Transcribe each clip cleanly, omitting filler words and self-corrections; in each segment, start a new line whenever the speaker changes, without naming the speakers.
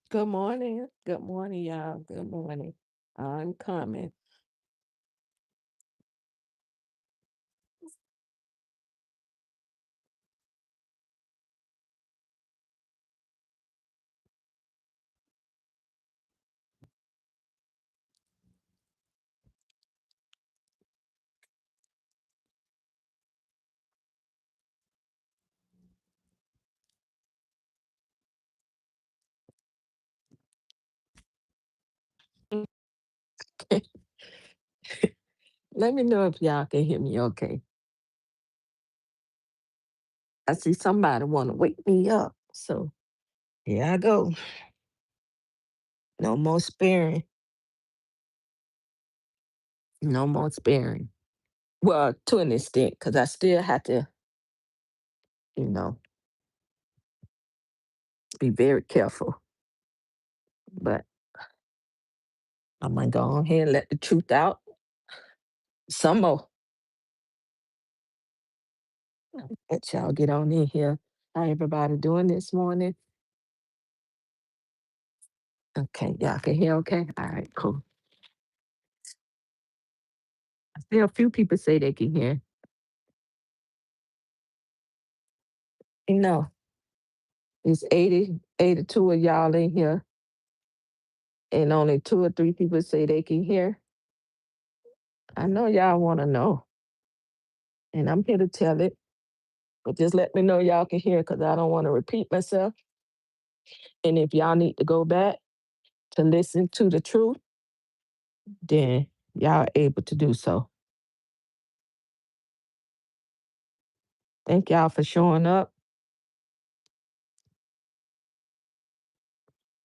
Good morning. Good morning, y'all. Good morning. I'm coming. Let me know if y'all can hear me okay. I see somebody want to wake me up. So here I go. No more sparing. No more sparing. Well, to an extent, because I still have to, you know, be very careful. But I'm going to go on here and let the truth out. Some more. Let y'all get on in here. How everybody doing this morning? Okay, y'all can hear okay? All right, cool. I see a few people say they can hear. No, it's 82 of y'all in here, and only two or three people say they can hear. I know y'all want to know, and I'm here to tell it. But just let me know y'all can hear because I don't want to repeat myself. And if y'all need to go back to listen to the truth, then y'all are able to do so. Thank y'all for showing up.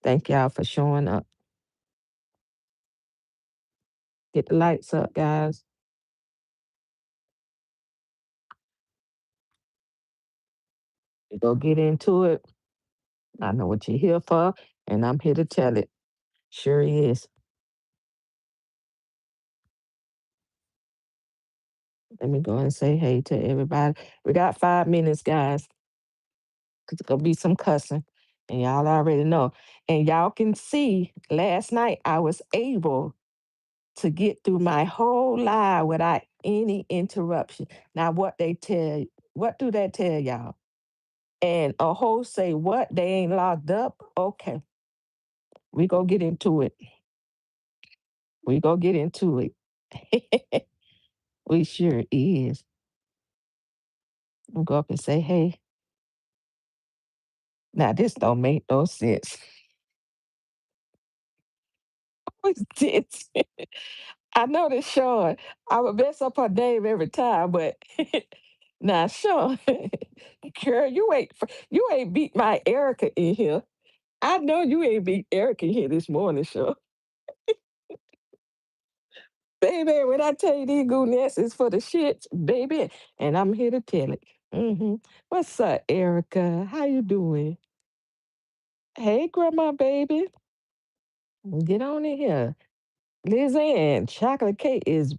Thank y'all for showing up. Get the lights up, guys. We go get into it. I know what you're here for, and I'm here to tell it. Sure is. Let me go and say hey to everybody. We got 5 minutes, guys. 'Cause it's gonna be some cussing, and y'all already know. And y'all can see last night I was able to get through my whole live without any interruption. Now, what do they tell y'all? And a host say, what? They ain't locked up? Okay, we go get into it. We go get into it. We sure is. I'll go up and say, hey. Now, this don't make no sense. What's this? I know this Sean. I would mess up her name every time, but now Sean, girl, you ain't beat my Erica in here. I know you ain't beat Erica in here this morning, Sean. Baby, when I tell you these goonettes is for the shits, baby, and I'm here to tell it. What's up, Erica? How you doing? Hey, grandma, baby. Get on in here. Liz Ann, chocolate cake is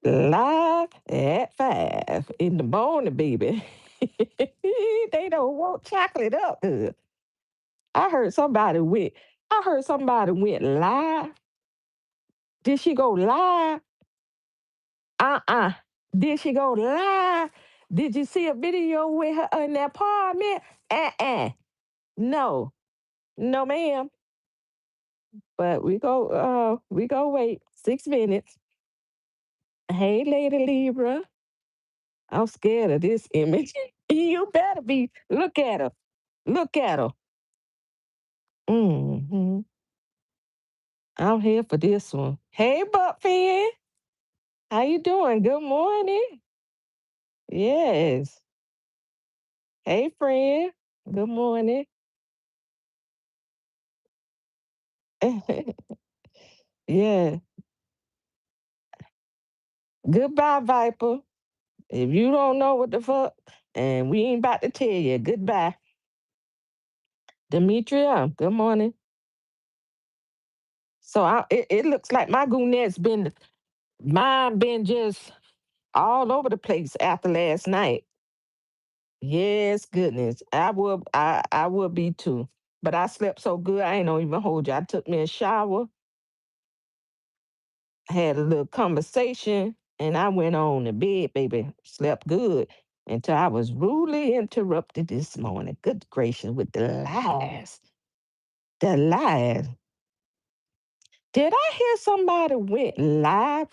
live at 5 in the morning, baby. They don't want chocolate up there. I heard somebody went. I heard somebody went live. Did she go live? Uh-uh. Did she go live? Did you see a video with her in the apartment? No. No, ma'am. But we go wait 6 minutes. Hey, Lady Libra. I'm scared of this image. You better be. Look at her. Look at her. I'm here for this one. Hey, Buck fan. How you doing? Good morning. Yes. Hey, friend. Good morning. Yeah. Goodbye, Viper. If you don't know what the fuck, and we ain't about to tell you, goodbye. Demetria, good morning. So it looks like my goonet's mine been just all over the place after last night. Yes, goodness. I would be too. But I slept so good, I ain't gonna even hold you. I took me a shower, had a little conversation, and I went on to bed, baby. Slept good until I was rudely interrupted this morning. Good gracious, with the lies. The lies. Did I hear somebody went live,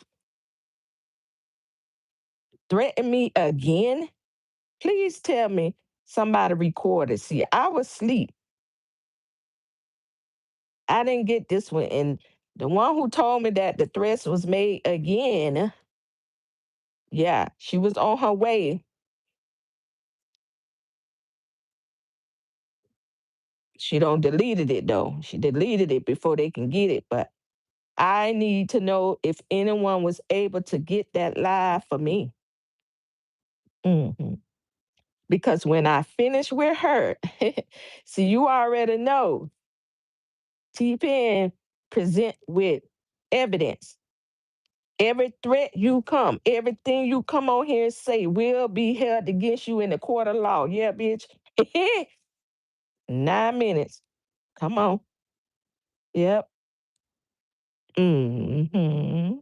threaten me again? Please tell me somebody recorded. See, I was asleep. I didn't get this one. And the one who told me that the threats was made again, yeah, she was on her way. She don't deleted it though. She deleted it before they can get it. But I need to know if anyone was able to get that live for me. Mhm. Because when I finish with her, see, you already know, T-Pen present with evidence. Every threat you come, everything you come on here and say will be held against you in the court of law. Yeah, bitch. 9 minutes. Come on. Yep. Hmm.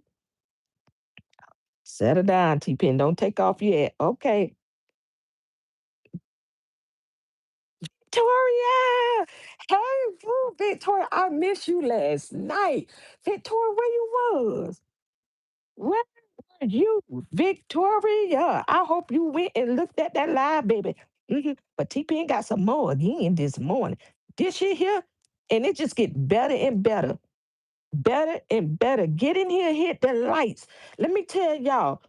Settle down, T-Pen. Don't take off yet. Okay. Victoria! Hey, boo, Victoria, I missed you last night. Victoria, where you was? Where were you? Victoria, I hope you went and looked at that live, baby. But TPN got some more again this morning. This shit here, and it just get better and better. Better and better. Get in here, hit the lights. Let me tell y'all,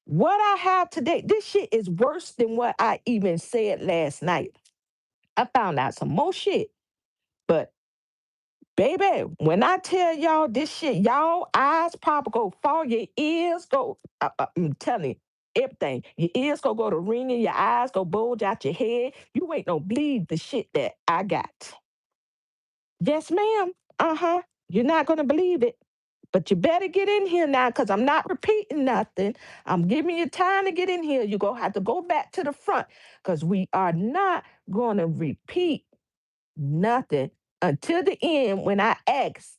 what I have today, this shit is worse than what I even said last night. I found out some more shit. But baby, when I tell y'all this shit, y'all eyes probably go fall, your ears go. I'm telling you, everything. Your ears go to ringing, your eyes go bulge out your head. You ain't no bleed the shit that I got. Yes, ma'am. Uh-huh. You're not gonna believe it. But you better get in here now because I'm not repeating nothing. I'm giving you time to get in here. You're going to have to go back to the front because we are not going to repeat nothing until the end when I ask.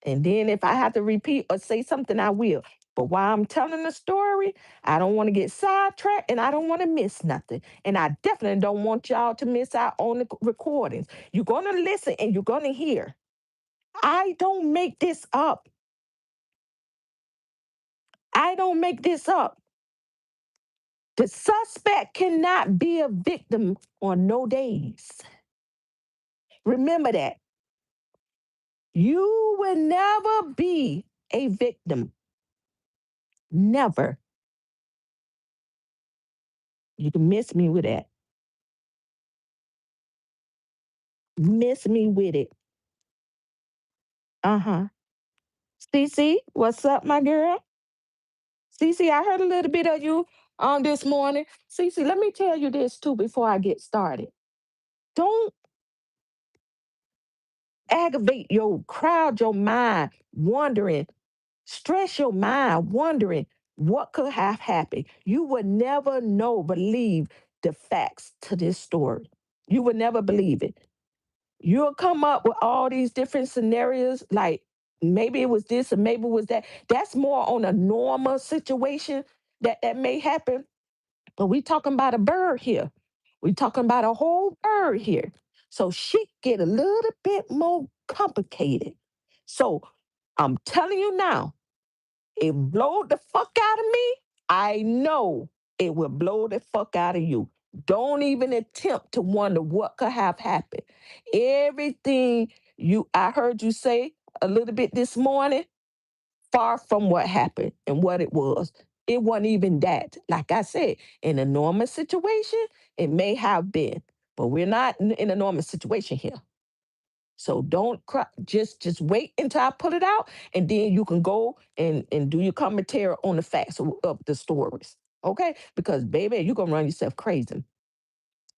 And then if I have to repeat or say something, I will. But while I'm telling the story, I don't want to get sidetracked and I don't want to miss nothing. And I definitely don't want y'all to miss out on the recordings. You're going to listen and you're going to hear. I don't make this up. I don't make this up. The suspect cannot be a victim on no days. Remember that. You will never be a victim. Never. You can miss me with that. Miss me with it. Uh-huh. Cece, what's up, my girl? Cece, I heard a little bit of you on this morning. Cece, let me tell you this too before I get started. Don't aggravate your crowd your mind wondering, stress your mind wondering what could have happened. You would never know, believe the facts to this story. You would never believe it. You'll come up with all these different scenarios, like maybe it was this or maybe it was that. That's more on a normal situation that may happen. But we talking about a bird here. We talking about a whole bird here. So shit get a little bit more complicated. So I'm telling you now, it blow the fuck out of me. I know it will blow the fuck out of you. Don't even attempt to wonder what could have happened. Everything I heard you say a little bit this morning, far from what happened and what it was. It wasn't even that. Like I said, in a normal situation, it may have been, but we're not in a normal situation here. So don't cry. Just wait until I put it out, and then you can go and do your commentary on the facts of the stories. Okay? Because baby, you're gonna run yourself crazy.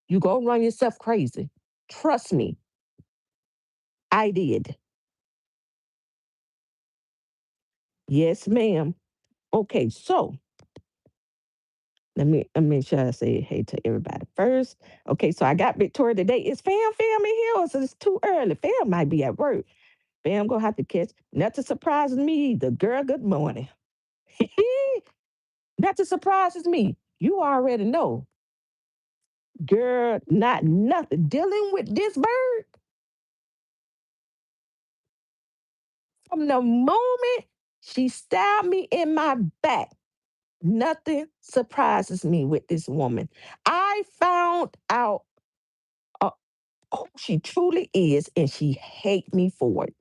You gonna run yourself crazy. Trust me, I did. Yes, ma'am. Okay, so Let me sure I say hey to everybody first. Okay, so I got Victoria today. Is fam in here or is it too early? Fam might be at work. Fam gonna have to catch. Nothing surprises me. The girl, good morning. Nothing surprises me. You already know. Girl, not nothing. Dealing with this bird from the moment she stabbed me in my back. Nothing surprises me with this woman. I found out uh, who she truly is, and she hate me for it.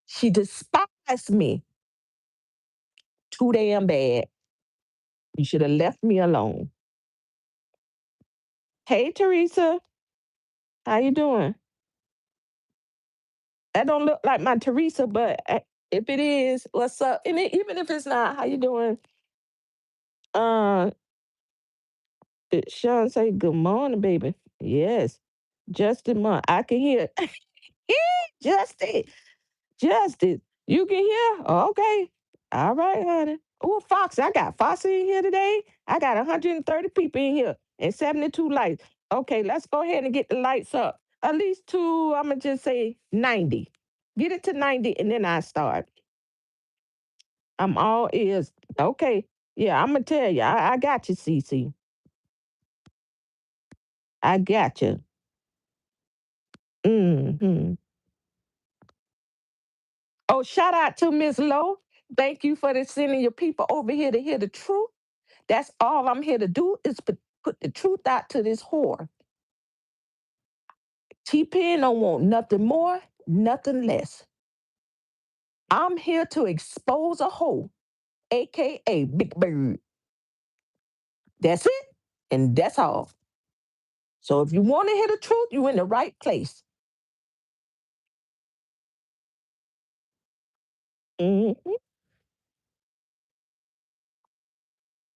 She despised me too damn bad. You should have left me alone. Hey, Teresa, how you doing? That don't look like my Teresa, but if it is, what's up? And even if it's not, how you doing? Uh, Sean say good morning, baby. Yes, Justin, I can hear. Justin. Justice, you can hear? Okay. All right, honey. Oh, Fox, I got Fox in here today. I got 130 people in here and 72 lights. Okay, let's go ahead and get the lights up. At least to, I'm going to just say 90. Get it to 90 and then I start. I'm all ears. Okay. Yeah, I'm going to tell you. I got you, Cece. I got you. Hmm. Oh, shout out to Miss Lowe. Thank you for sending your people over here to hear the truth. That's all I'm here to do is put the truth out to this whore. T-Pen don't want nothing more, nothing less. I'm here to expose a hoe, aka Big Bird. That's it, and that's all. So if you want to hear the truth, you're in the right place. Mhm.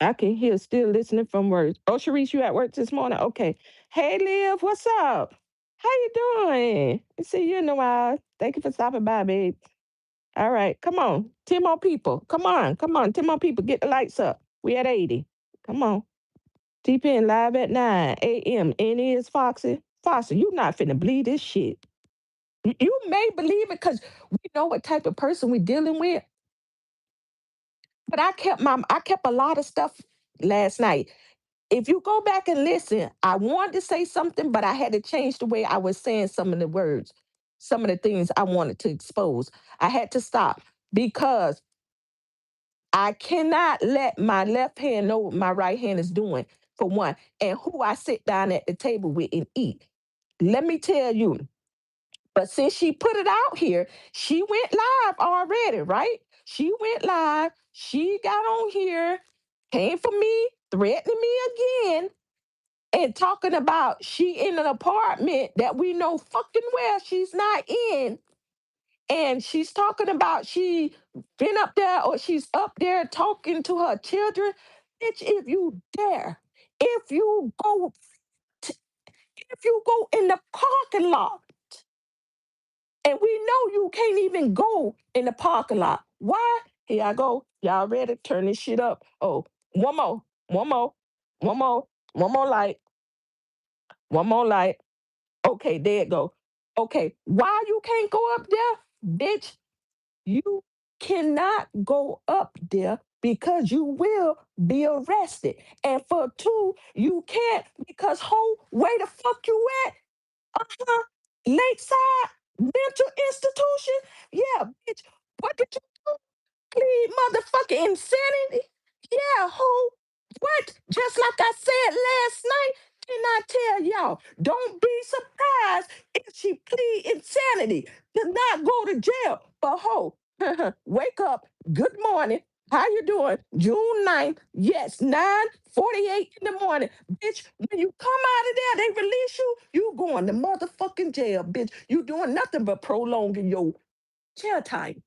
I can hear still listening from words. Oh, Sharice, you at work this morning? Okay. Hey, Liv, what's up? How you doing? See you in a while. Thank you for stopping by, babe. All right, come on. 10 more people. Come on. 10 more people. Get the lights up. We at 80. Come on. TPN live at 9 a.m. And it is Foxy. Foxy, you not finna believe this shit. You may believe it because we know what type of person we dealing with. But I kept a lot of stuff last night. If you go back and listen, I wanted to say something, but I had to change the way I was saying some of the words, some of the things I wanted to expose. I had to stop because I cannot let my left hand know what my right hand is doing, for one, and who I sit down at the table with and eat. Let me tell you, but since she put it out here, she went live already, right? She went live. She got on here, came for me, threatening me again, and talking about she in an apartment that we know fucking well she's not in, and she's talking about she been up there or she's up there talking to her children. Bitch, if you go, t- if you go in the parking lot, and we know you can't even go in the parking lot. Why? Here I go. Y'all ready? Turn this shit up. Oh, one more, one more, one more light, one more light. Okay, there it go. Okay, why you can't go up there, bitch? You cannot go up there because you will be arrested. And for two, you can't because where the fuck you at? Uh-huh. Lakeside mental institution? Yeah, bitch. What did you plead motherfucking insanity? Yeah, who? What? Just like I said last night, didn't I tell y'all? Don't be surprised if she plead insanity to not go to jail. But ho, wake up. Good morning. How you doing? June 9th. Yes, 9:48 in the morning. Bitch, when you come out of there, they release you, you going to motherfucking jail, bitch. You doing nothing but prolonging your jail time.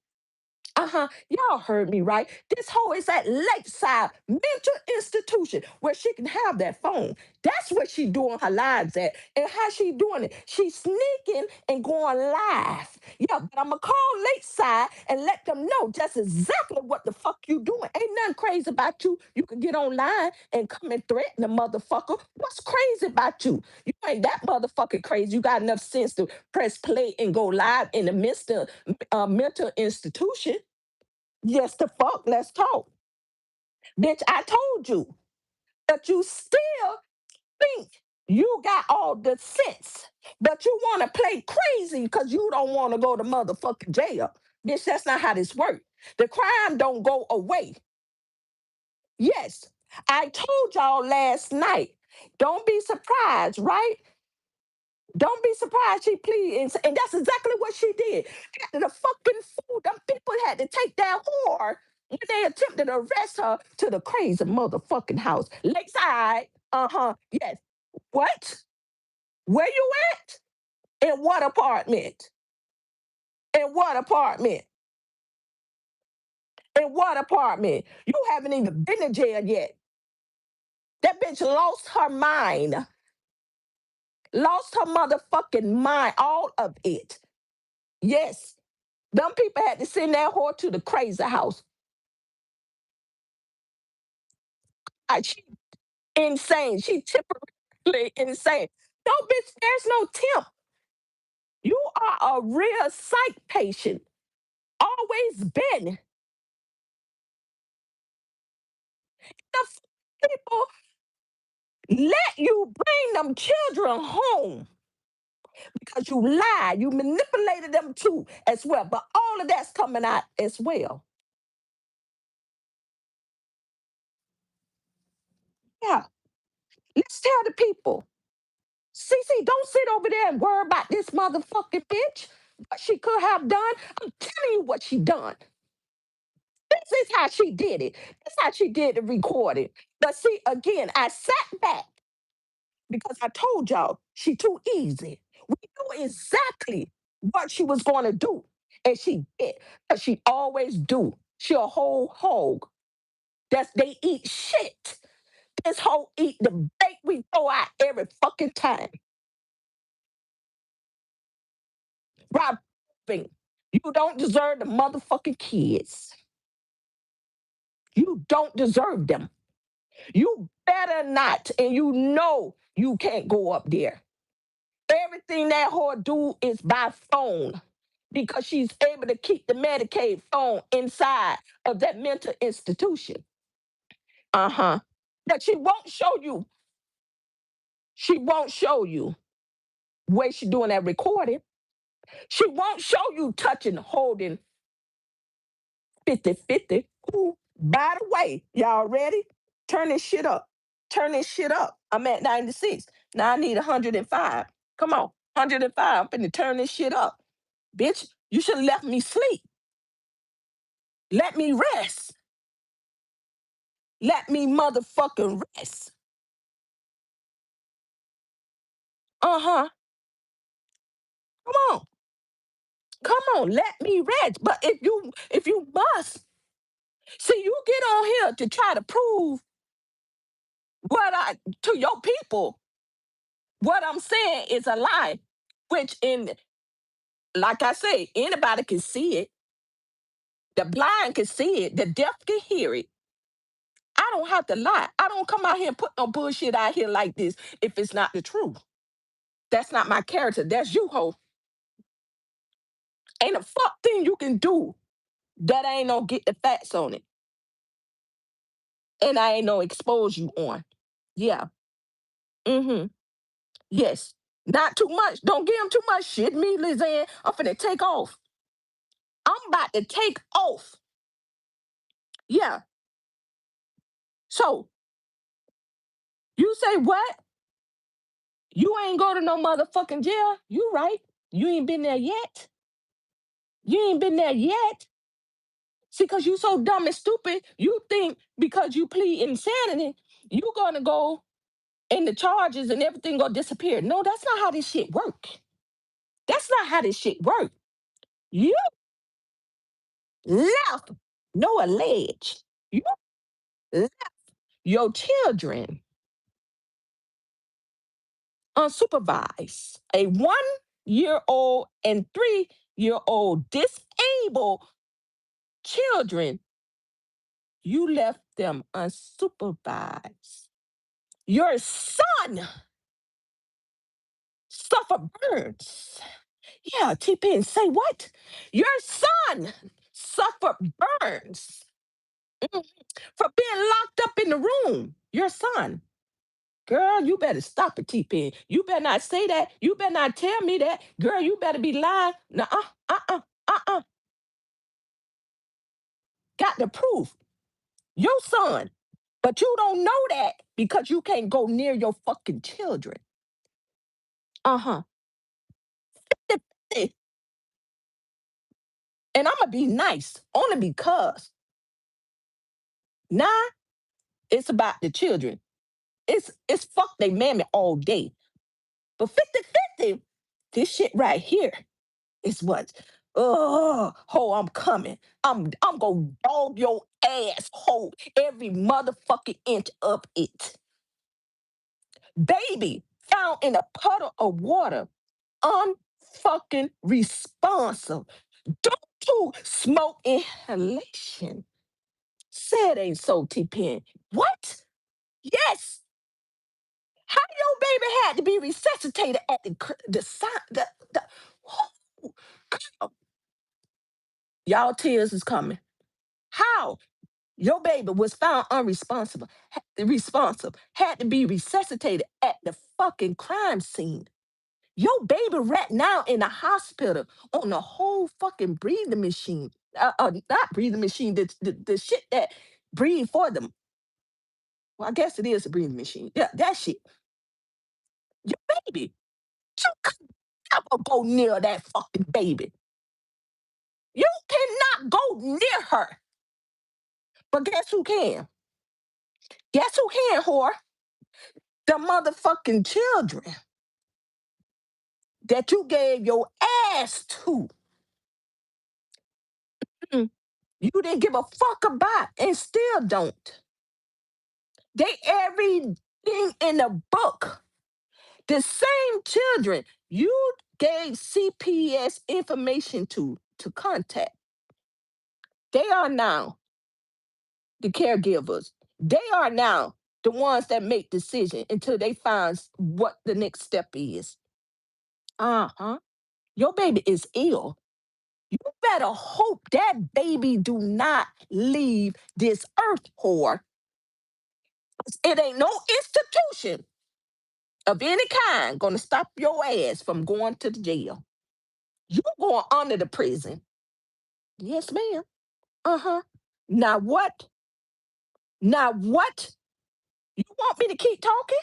Uh-huh. Y'all heard me right. This hoe is at Lakeside Mental Institution where she can have that phone. That's what she doing her lives at. And how she doing it? She's sneaking and going live. Yeah, but I'm gonna call Lakeside and let them know just exactly what the fuck you doing. Ain't nothing crazy about you. You can get online and come and threaten a motherfucker. What's crazy about you? You ain't that motherfucking crazy. You got enough sense to press play and go live in the midst of mental institution. Yes, the fuck. Let's talk. Bitch, I told you. But you still think you got all the sense, but you want to play crazy because you don't want to go to motherfucking jail. Bitch, that's not how this works. The crime don't go away. Yes, I told y'all last night. Don't be surprised, right? Don't be surprised she pleaded, and that's exactly what she did. After the fucking fool, them people had to take that whore when they attempted to arrest her to the crazy motherfucking house. Lakeside. Uh-huh. Yes. What? Where you at? In what apartment? In what apartment? In what apartment? You haven't even been to jail yet. That bitch lost her mind. Lost her motherfucking mind. All of it. Yes. Them people had to send that whore to the crazy house. She insane. She temporarily insane. No, bitch, there's no temp. You are a real psych patient. Always been. The people let you bring them children home because you lied. You manipulated them too as well. But all of that's coming out as well. Yeah. Let's tell the people. Cece, don't sit over there and worry about this motherfucking bitch. What she could have done. I'm telling you what she done. This is how she did it. That's how she did the recording. But see, again, I sat back because I told y'all she too easy. We knew exactly what she was going to do, and she did. Cause she always do. She a whole hog. That's they eat shit. This whole eat the bait we throw out every fucking time. Robbing. You don't deserve the motherfucking kids. You don't deserve them. You better not, and you know you can't go up there. Everything that whore do is by phone because she's able to keep the Medicaid phone inside of that mental institution. Uh-huh. But she won't show you. She won't show you where she doing that recording. She won't show you touching, holding 50-50. Ooh, by the way, y'all ready? Turn this shit up. Turn this shit up. I'm at 96. Now I need 105. Come on. 105. I'm finna turn this shit up. Bitch, you should have left me sleep. Let me rest. Let me motherfucking rest. Uh-huh. Come on. Come on. Let me rest. But if you must, see, you get on here to try to prove what I to your people, what I'm saying is a lie, which in like I say, anybody can see it. The blind can see it, the deaf can hear it. I don't have to lie. I don't come out here and put no bullshit out here like this if it's not the truth. That's not my character. That's you, ho. Ain't a fuck thing you can do that I ain't gonna get the facts on it. And I ain't no expose you on. Yeah. Mm-hmm. Yes. Not too much. Don't give him too much shit. Me, Lizanne, I'm finna take off. I'm about to take off. Yeah. So you say what? You ain't go to no motherfucking jail? You right. You ain't been there yet. You ain't been there yet. See, because you so dumb and stupid, you think because you plead insanity, you gonna go and the charges and everything gonna disappear. No, that's not how this shit work. That's not how this shit work. You left, no allege. You left your children unsupervised. A 1 year old and 3 year old disabled children, you left them unsupervised. Your son suffered burns. Yeah, TP, say what? Your son suffered burns, mm, for being locked up in the room. Your son. Girl, you better stop it, T-Pen. You better not say that. You better not tell me that. Girl, you better be lying. Nuh-uh, uh-uh. Got the proof. Your son. But you don't know that because you can't go near your fucking children. Uh-huh. And I'm going to be nice only because now it's about the children. It's fuck they mammy all day. But 50-50, this shit right here is what? Oh, I'm coming. I'm gonna dog your ass hole every motherfucking inch of it. Baby found in a puddle of water, unfucking responsive due to smoke inhalation. Said ain't so, T-Pen. What? Yes. How your baby had to be resuscitated at the sign? Oh, girl, y'all tears is coming. How? Your baby was found unresponsible, responsive, had to be resuscitated at the fucking crime scene. Your baby right now in the hospital on the whole fucking breathing machine. Not breathing machine, the shit that breathe for them. Well, I guess it is a breathing machine. Yeah, that shit. Your baby. You could never go near that fucking baby. You cannot go near her. But guess who can? Guess who can, whore? The motherfucking children that you gave your ass to. Mm. You didn't give a fuck about and still don't. They everything in the book. The same children you gave CPS information to contact. They are now the caregivers. They are now the ones that make decisions until they find what the next step is. Uh-huh. Your baby is ill. You better hope that baby do not leave this earth, whore. It ain't no institution of any kind gonna stop your ass from going to the jail. You going under the prison. Yes, ma'am. Uh-huh. Now what? Now what? You want me to keep talking?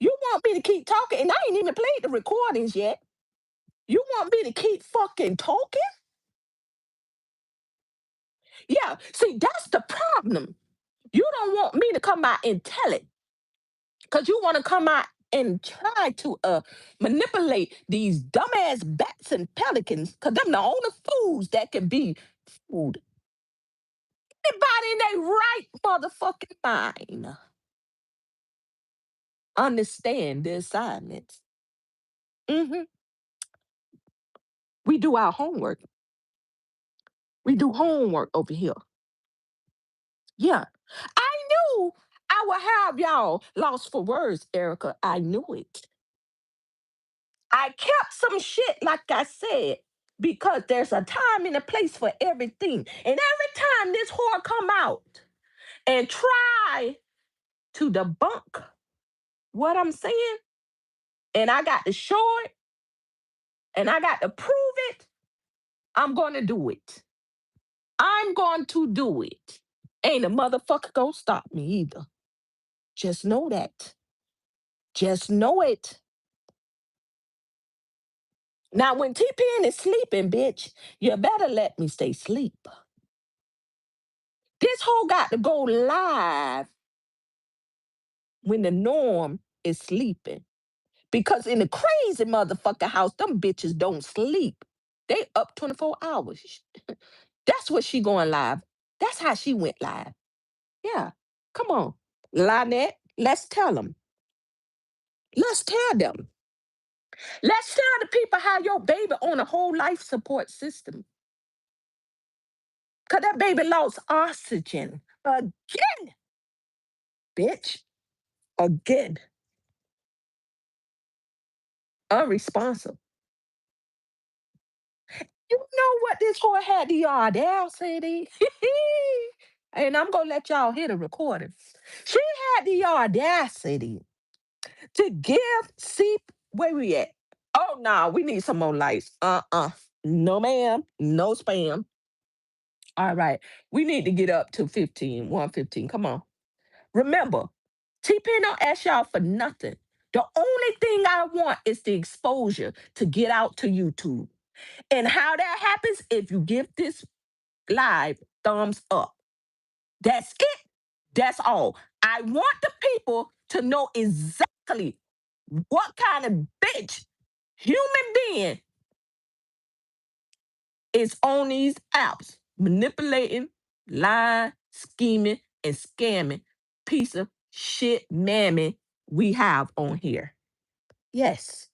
You want me to keep talking? And I ain't even played the recordings yet. You want me to keep fucking talking? Yeah, see, that's the problem. You don't want me to come out and tell it because you want to come out and try to manipulate these dumbass bats and pelicans because them the only foods that can be food. Anybody in their right motherfucking mind understand the assignments. Hmm. We do our homework. We do homework over here. Yeah. I knew I would have y'all lost for words, Erica. I knew it. I kept some shit, like I said, because there's a time and a place for everything. And every time this whore come out and try to debunk what I'm saying, and I got to show it, and I got to prove it, I'm going to do it. I'm going to do it. Ain't a motherfucker gonna stop me either. Just know that. Just know it. Now, when TPN is sleeping, bitch, you better let me stay asleep. This whole got to go live when the norm is sleeping. Because in the crazy motherfucker house, them bitches don't sleep. They up 24 hours. That's what she going live. That's how she went live. Yeah. Come on. Lienette, let's tell them. Let's tell them. Let's tell the people how your baby on a whole life support system. Cause that baby lost oxygen again, bitch. Again. Unresponsible. You know what this whore had the audacity? And I'm gonna let y'all hear the recording. She had the audacity to give see where we at. Oh no, we need some more lights. No, ma'am. No spam. All right. We need to get up to 15, 115. Come on. Remember, TP don't ask y'all for nothing. The only thing I want is the exposure to get out to YouTube. And how that happens if you give this live thumbs up. That's it. That's all. I want the people to know exactly what kind of bitch, human being, is on these apps manipulating, lying, scheming, and scamming piece of shit mammy we have on here. Yes,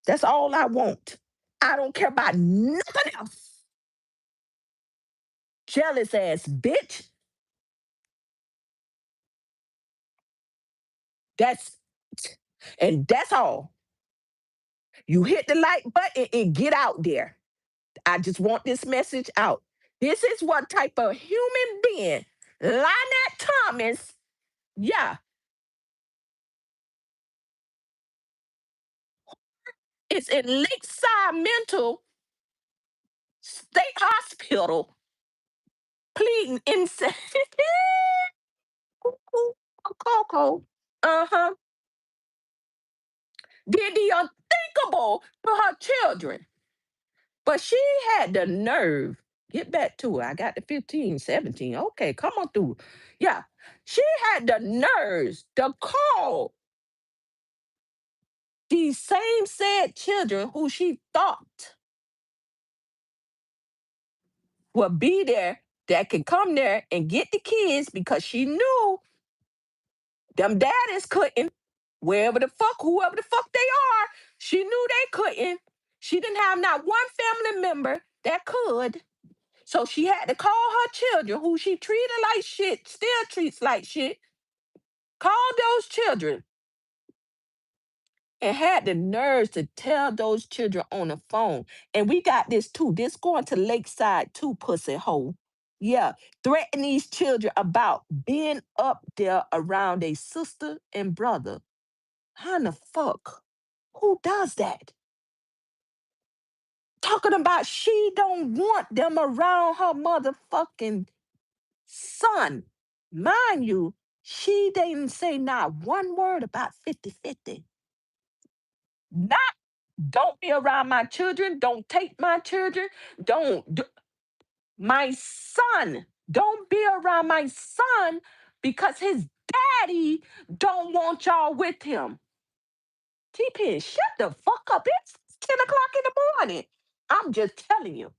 that's all I want. I don't care about nothing else. Jealous ass bitch. That's and that's all. You hit the like button and get out there. I just want this message out. This is what type of human being Lynette Thomas, yeah, is in Lakeside Mental State Hospital pleading insane. Coco. Uh-huh. Did the unthinkable to her children. But she had the nerve. Get back to it. I got the 15, 17. Okay, come on through. Yeah. She had the nerves to call these same said children who she thought would be there that could come there and get the kids because she knew them daddies couldn't, wherever the fuck, whoever the fuck they are, she knew they couldn't. She didn't have not one family member that could. So she had to call her children, who she treated like shit, still treats like shit, call those children and had the nerves to tell those children on the phone. And we got this too. This going to Lakeside too, pussy hole. Yeah, threaten these children about being up there around a sister and brother. How in the fuck? Who does that? Talking about she don't want them around her motherfucking son. Mind you, she didn't say not one word about 50-50. Not don't be around my children, don't take my children, don't do, my son. Don't be around my son because his daddy don't want y'all with him. TP, shut the fuck up. It's 10 o'clock in the morning. I'm just telling you.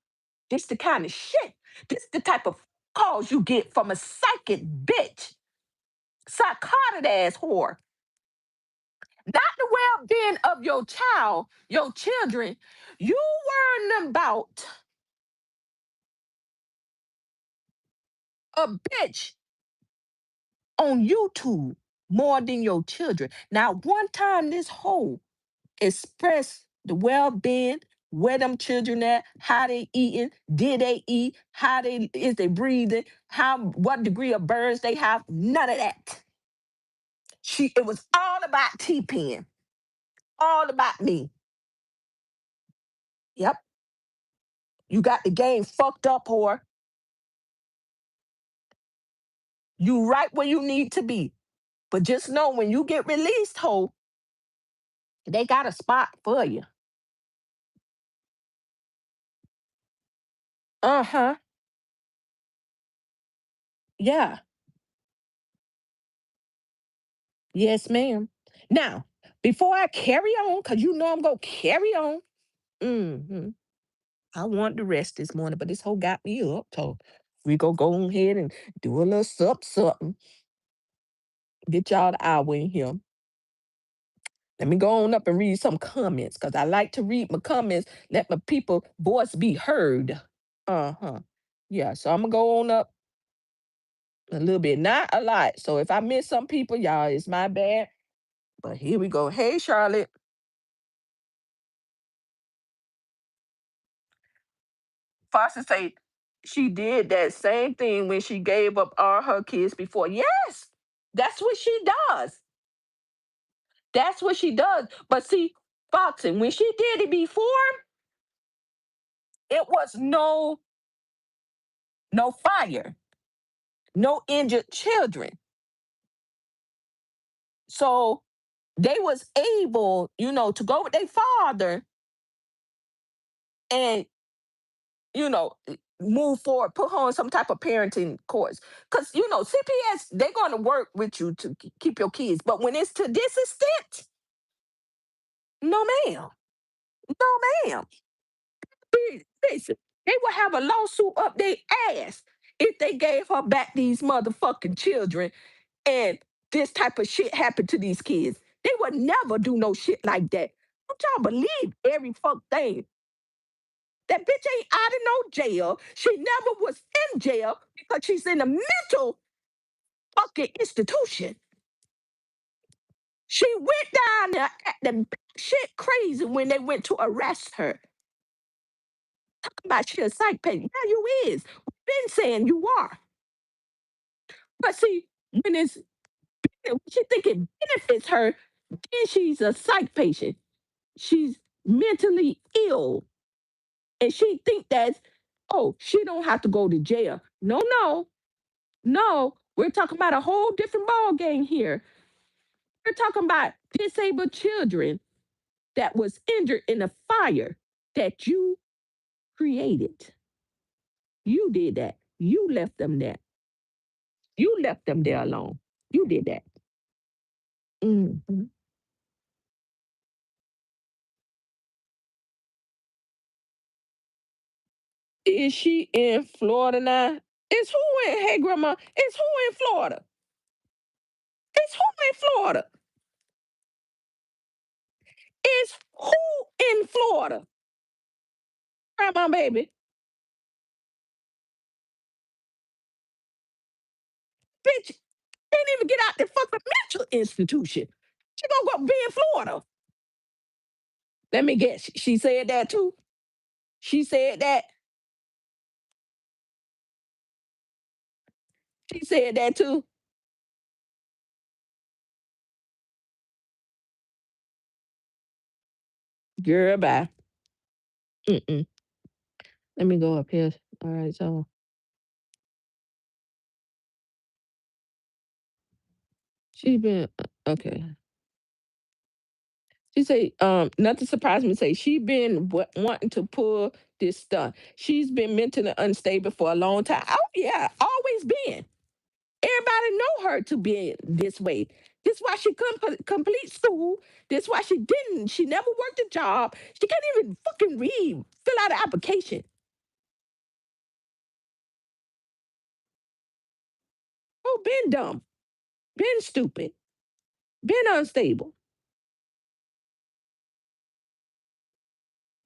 This the kind of shit. This the type of calls you get from a psychic bitch. Psychotic ass whore. Not the well-being of your child, your children. You worrying about a bitch on YouTube more than your children. Now, one time this hoe expressed the well-being, where them children at, how they eating, did they eat, how they is they breathing, how what degree of burns they have. None of that. It was all about T-Pen, all about me. Yep. You got the game fucked up, whore. You right where you need to be. But just know when you get released, ho, they got a spot for you. Uh-huh. Yeah. Yes, ma'am. Now, before I carry on, because you know I'm gonna carry on. I want the rest this morning, but this whole got me up. So we go ahead and do a little something. Get y'all the hour in here. Let me go on up and read some comments because I like to read my comments, let my people voice be heard. Uh-huh. Yeah, so I'm gonna go on up a little bit, not a lot. So if I miss some people, y'all, it's my bad. But here we go. Hey, Charlotte. Foster say she did that same thing when she gave up all her kids before. Yes, that's what she does. That's what she does. But see, Foxy, when she did it before, it was no fire, no injured children. So they was able, to go with their father and, move forward, put her on some type of parenting course. Because, CPS, they're going to work with you to keep your kids. But when it's to this extent, no, ma'am. No, ma'am. Listen, they would have a lawsuit up their ass if they gave her back these motherfucking children and this type of shit happened to these kids. They would never do no shit like that. Don't y'all believe every fuck thing? That bitch ain't out of no jail. She never was in jail because she's in a mental fucking institution. She went down there at the shit crazy when they went to arrest her. Talking about she a psych patient. Yeah, you is. We've been saying you are. But see, when she think it benefits her, then she's a psych patient. She's mentally ill. And she think that, oh, she don't have to go to jail. No, no, no. We're talking about a whole different ball game here. We're talking about disabled children that was injured in a fire that you created. You did that. You left them there. You left them there alone. You did that. Mhm. Is she in Florida now? Is who in, hey grandma, is who in Florida? Is who in Florida? Is who in Florida? Grandma baby. Bitch can't even get out the fucking mental institution. She gonna go be in Florida. Let me guess. She said that too. She said that. She said that too. Girl, bye. Mm-mm. Let me go up here. All right, so she been okay. She say, nothing surprised me. Say she been wanting to pull this stuff. She's been mentally unstable for a long time. Oh yeah, always been. Everybody know her to be this way. This why she couldn't complete school. This why she didn't. She never worked a job. She can't even fucking read. Fill out an application. Oh, been dumb. Been stupid. Been unstable.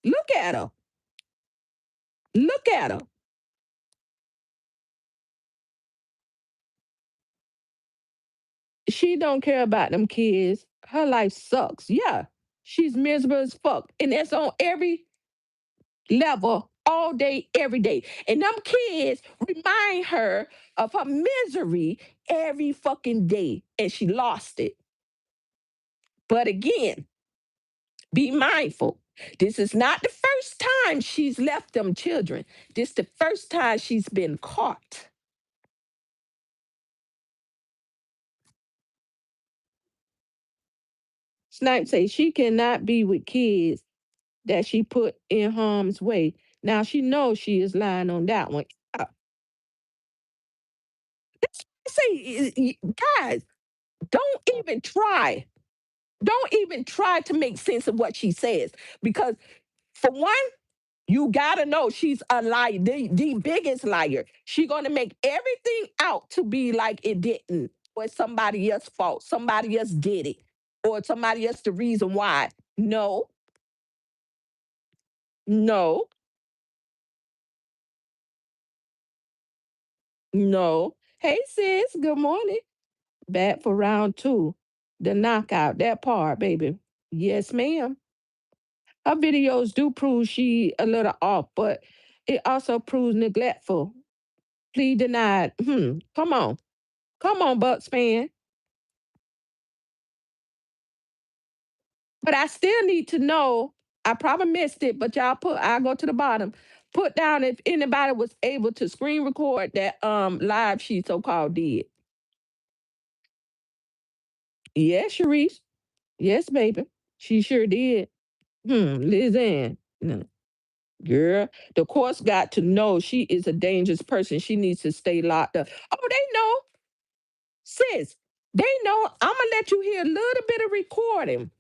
Look at her. Look at her. She don't care about them kids. Her life sucks. Yeah. She's miserable as fuck. And that's on every level, all day, every day. And them kids remind her of her misery every fucking day. And she lost it. But again, be mindful. This is not the first time she's left them children. This the first time she's been caught. Snipe say she cannot be with kids that she put in harm's way. Now she knows she is lying on that one. I say, guys, don't even try. Don't even try to make sense of what she says. Because for one, you gotta know she's a liar, the biggest liar. She gonna make everything out to be like it didn't, or it's somebody else's fault. Somebody else did it. or somebody else the reason why. No, no, no. Hey sis, good morning. Back for round two. The knockout, that part, baby. Yes, ma'am. Her videos do prove she a little off, but it also proves neglectful. Plea denied. Come on. Come on, Bucks fan. But I still need to know. I probably missed it, but y'all I'll go to the bottom. Put down if anybody was able to screen record that live she so called did. Yes, Sharice. Yes, baby. She sure did. Liz Ann. No. Girl, the court's got to know she is a dangerous person. She needs to stay locked up. Oh, they know. Sis, they know. I'm gonna let you hear a little bit of recording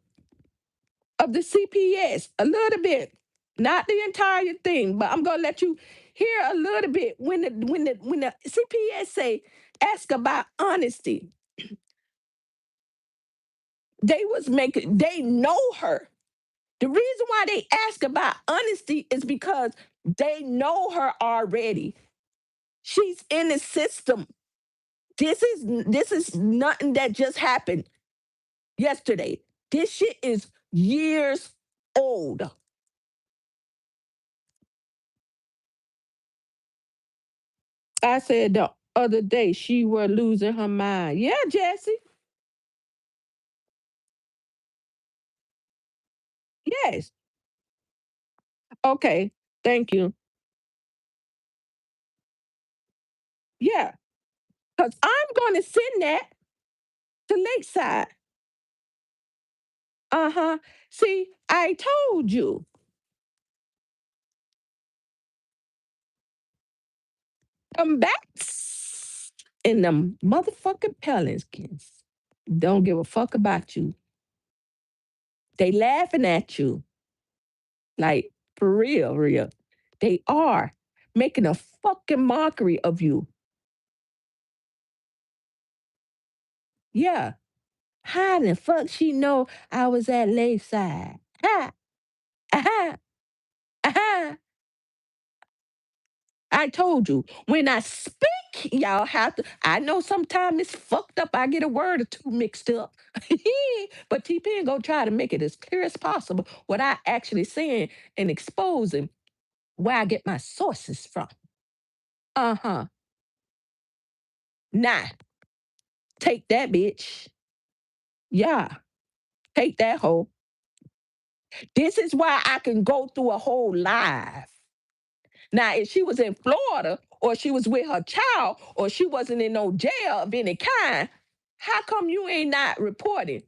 of the CPS, a little bit, not the entire thing, but I'm gonna let you hear a little bit when the CPS say ask about honesty. They know her. The reason why they ask about honesty is because they know her already. She's in the system. This is nothing that just happened yesterday. This shit is years old. I said the other day she were losing her mind. Yeah, Jesse. Yes. Okay. Thank you. Yeah. Because I'm going to send that to Lakeside. Uh-huh. See, I told you. Them bats and them motherfucking pelicans don't give a fuck about you. They laughing at you. Like, for real, real. They are making a fucking mockery of you. Yeah. How the fuck she know I was at Lakeside? Ha! Aha! Aha! I told you, when I speak, y'all have to. I know sometimes it's fucked up. I get a word or two mixed up. But TP gonna try to make it as clear as possible what I actually saying and exposing where I get my sources from. Uh-huh. Nah, take that bitch. Yeah, take that hoe. This is why I can go through a whole live. Now, if she was in Florida or she was with her child or she wasn't in no jail of any kind, how come you ain't not reporting?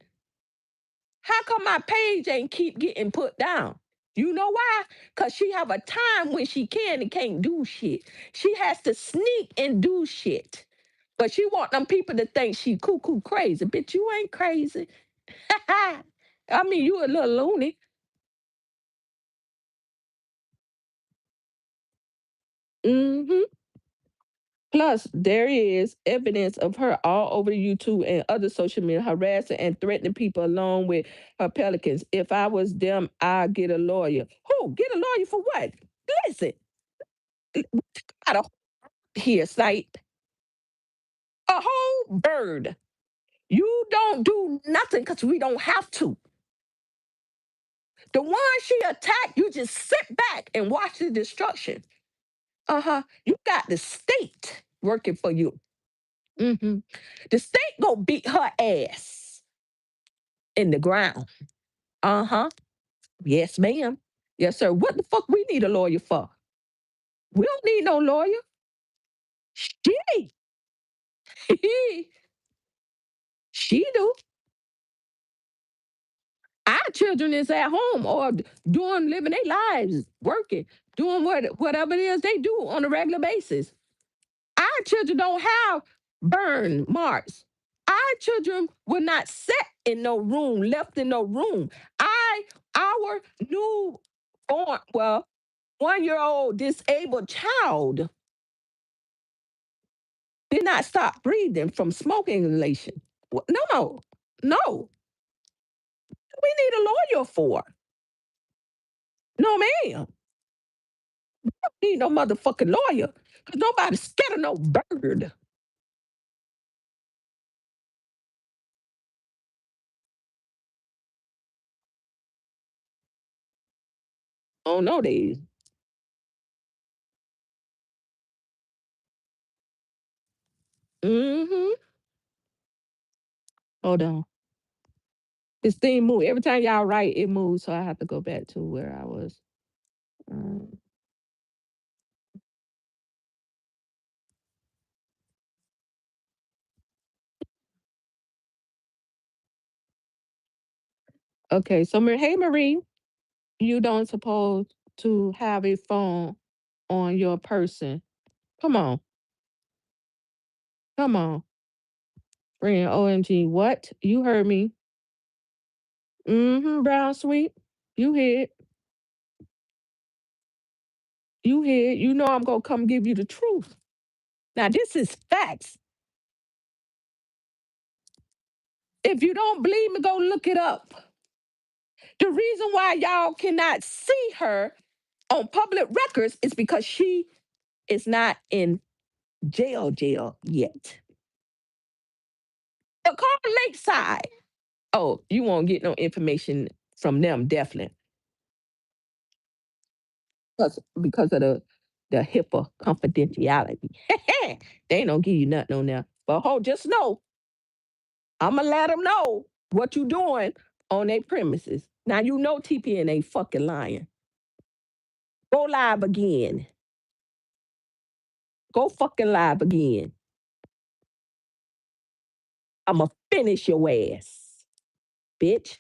How come my page ain't keep getting put down? You know why? Because she have a time when she can and can't do shit. She has to sneak and do shit. But she want them people to think she cuckoo crazy. Bitch, you ain't crazy. I mean, you a little loony. Hmm. Plus, there is evidence of her all over YouTube and other social media harassing and threatening people along with her pelicans. If I was them, I'd get a lawyer. Who? Get a lawyer for what? Listen, got a here site. A whole bird. You don't do nothing because we don't have to. The one she attacked, you just sit back and watch the destruction. Uh-huh. You got the state working for you. Hmm. The state gonna beat her ass in the ground. Uh-huh. Yes, ma'am. Yes, sir. What the fuck we need a lawyer for? We don't need no lawyer. She. She do. Our children is at home or doing living their lives, working, doing whatever it is they do on a regular basis. Our children don't have burn marks. Our children were not set in no room, left in no room. Our new born, well, 1 year old disabled child did not stop breathing from smoke inhalation. No, no, no. We need a lawyer for? No, ma'am. Need no motherfucking lawyer. Cause nobody's scared of no bird. Oh no, they. Mm-hmm. Hold on. This thing move. Every time y'all write, it moves. So I have to go back to where I was. Um, okay, so hey Marie, you don't supposed to have a phone on your person. Come on, come on, friend. OMG, what? You heard me. Mm-hmm. Brown sweet. You hear? You hear? You know I'm gonna come give you the truth. Now this is facts. If you don't believe me, go look it up. The reason why y'all cannot see her on public records is because she is not in jail yet. But call Lakeside. Oh, you won't get no information from them, definitely. Because of the HIPAA confidentiality. They don't give you nothing on there. But just know, I'ma let them know what you doing on their premises. Now you know TPN ain't fucking lying. Go live again. Go fucking live again. I'ma finish your ass, bitch.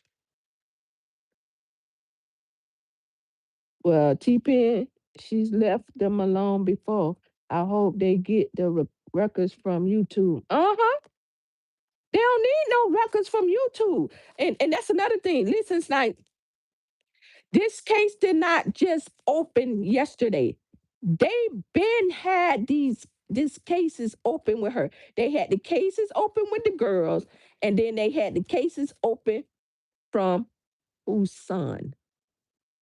Well, T-Pen, she's left them alone before. I hope they get the records from YouTube. Uh-huh. They don't need no records from YouTube. And that's another thing. Listen, Snipe, this case did not just open yesterday. They been had these cases open with her. They had the cases open with the girls, and then they had the cases open from whose son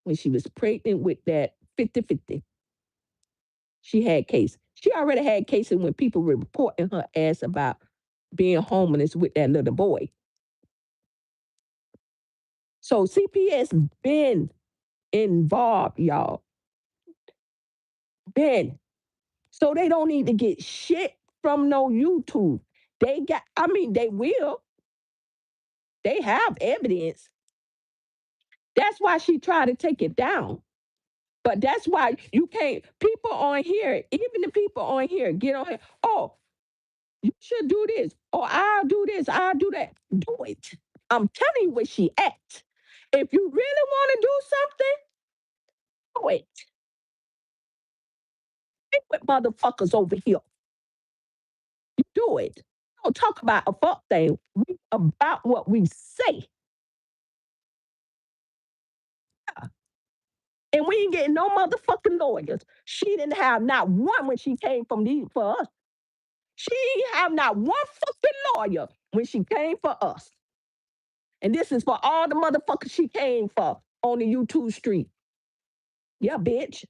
when she was pregnant with that 50-50. She had case. She already had cases when people were reporting her ass about being homeless with that little boy. So CPS been involved, y'all. Been. So they don't need to get shit from no YouTube. They got, I mean, they will. They have evidence. That's why she tried to take it down. But that's why you can't, people on here, even the people on here, get on here. Oh, you should do this. Or I'll do this. I'll do that. Do it. I'm telling you where she at. If you really want to do something, do it. Stick with motherfuckers over here. You do it. Don't talk about a fuck thing. We about what we say. And we ain't getting no motherfucking lawyers. She didn't have not one when she came from these for us. She ain't have not one fucking lawyer when she came for us. And this is for all the motherfuckers she came for on the YouTube street. Yeah, bitch.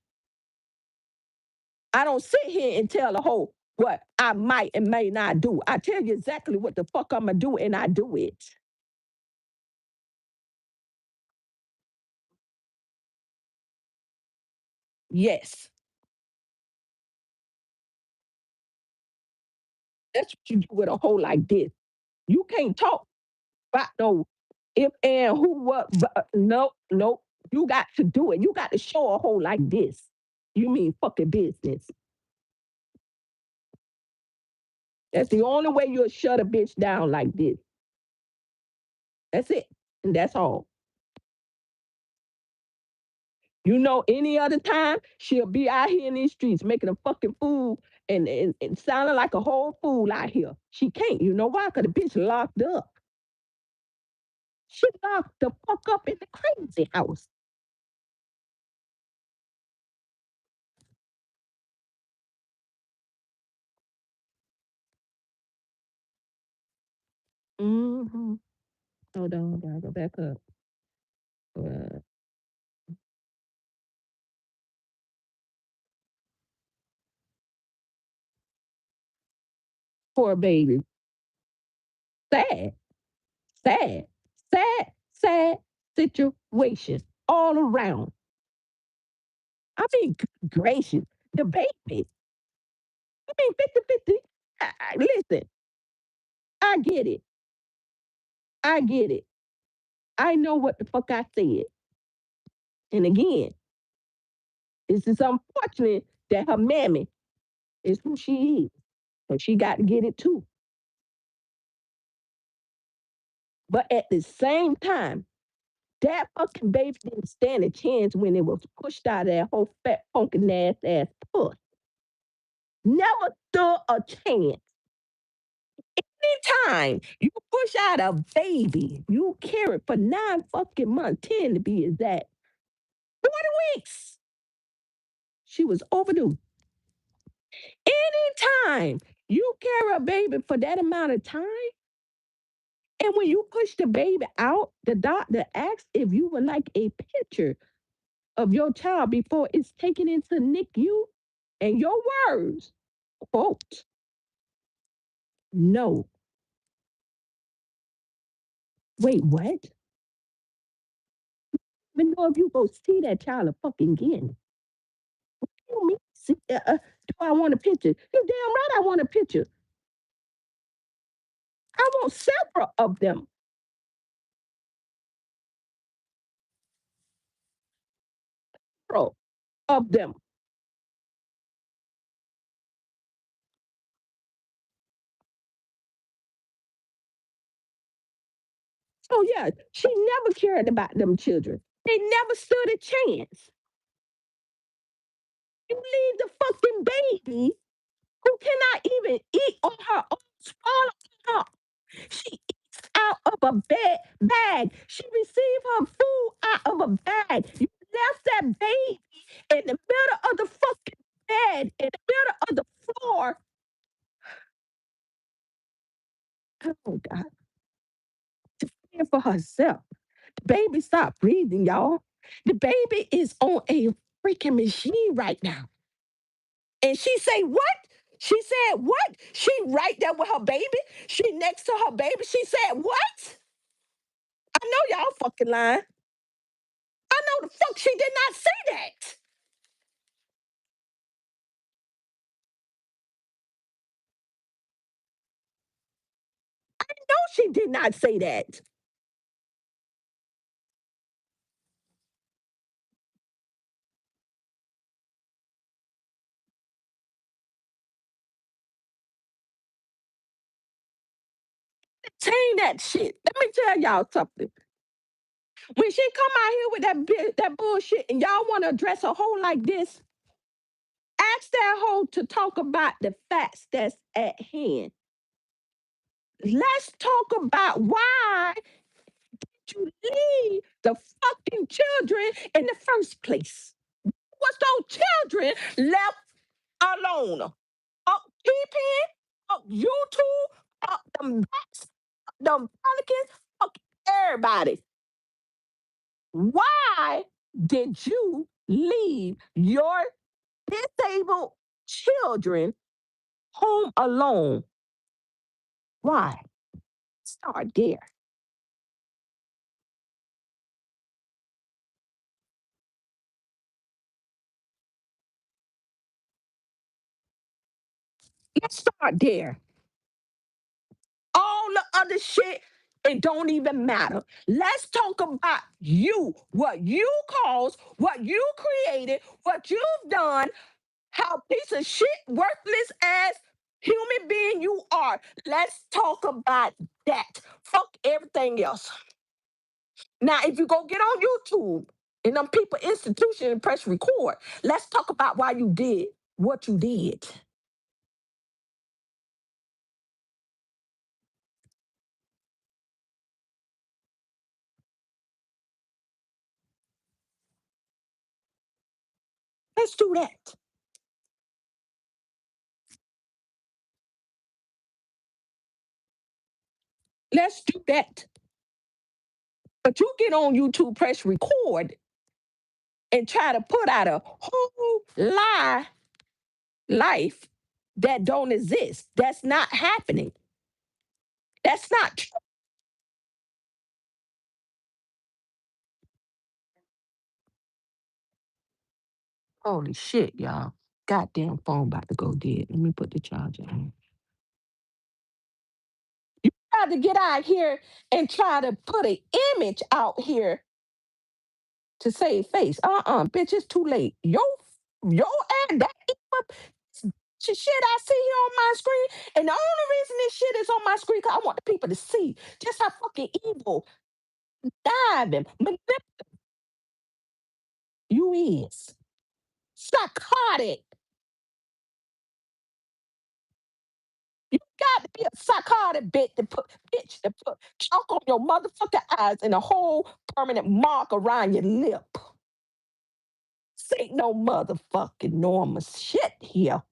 I don't sit here and tell a whole what I might and may not do. I tell you exactly what the fuck I'm gonna do, and I do it. Yes, that's what you do with a hole like this. You can't talk about no if and who what. But, no, no. You got to do it. You got to show a hole like this. You mean fucking business. That's the only way you'll shut a bitch down like this. That's it. And that's all. You know, any other time, she'll be out here in these streets making a fucking fool and sounding like a whole fool out here. She can't. You know why? Because the bitch locked up. She locked the fuck up in the crazy house. Mm-hmm. Hold on, gotta go back up. Uh, poor baby. Sad, sad, sad situation all around. I mean, gracious, the baby. I mean, 50-50. Listen, I get it. I get it. I know what the fuck I said. And again, it's just unfortunate that her mammy is who she is. So she got to get it too. But at the same time, that fucking baby didn't stand a chance when it was pushed out of that whole fat, funky, nasty ass puss. Never stood a chance. Anytime you push out a baby, you carry it for 9 fucking months, 10 to be exact. 40 weeks. She was overdue. Anytime you carry a baby for that amount of time, and when you push the baby out, the doctor asks if you would like a picture of your child before it's taken into NICU. And your words, quote, no. Wait, what? Even know if you go see that child fucking again. You mean, see, do I want a picture? You damn right I want a picture. I want several of them. Several of them. So yeah, she never cared about them children. They never stood a chance. You leave the fucking baby who cannot even eat on her own, swallow up. She eats out of a bag. She received her food out of a bag. You left that baby in the middle of the fucking bed, in the middle of the floor. Oh God, to fear for herself. The baby stopped breathing, y'all. The baby is on a freaking machine right now. And she say, what? She said, what? She right there with her baby. She next to her baby. She said, what? I know y'all fucking lying. I know the fuck she did not say that. No, she did not say that. Saying that shit. Let me tell y'all something. When she come out here with that bullshit and y'all want to address a hoe like this, ask that hoe to talk about the facts that's at hand. Let's talk about why you leave the fucking children in the first place. What's those children left alone? Up peeping, up YouTube, up them bats, them pelicans, fuck everybody. Why did you leave your disabled children home alone? Why? Start there. Let's start there. All the other shit, it don't even matter. Let's talk about you, what you caused, what you created, what you've done, how piece of shit, worthless ass human being you are. Let's talk about that. Fuck everything else. Now, if you go get on YouTube and them people institution and press record, let's talk about why you did what you did. Let's do that. Let's do that. But you get on YouTube, press record, and try to put out a whole lie life that don't exist. That's not happening. That's not true. Holy shit, y'all. Goddamn phone about to go dead. Let me put the charger on. You try to get out here and try to put an image out here to save face. Bitch, it's too late. Yo, and that shit I see here on my screen. And the only reason this shit is on my screen, because I want the people to see just how fucking evil, diving, you is. Psychotic. You got to be a psychotic bitch to put chalk on your motherfucking eyes and a whole permanent mark around your lip. This ain't no motherfucking normal shit here.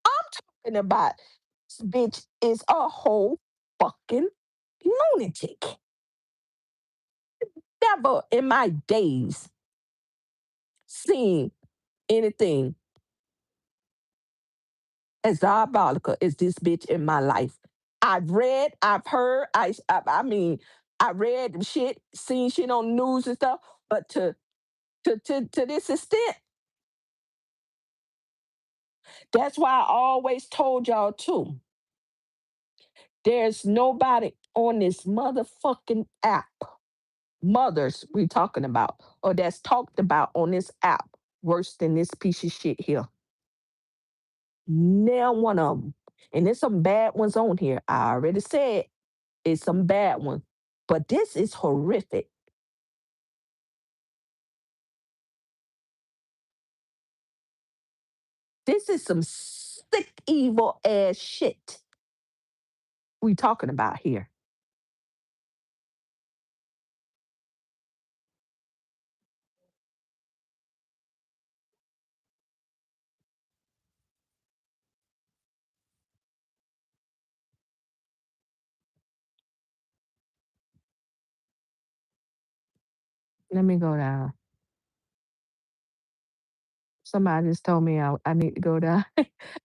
I'm talking about this bitch is a whole fucking lunatic. Never in my days seen anything as diabolical as this bitch in my life. I've read, I've heard, I mean, I read shit, seen shit on the news and stuff, but to this extent, that's why I always told y'all too. There's nobody on this motherfucking app, mothers we talking about, or that's talked about on this app, worse than this piece of shit here. Now one of them. And there's some bad ones on here. I already said it's some bad ones. But this is horrific. This is some sick, evil ass shit we talking about here. Let me go down. Somebody just told me I need to go down.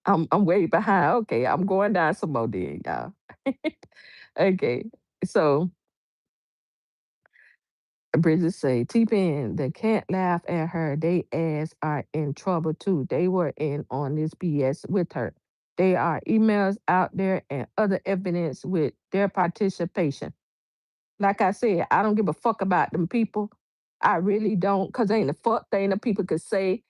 I'm way behind. Okay, I'm going down some more then, y'all. Okay. So Bridget say, T-Pen, they can't laugh at her. They ass are in trouble too. They were in on this BS with her. There are emails out there and other evidence with their participation. Like I said, I don't give a fuck about them people. I really don't, because ain't a fuck thing that people could say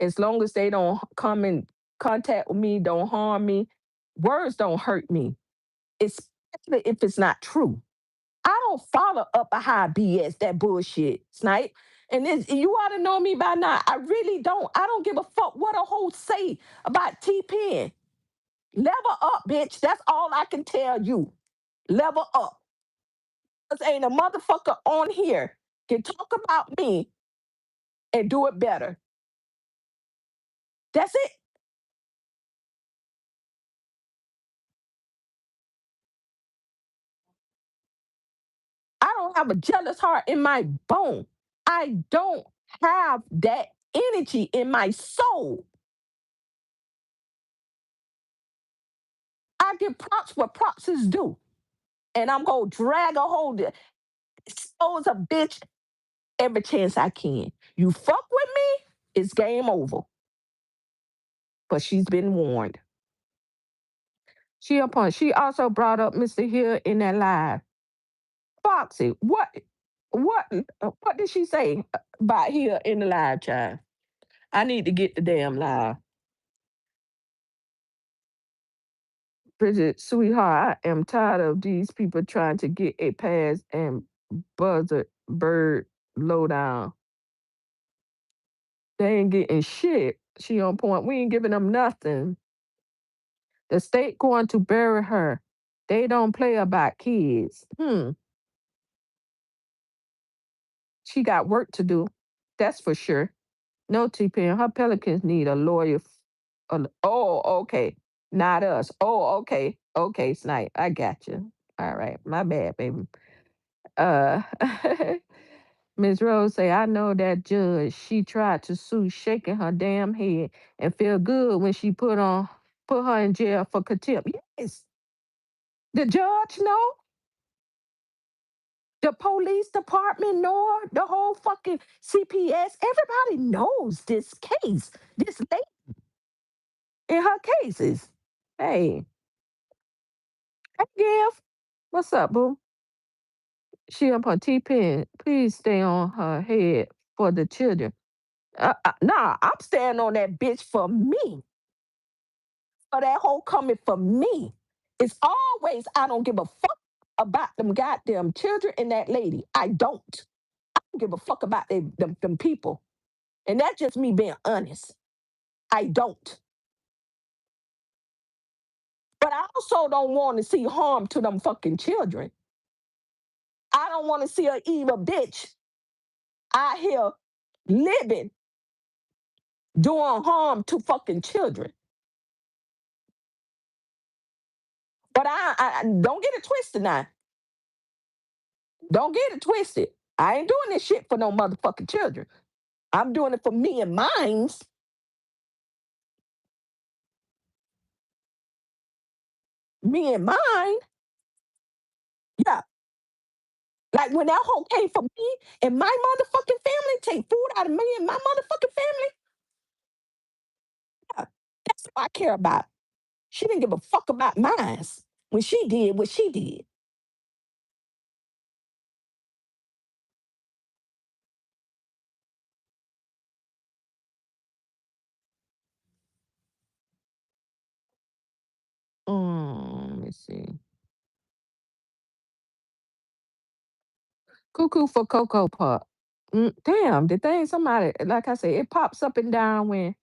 as long as they don't come in contact with me, don't harm me. Words don't hurt me, especially if it's not true. I don't follow up behind BS, that bullshit, Snipe. And you ought to know me by now. I really don't. I don't give a fuck what a hoe say about T-Pen. Level up, bitch. That's all I can tell you. Level up. Because ain't a motherfucker on here can talk about me and do it better. That's it. I don't have a jealous heart in my bone. I don't have that energy in my soul. I give props what props is due. And I'm going to drag a hold of expose a bitch every chance I can. You fuck with me, it's game over. But she's been warned. She also brought up Mr. Hill in that live. Foxy, what did she say about Hill in the live, child? I need to get the damn live. Bridget, sweetheart, I am tired of these people trying to get a pass and buzzard bird low down. They ain't getting shit. She on point. We ain't giving them nothing. The state going to bury her. They don't play about kids. She got work to do. That's for sure. No T-Pen. Her pelicans need a lawyer. Oh, okay. Not us. Oh, okay. Okay, Snipe. I got you. All right. My bad, baby. Uh, Miss Rose say, I know that judge. She tried to sue, shaking her damn head, and feel good when she put her in jail for contempt. Yes, the judge know, the police department know, the whole fucking CPS. Everybody knows this case. This lady in her cases. Hey, hey, Giff. What's up, boo? She up her T-pen. Please stay on her head for the children. Nah, I'm staying on that bitch for me. For that whole coming for me. It's always, I don't give a fuck about them goddamn children and that lady. I don't. I don't give a fuck about them people. And that's just me being honest. I don't. But I also don't want to see harm to them fucking children. I don't want to see a evil bitch out here living, doing harm to fucking children. But I don't get it twisted now. Don't get it twisted. I ain't doing this shit for no motherfucking children. I'm doing it for me and mines. Me and mine. Yeah. Like when that hoe came for me and my motherfucking family, take food out of me and my motherfucking family. Yeah. That's what I care about. She didn't give a fuck about mine when she did what she did. Let me see. Cuckoo for Cocoa Pop. Damn, the thing somebody, like I said, it pops up and down when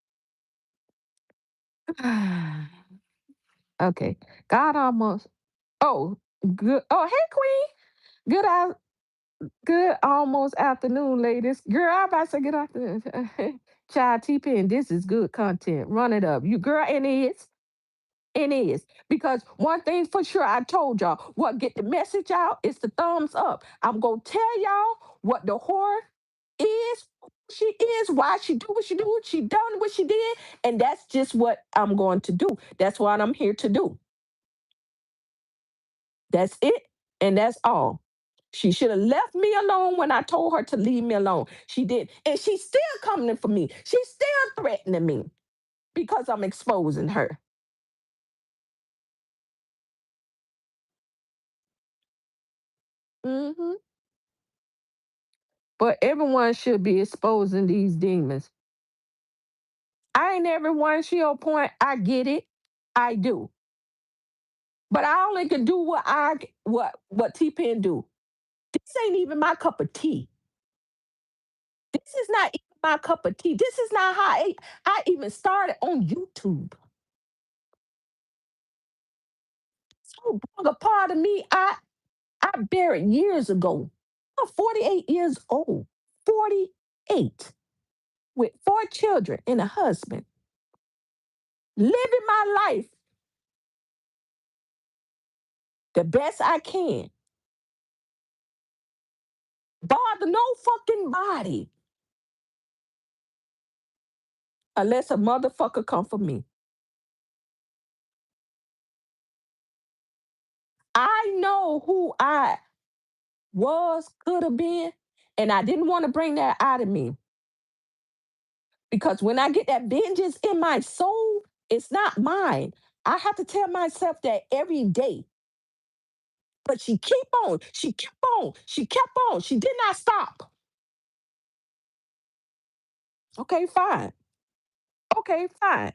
okay. God almost. Oh, good. Oh, hey, Queen. Good out. Good almost afternoon, ladies. Girl, I about to say good afternoon. Child T Pen, this is good content. Run it up. You girl, and it is. It is. Because one thing for sure, I told y'all, what get the message out is the thumbs up. I'm gonna tell y'all what the whore is, who she is, why she do what she do, she done what she did, and that's just what I'm going to do. That's what I'm here to do. That's it, and that's all. She should have left me alone when I told her to leave me alone. She did. And she's still coming for me. She's still threatening me because I'm exposing her. Hmm. But everyone should be exposing these demons. I ain't everyone, she on point. I get it. I do. But I only can do what T-Pen do. This ain't even my cup of tea. This is not even my cup of tea. This is not how I even started on YouTube. So a part of me I buried years ago. I'm 48 years old. 48 with 4 children and a husband. Living my life the best I can. Bother no fucking body unless a motherfucker come for me. I know who I was, could have been, and I didn't want to bring that out of me. Because when I get that vengeance in my soul, it's not mine. I have to tell myself that every day. But she keep on. She kept on. She kept on. She did not stop. Okay, fine. Okay, fine.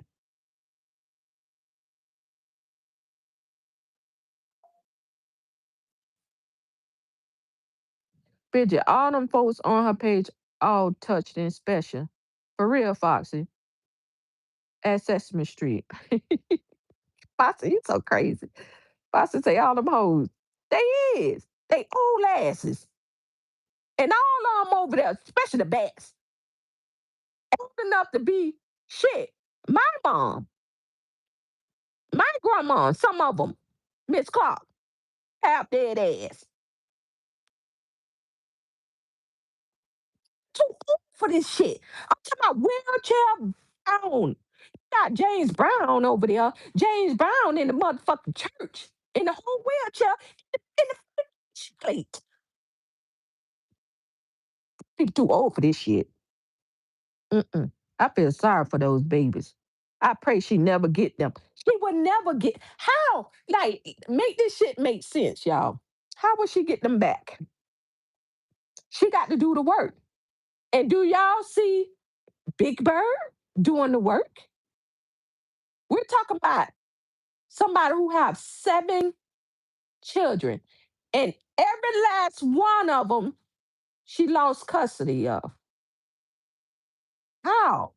Bridget, all them folks on her page all touched and special. For real, Foxy. At Sesame Street. Foxy, you so crazy. Foxy say all them hoes. They is. They old asses. And all of them over there, especially the bats, old enough to be shit. My mom, my grandma, some of them, Miss Clark, half dead ass. too old for this shit. I'm talking about wheelchair bound. Got James Brown over there. James Brown in the motherfucking church. In the whole wheelchair. In the plate. People too old for this shit. Mm-mm. I feel sorry for those babies. I pray she never get them. She would never get. How? Like, make this shit make sense, y'all. How will she get them back? She got to do the work. And do y'all see Big Bird doing the work? We're talking about somebody who have 7 children, and every last one of them she lost custody of. How?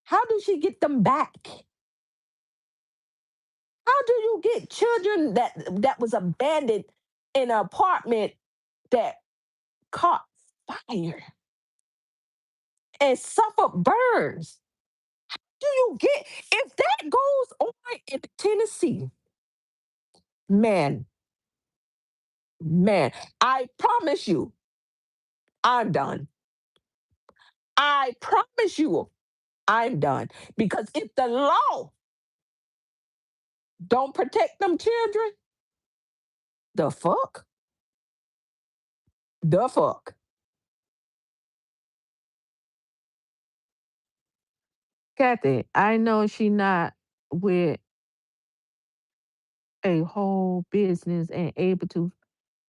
How do she get them back? How do you get children that was abandoned in an apartment that caught fire and suffered burns? Do you get if that goes on in Tennessee? Man, man, I promise you, I'm done. I promise you, I'm done. Because if the law don't protect them children, the fuck? The fuck? Kathy, I know she not with a whole business and able to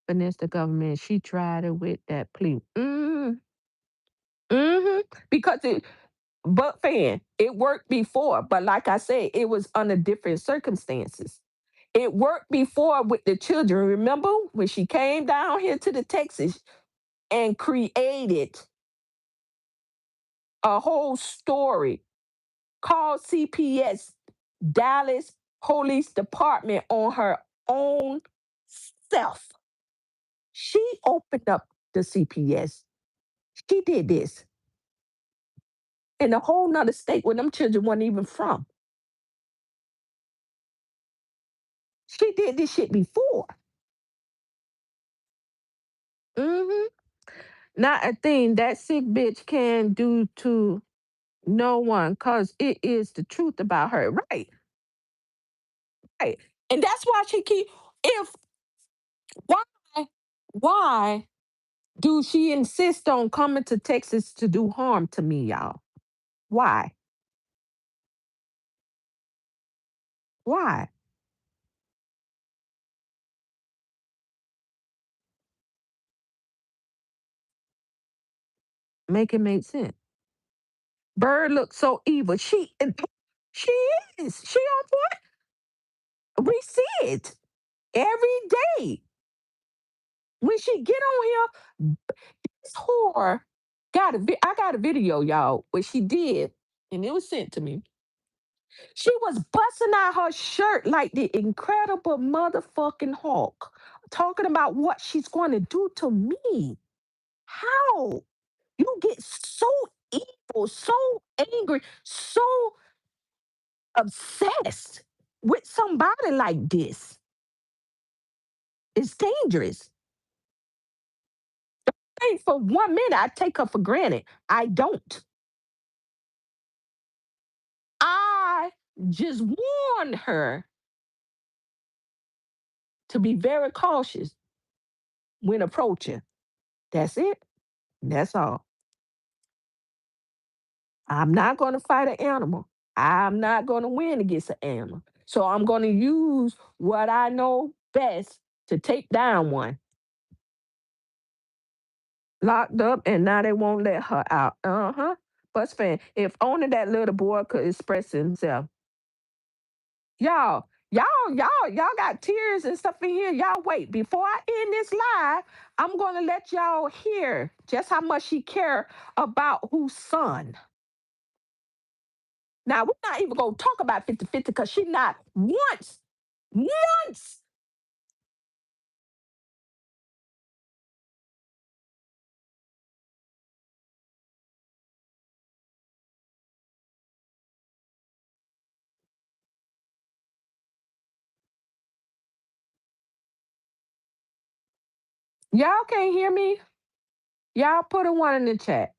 finesse the government. She tried it with that plea. Mm-hmm. Because but fan, it worked before. But like I said, it was under different circumstances. It worked before with the children. Remember when she came down here to the Texas and created a whole story called CPS Dallas Police Department on her own self. She opened up the CPS. She did this in a whole nother state where them children weren't even from. She did this shit before. Hmm. Not a thing that sick bitch can do to no one because it is the truth about her. Right, right. And that's why she keep, if, why, why do she insist on coming to Texas to do harm to me, y'all? Why? Why? Make it make sense. Bird looks so evil. She is. She on point. We see it every day. When she get on here, this whore I got a video, y'all, what she did, and it was sent to me. She was busting out her shirt like the incredible motherfucking Hulk, talking about what she's going to do to me. How? You get so evil, so angry, so obsessed with somebody like this. It's dangerous. Think for 1 minute I take her for granted. I don't. I just warned her to be very cautious when approaching. That's it. That's all. I'm not going to fight an animal. I'm not going to win against an animal. So I'm going to use what I know best to take down one. Locked up, and now they won't let her out. Uh huh. Bus fan. If only that little boy could express himself. Y'all got tears and stuff in here. Y'all wait. Before I end this live, I'm gonna let y'all hear just how much she care about whose son. Now we're not even gonna talk about 50-50 because she not once. Y'all can't hear me. Y'all put a one in the chat.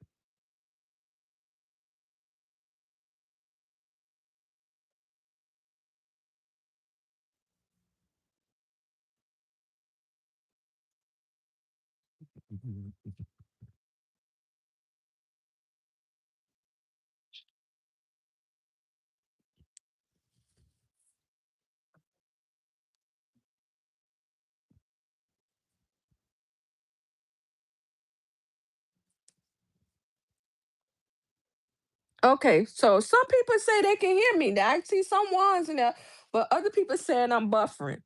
Okay, so some people say they can hear me. Now I see some ones in there, but other people saying I'm buffering.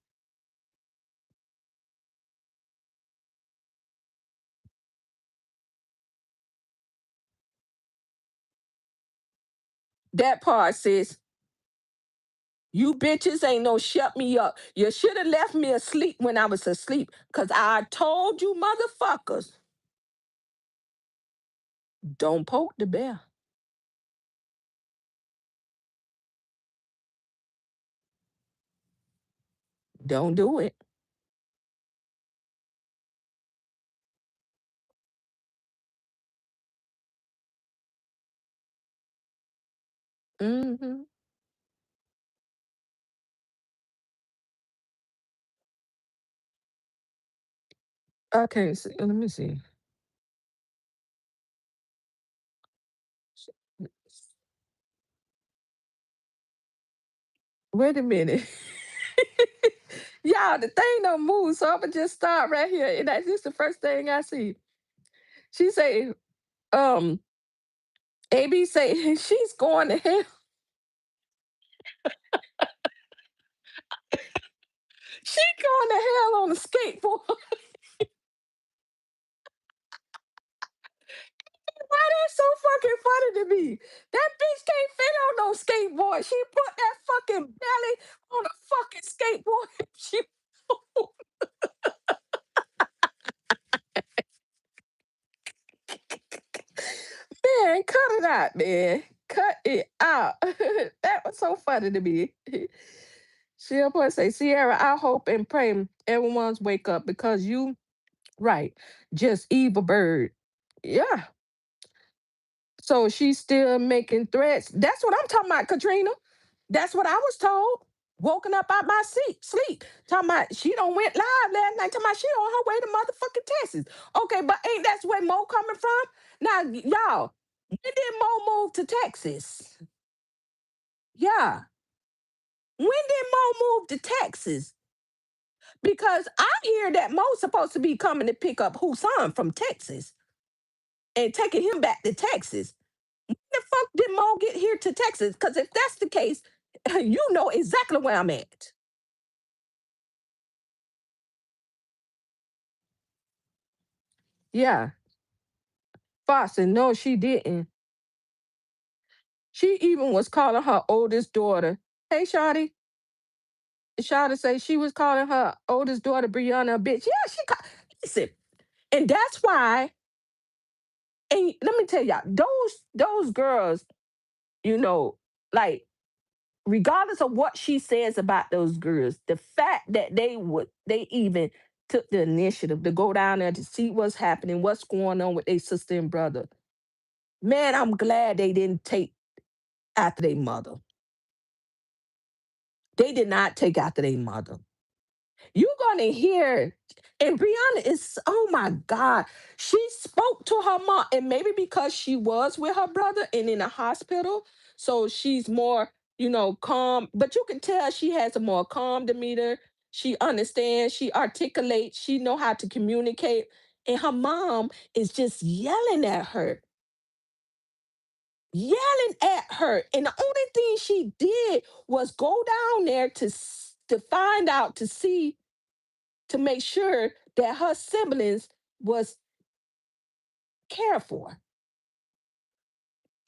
That part says, you bitches ain't no shut me up. You should have left me asleep when I was asleep. Cause I told you motherfuckers, don't poke the bear. Don't do it. Hmm. I can't see. Let me see. Wait a minute. Y'all, the thing don't move, so I'ma just start right here. And that's just the first thing I see. She say, um, AB say she's going to hell. She going to hell on a skateboard. Why that's so fucking funny to me? That bitch can't fit on no skateboard. She put that fucking belly on a fucking skateboard. She man, cut it out, man. Cut it out. That was so funny to me. She up there say, Sierra, I hope and pray everyone's wake up because you right. Just evil bird. Yeah. So she's still making threats. That's what I'm talking about, Katrina. That's what I was told. Woken up out my sleep. Talking about she don't went live last night. Talking about she on her way to motherfucking Texas. Okay, but ain't that's where Mo coming from? Now, y'all, when did Mo move to Texas? Yeah. When did Mo move to Texas? Because I hear that Mo's supposed to be coming to pick up Husan from Texas and taking him back to Texas. The fuck did Mo get here to Texas? Because if that's the case, you know exactly where I'm at. Yeah. Foster, no, she didn't. She even was calling her oldest daughter. Hey, Shawty. Shawty say she was calling her oldest daughter Brianna a bitch. Yeah, listen. And that's why, and let me tell y'all, those girls, you know, like regardless of what she says about those girls, the fact that they even took the initiative to go down there to see what's happening, what's going on with their sister and brother. Man, I'm glad they didn't take after their mother. They did not take after their mother. You're gonna hear, and Brianna is, oh my God, she spoke to her mom, and maybe because she was with her brother and in a hospital, so she's more, calm. But you can tell she has a more calm demeanor. She understands, she articulates, she know how to communicate, and her mom is just yelling at her. And the only thing she did was go down there to find out to see to make sure that her siblings was cared for.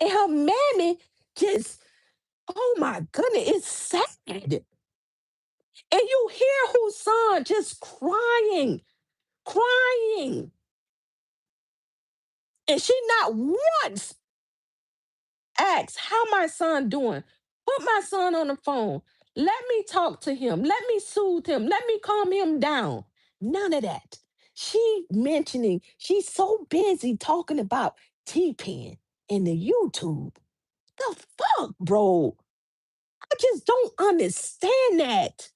And her mammy just, oh my goodness, it's sad. And you hear whose son just crying, crying. And she not once asked how my son doing. Put my son on the phone. Let me talk to him. Let me soothe him. Let me calm him down. None of that. She's so busy talking about T-Pen and the YouTube. The fuck, bro? I just don't understand that.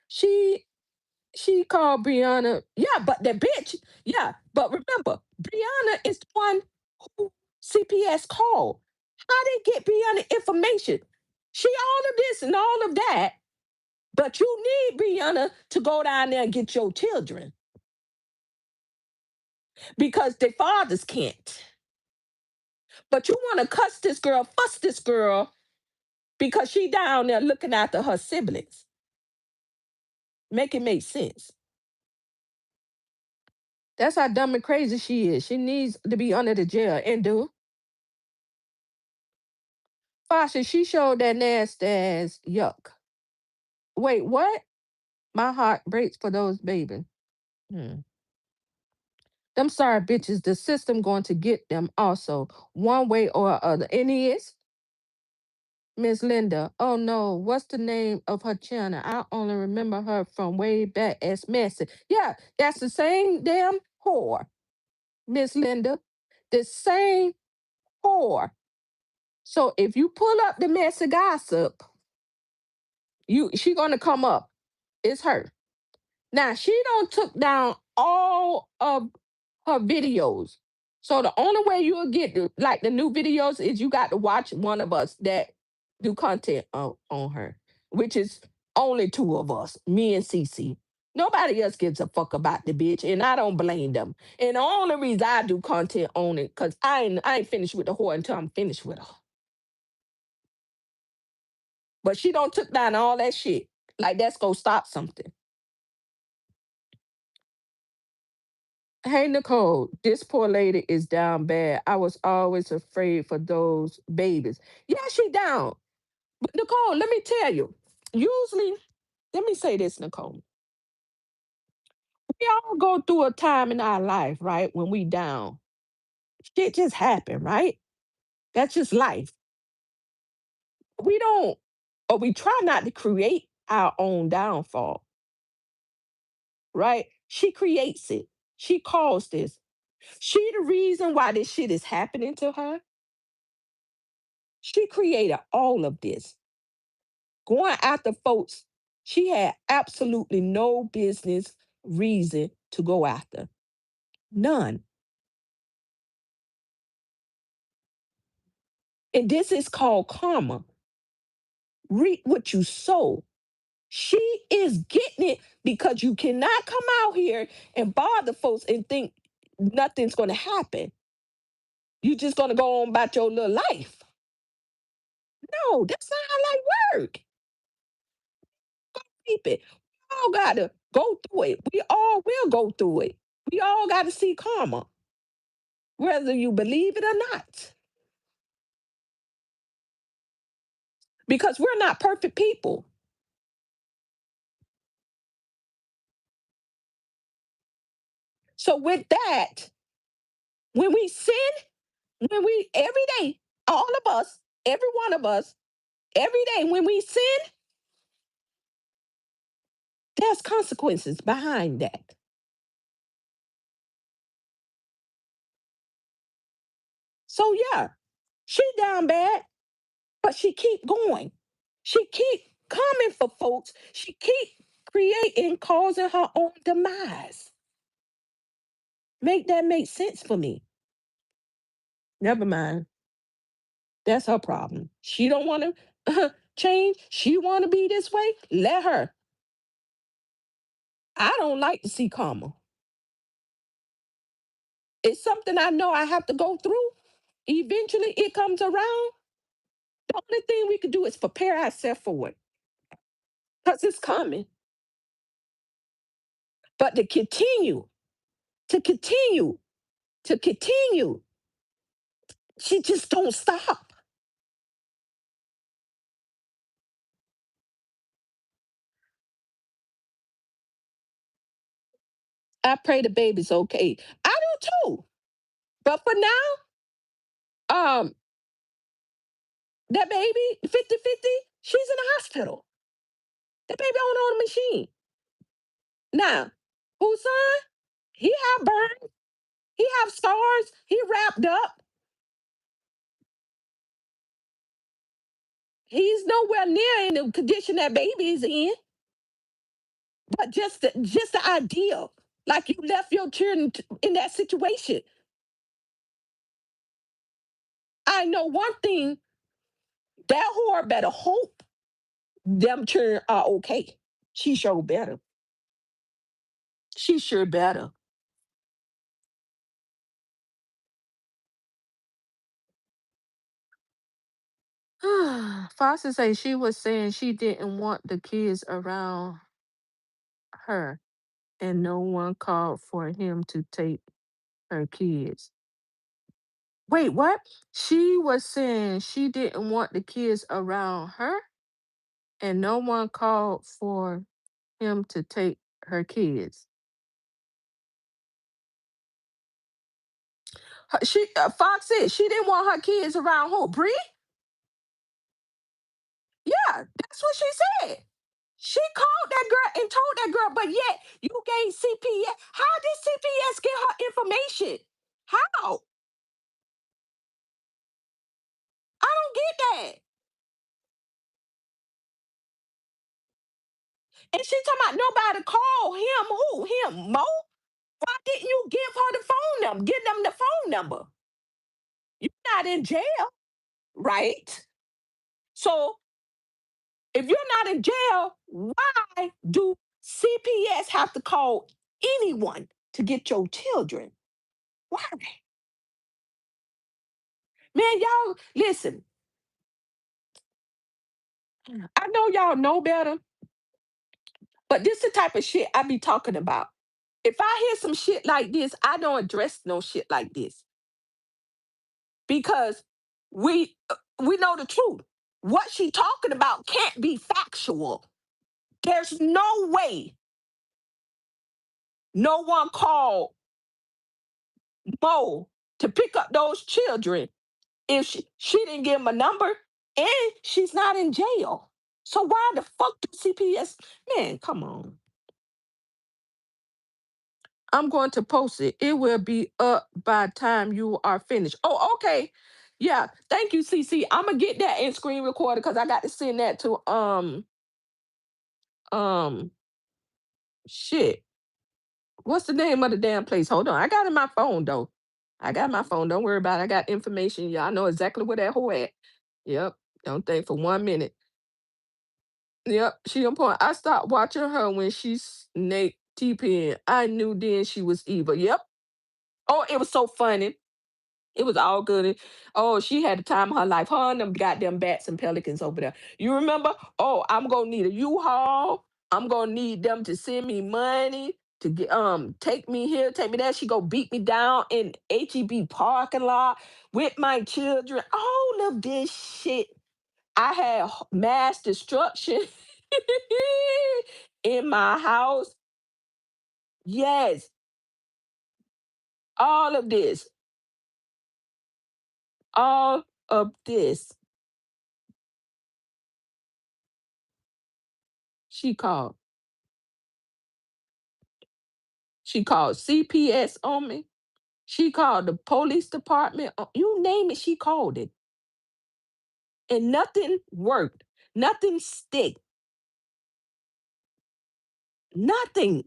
She She called Brianna. Yeah, but the bitch. Yeah, but remember, Brianna is the one who CPS called. How they get Brianna information? She all of this and all of that, but you need Brianna to go down there and get your children because their fathers can't. But you want to cuss this girl, fuss this girl because she down there looking after her siblings. Make it make sense. That's how dumb and crazy she is. She needs to be under the jail and do. Fasha, she showed that nasty ass yuck. Wait, what? My heart breaks for those babies. Hmm. Them sorry bitches, the system going to get them also, one way or other. And it is Miss Linda. Oh no, what's the name of her channel? I only remember her from way back as Messy. Yeah, that's the same damn whore, Miss Linda. The same whore. So if you pull up the messy gossip, she gonna come up. It's her. Now she don't took down all of her videos. So the only way you'll get like the new videos is you got to watch one of us that do content on her, which is only two of us, me and Cece. Nobody else gives a fuck about the bitch, and I don't blame them. And the only reason I do content on it, cause I ain't finished with the whore until I'm finished with her. But she don't took down all that shit. Like that's gonna stop something. Hey Nicole, this poor lady is down bad. I was always afraid for those babies. Yeah, she down. But Nicole, let me tell you. Usually, let me say this, Nicole. We all go through a time in our life, right? When we down. Shit just happen, right? That's just life. We don't, or we try not to create our own downfall, right? She creates it. She caused this. She the reason why this shit is happening to her. She created all of this. Going after folks she had absolutely no business reason to go after. None. And this is called karma. Reap what you sow. She is getting it because you cannot come out here and bother folks and think nothing's going to happen. You just going to go on about your little life. No, that's not how life works. Keep it. We all got to go through it. We all will go through it. We all got to see karma, whether you believe it or not. Because we're not perfect people. So with that, when we sin, when we every day, all of us, every one of us, every day when we sin, there's consequences behind that. So yeah, she down bad, but she keep going. She keep coming for folks. She keep creating, causing her own demise. Make that make sense for me. Never mind. That's her problem. She don't want to change. She want to be this way. Let her. I don't like to see karma. It's something I know I have to go through. Eventually, it comes around. The only thing we can do is prepare ourselves for it because it's coming. But to continue, to continue, she just don't stop. I pray the baby's okay. I do too. But for now, that baby, 50-50, she's in the hospital. That baby on the machine. Now, whose son? He have burns. He have scars. He wrapped up. He's nowhere near in the condition that baby is in. But just the idea, like you left your children in that situation. I know one thing, that whore better hope them children are okay. She sure better. She sure better. Foster say she was saying she didn't want the kids around her, and no one called for him to take her kids. Wait, what? She was saying she didn't want the kids around her, and no one called for him to take her kids. Fox said she didn't want her kids around who? Bree? Yeah, that's what she said. She called that girl and told that girl, but yet you gave CPS. How did CPS get her information? How? I don't get that. And she talking about nobody call him. Who? Him? Mo? Why didn't you give her the phone number? Give them the phone number. You're not in jail, right? So if you're not in jail, why do CPS have to call anyone to get your children? Why? Man, y'all, listen, I know y'all know better, but this the type of shit I be talking about. If I hear some shit like this, I don't address no shit like this because we know the truth. What she talking about can't be factual. There's no way no one called Mo to pick up those children if she didn't give him a number and she's not in jail. So why the fuck do CPS? Man, come on. I'm going to post it. It will be up by the time you are finished. Oh, okay. Yeah. Thank you, CC. I'm gonna get that in screen recorder because I got to send that to um shit. What's the name of the damn place? Hold on. I got it in my phone though. I got my phone. Don't worry about it. I got information. Y'all know exactly where that hoe at. Yep. Don't think for 1 minute. Yep. She on point. I stopped watching her when she snaked T-Pen. I knew then she was evil. Yep. Oh, it was so funny. It was all good. Oh, she had the time of her life. Her and them goddamn bats and pelicans over there. You remember? Oh, I'm gonna need a U-Haul. I'm gonna need them to send me money to get take me here, take me there. She go beat me down in HEB parking lot with my children. All of this shit. I had mass destruction in my house. Yes, all of this. All of this. She called. She called CPS on me. She called the police department. You name it, she called it. And nothing worked. Nothing stick. Nothing.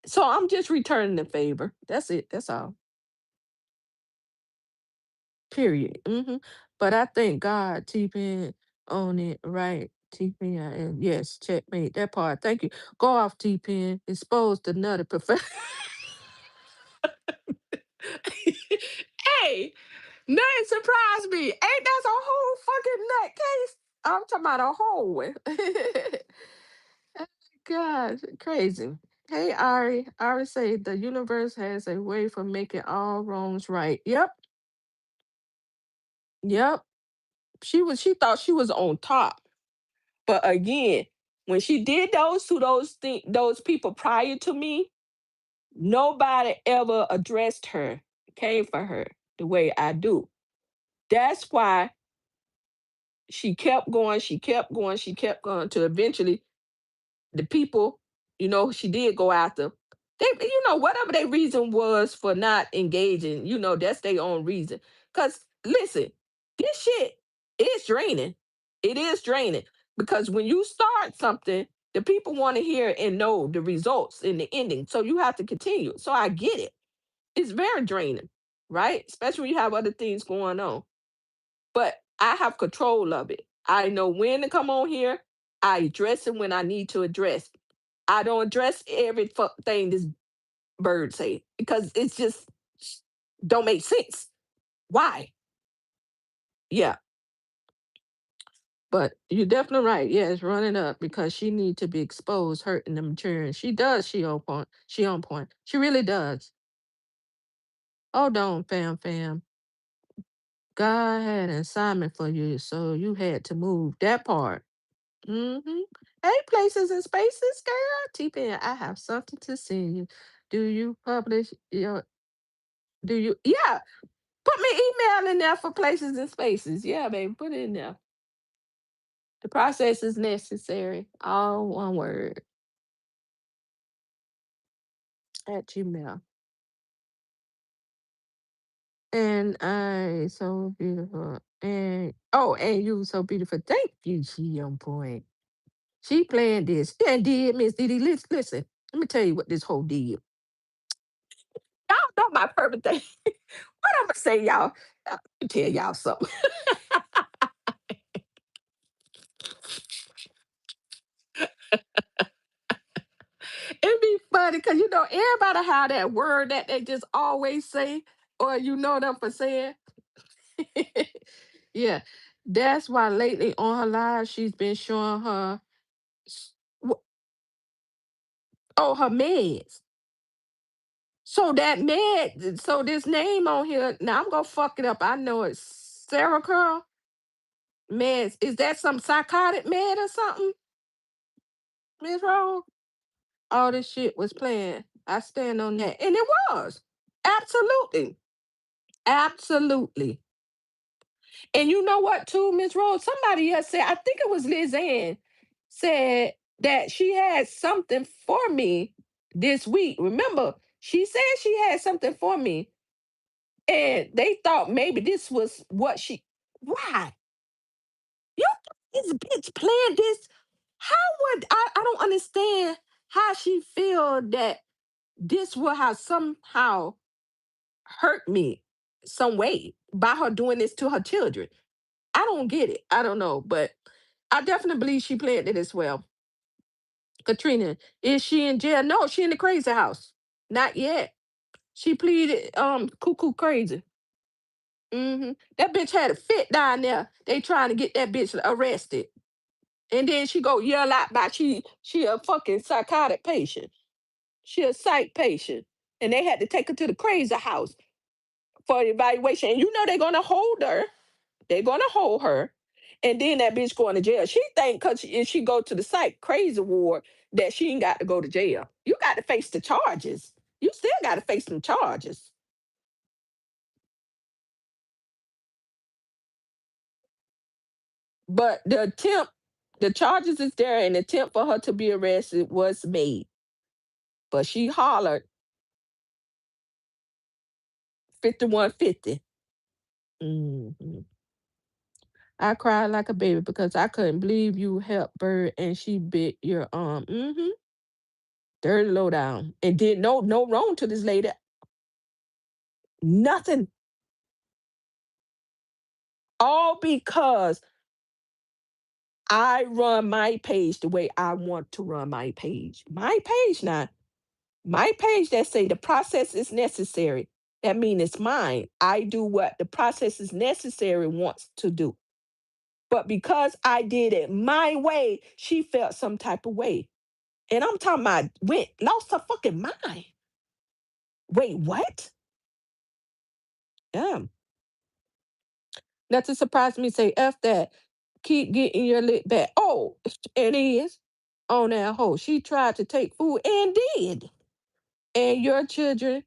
So I'm just returning the favor. That's it. That's all. Period. But I thank God T-Pen on it, right? T-Pen, yes, checkmate. That part. Thank you. Go off T-Pen. Exposed another professor. Hey, nothing surprised me. Ain't that a whole fucking nutcase? I'm talking about a whole one. God, crazy. Hey Ari, Ari say the universe has a way for making all wrongs right. Yep, yep. She thought she was on top. But again, when she did those to those people prior to me, nobody ever addressed her, came for her the way I do. That's why she kept going, she kept going, she kept going to eventually the people, she did go after. They, whatever their reason was for not engaging, that's their own reason. Cause listen, this shit is draining. It is draining because when you start something, the people want to hear and know the results in the ending. So you have to continue. So I get it. It's very draining, right? Especially when you have other things going on. But I have control of it. I know when to come on here. I address it when I need to address. I don't address every thing this bird say because it's just don't make sense. Why? Yeah, but you're definitely right. Yeah, it's running up because she need to be exposed, hurting them children. She does. She on point. She on point. She really does. Hold on, fam, fam. God had an assignment for you, so you had to move that part. Mm-hmm. Hey, places and spaces, girl. T-Pen, I have something to send you. Do you publish your? Do you? Yeah. Put me email in there for places and spaces. Yeah, baby, put it in there. The process is necessary. All one word at Gmail. And I so beautiful. And oh, and you so beautiful. Thank you, she on point. She planned this. And did Miss Didi. Listen, let me tell you what this whole did. Y'all know my perfect thing. What I'm gonna say, y'all? Let me tell y'all something. It'd be funny because you know everybody have that word that they just always say, or you know them for saying. Yeah, that's why lately on her live she's been showing her s- oh her meds. So that med, so this name on here, now I'm gonna fuck it up. I know it's Sarah Curl meds. Is that some psychotic med or something, Miss Rose? All this shit was planned. I stand on that. And it was. Absolutely. Absolutely. And you know what, too, Miss Rose? Somebody else said, I think it was Liz Ann, said that she had something for me this week. Remember, she said she had something for me. And they thought maybe this was what she. Why? You this bitch planned this. How would I don't understand how she feel that this will have somehow hurt me some way by her doing this to her children. I don't get it. I don't know, but I definitely believe she planned it as well. Katrina, is she in jail? No, she in the crazy house. Not yet. She pleaded cuckoo crazy. That bitch had a fit down there. They trying to get that bitch arrested. And then she go yell out about she a fucking psychotic patient. She a psych patient. And they had to take her to the crazy house for evaluation. And you know they're gonna hold her. They're gonna hold her. And then that bitch going to jail. She think cause if she go to the psych crazy ward that she ain't got to go to jail. You got to face the charges. You still got to face some charges. But the charges is there, and the attempt for her to be arrested was made. But she hollered 5150. Mhm. I cried like a baby because I couldn't believe you helped Bird and she bit your arm. Dirty low down. And did no wrong to this lady. Nothing. All because I run my page the way I want to run my page. My page now. My page that say the process is necessary. That means it's mine. I do what the process is necessary wants to do. But because I did it my way, she felt some type of way. And I'm talking about went lost her fucking mind. Wait, what? Yeah. Nothing surprised me. Say F that. Keep getting your lick back. Oh, it is on that hoe. She tried to take food and did. And your children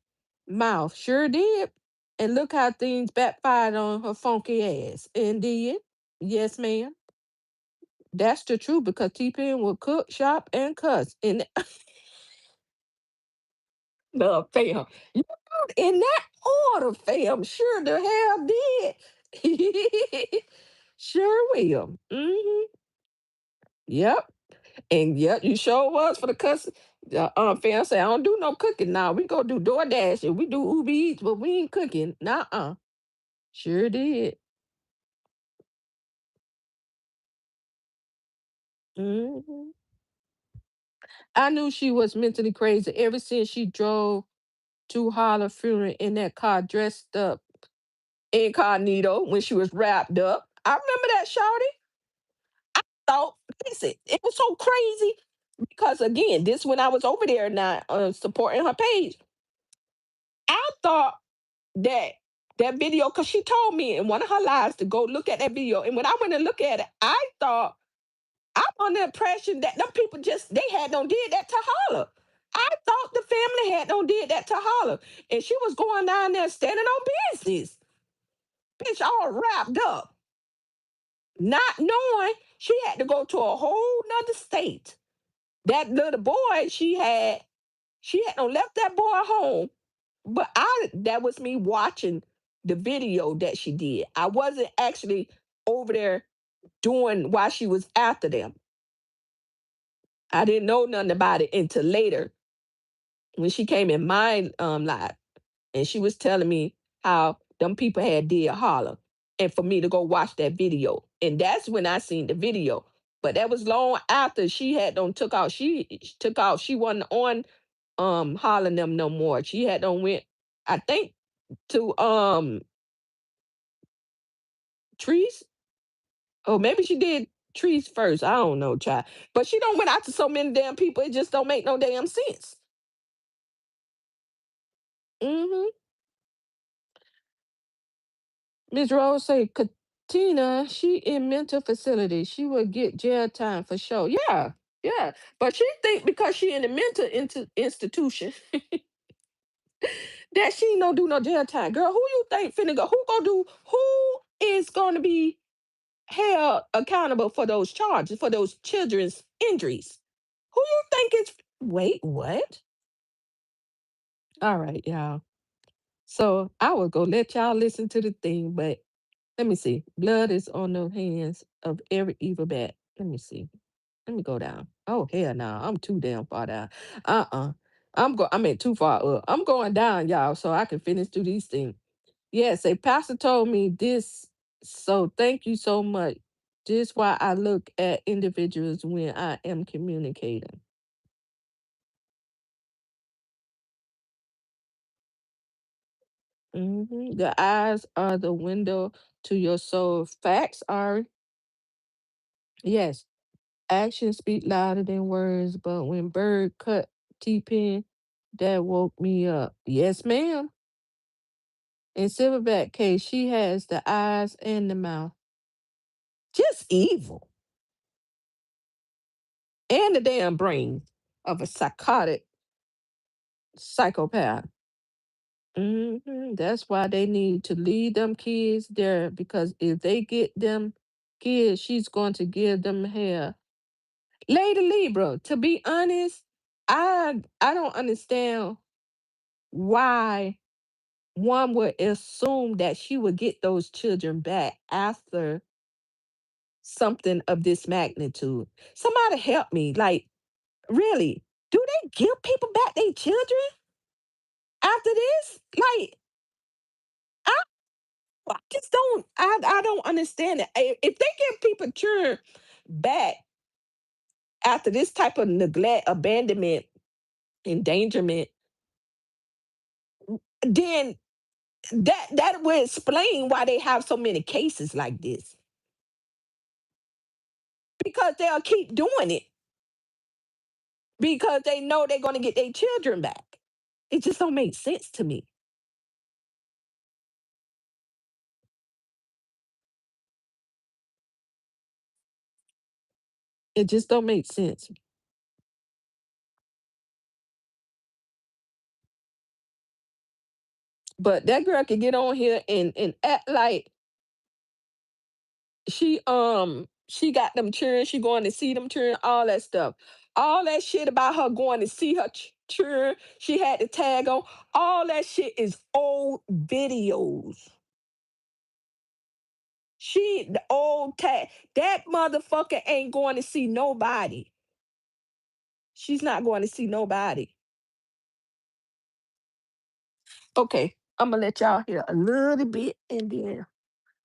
mouth sure did. And look how things backfired on her funky ass. And did. Yes, ma'am. That's the truth because T-Pen will cook, shop, and cuss. And no, fam. You know, in that order, fam. Sure the hell did. Sure will. Yep. And yep, you sure was for the cuss. The fam say, I don't do no cooking now. We go do DoorDash and we do Uber Eats, but we ain't cooking. Nuh-uh. Sure did. Hmm. I knew she was mentally crazy ever since she drove to Holler funeral in that car dressed up incognito when she was wrapped up. I remember that, shawty. Thought, listen, it was so crazy because again, this when I was over there not supporting her page. I thought that that video because she told me in one of her lives to go look at that video, and when I went and look at it, I thought I'm on the impression that them people just they had done did that to Holler. I thought the family had done did that to Holler, and she was going down there standing on business, bitch, all wrapped up, not knowing she had to go to a whole nother state. That little boy she had no left that boy home. But I that was me watching the video that she did. I wasn't actually over there doing while she was after them. I didn't know nothing about it until later when she came in my live and she was telling me how them people had did Holler and for me to go watch that video. And that's when I seen the video. But that was long after she had done took out. She took out. She wasn't on hollering them no more. She had done went, I think, to trees. Oh, maybe she did trees first. I don't know, child. But she don't went out to so many damn people. It just don't make no damn sense. Mm-hmm. Miss Rose say Katina, she in mental facility. She will get jail time for sure. Yeah, yeah. But she think because she in a mental institution that she ain't no do no jail time. Girl, who you think finna go? Who gonna do? Who is gonna be held accountable for those charges, for those children's injuries? Who you think is wait, what? All right, y'all. So I will go let y'all listen to the thing, but let me see. Blood is on the hands of every evil bat. Let me see. Let me go down. Oh hell no, I'm too damn far down. Uh-uh. I'm at too far up. I'm going down, y'all, so I can finish through these things. Yes, a pastor told me this. So thank you so much. This why I look at individuals when I am communicating. The eyes are the window to your soul. Facts are, yes, actions speak louder than words, but when Bird cut T-Pen, that woke me up. Yes, ma'am. In Silverback case, she has the eyes and the mouth. Just evil. And the damn brain of a psychotic psychopath. That's why they need to lead them kids there because if they get them kids, she's going to give them hell. Lady Libra, to be honest, I don't understand why one would assume that she would get those children back after something of this magnitude. Somebody help me. Like, really, do they give people back their children after this? Like, I just don't. I don't understand it. If they give people children back after this type of neglect, abandonment, endangerment, then that would explain why they have so many cases like this. Because they'll keep doing it because they know they're going to get their children back. It just don't make sense to me. It just don't make sense. But that girl can get on here and act like she got them children, she going to see them children, all that stuff. All that shit about her going to see her children, she had to tag on. All that shit is old videos. The old tag. That motherfucker ain't going to see nobody. She's not going to see nobody. Okay, I'm gonna let y'all hear a little bit, and then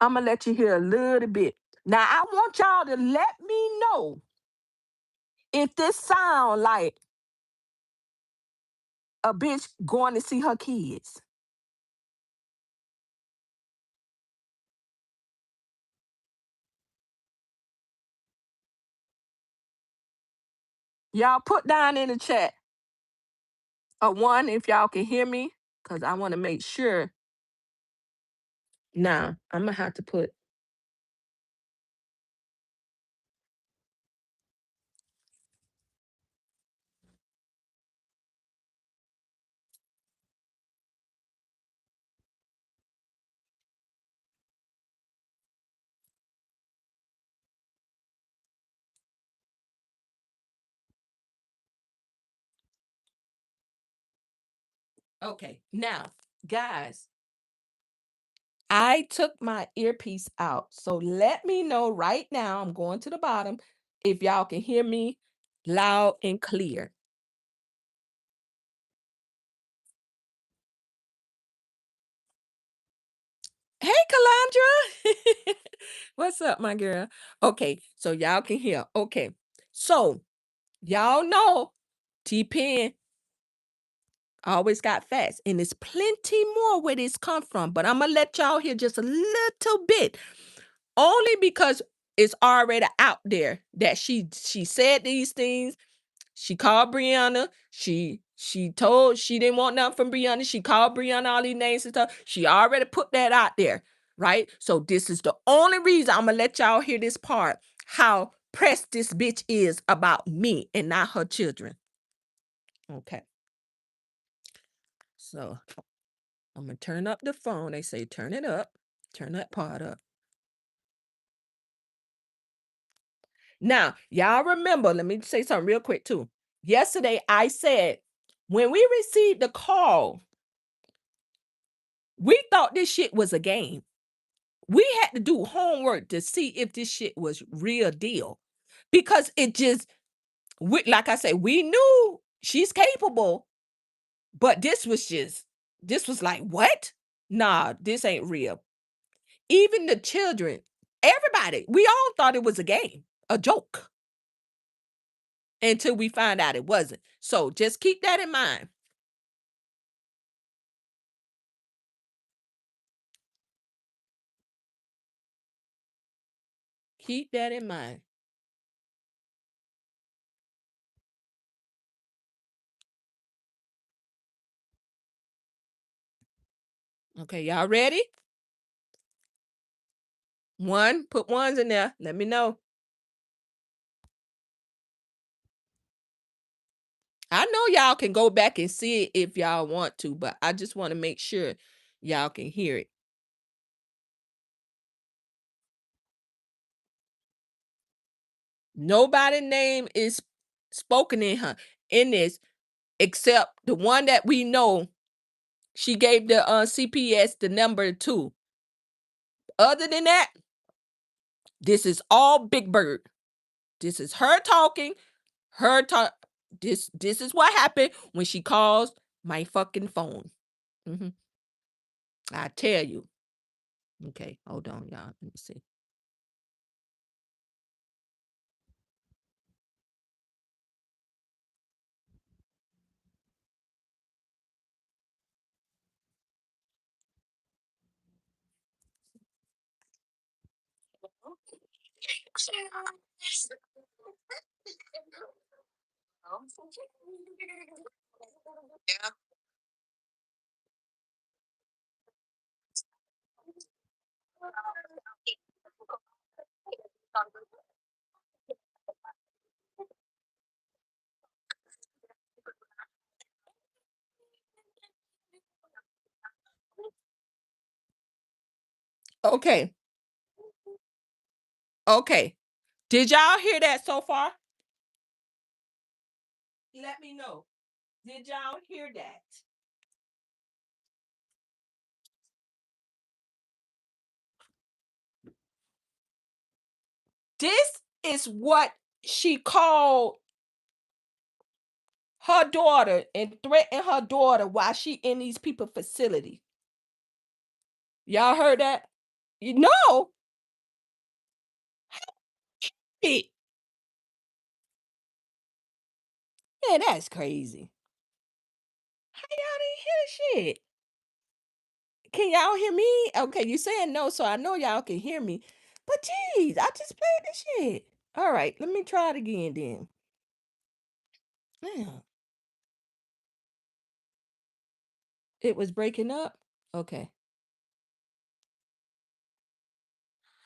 I'm gonna let you hear a little bit. Now I want y'all to let me know if this sound like a bitch going to see her kids. Y'all put down in the chat a one if y'all can hear me, cause I want to make sure. Now I'm gonna have to put. Okay, now guys, I took my earpiece out, so let me know right now. I'm going to the bottom if y'all can hear me loud and clear. Hey, Calandra. What's up, my girl? Okay, so y'all can hear. Okay, so y'all know T-Pen always got facts, and there's plenty more where this come from, but I'm gonna let y'all hear just a little bit, only because it's already out there that she said these things. She called Brianna. She told she didn't want nothing from Brianna. She called Brianna all these names and stuff. She already put that out there, right? So this is the only reason I'm gonna let y'all hear this part. How pressed this bitch is about me and not her children. Okay. So I'm gonna turn up the phone. They say turn it up. Turn that part up. Now, y'all remember, let me say something real quick too. Yesterday I said when we received the call, we thought this shit was a game. We had to do homework to see if this shit was real deal. Because it just, like I said, we knew she's capable, but this was like, what? Nah, this ain't real. Even the children, everybody, we all thought it was a game, a joke, until we find out it wasn't. So just keep that in mind. Keep that in mind. Okay, y'all ready? One, put ones in there. Let me know. I know y'all can go back and see it if y'all want to, but I just want to make sure y'all can hear it. Nobody name is spoken in this except the one that we know. She gave the CPS the number 2. Other than that, this is all Big Bird. This is her talking. Her talk. This is what happened when she calls my fucking phone. Mhm. I tell you. Okay, hold on, y'all. Let me see. Okay. Okay. Did y'all hear that so far? Let me know. Did y'all hear that? This is what she called her daughter and threatened her daughter while she in these people facility. Y'all heard that? You know it. Man, that's crazy. How y'all didn't hear the shit? Can y'all hear me? Okay, you saying no, so I know y'all can hear me. But geez, I just played this shit. All right, let me try it again then. Yeah, it was breaking up. Okay.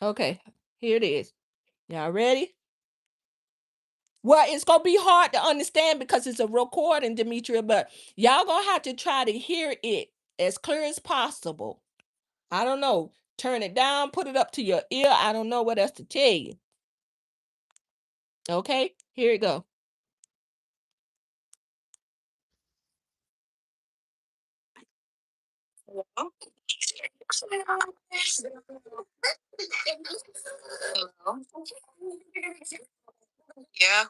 Okay. Here it is. Y'all ready? Well, it's gonna be hard to understand because it's a recording, Demetria, but y'all gonna have to try to hear it as clear as possible. I don't know. Turn it down, put it up to your ear. I don't know what else to tell you. Okay, here it go. Yeah.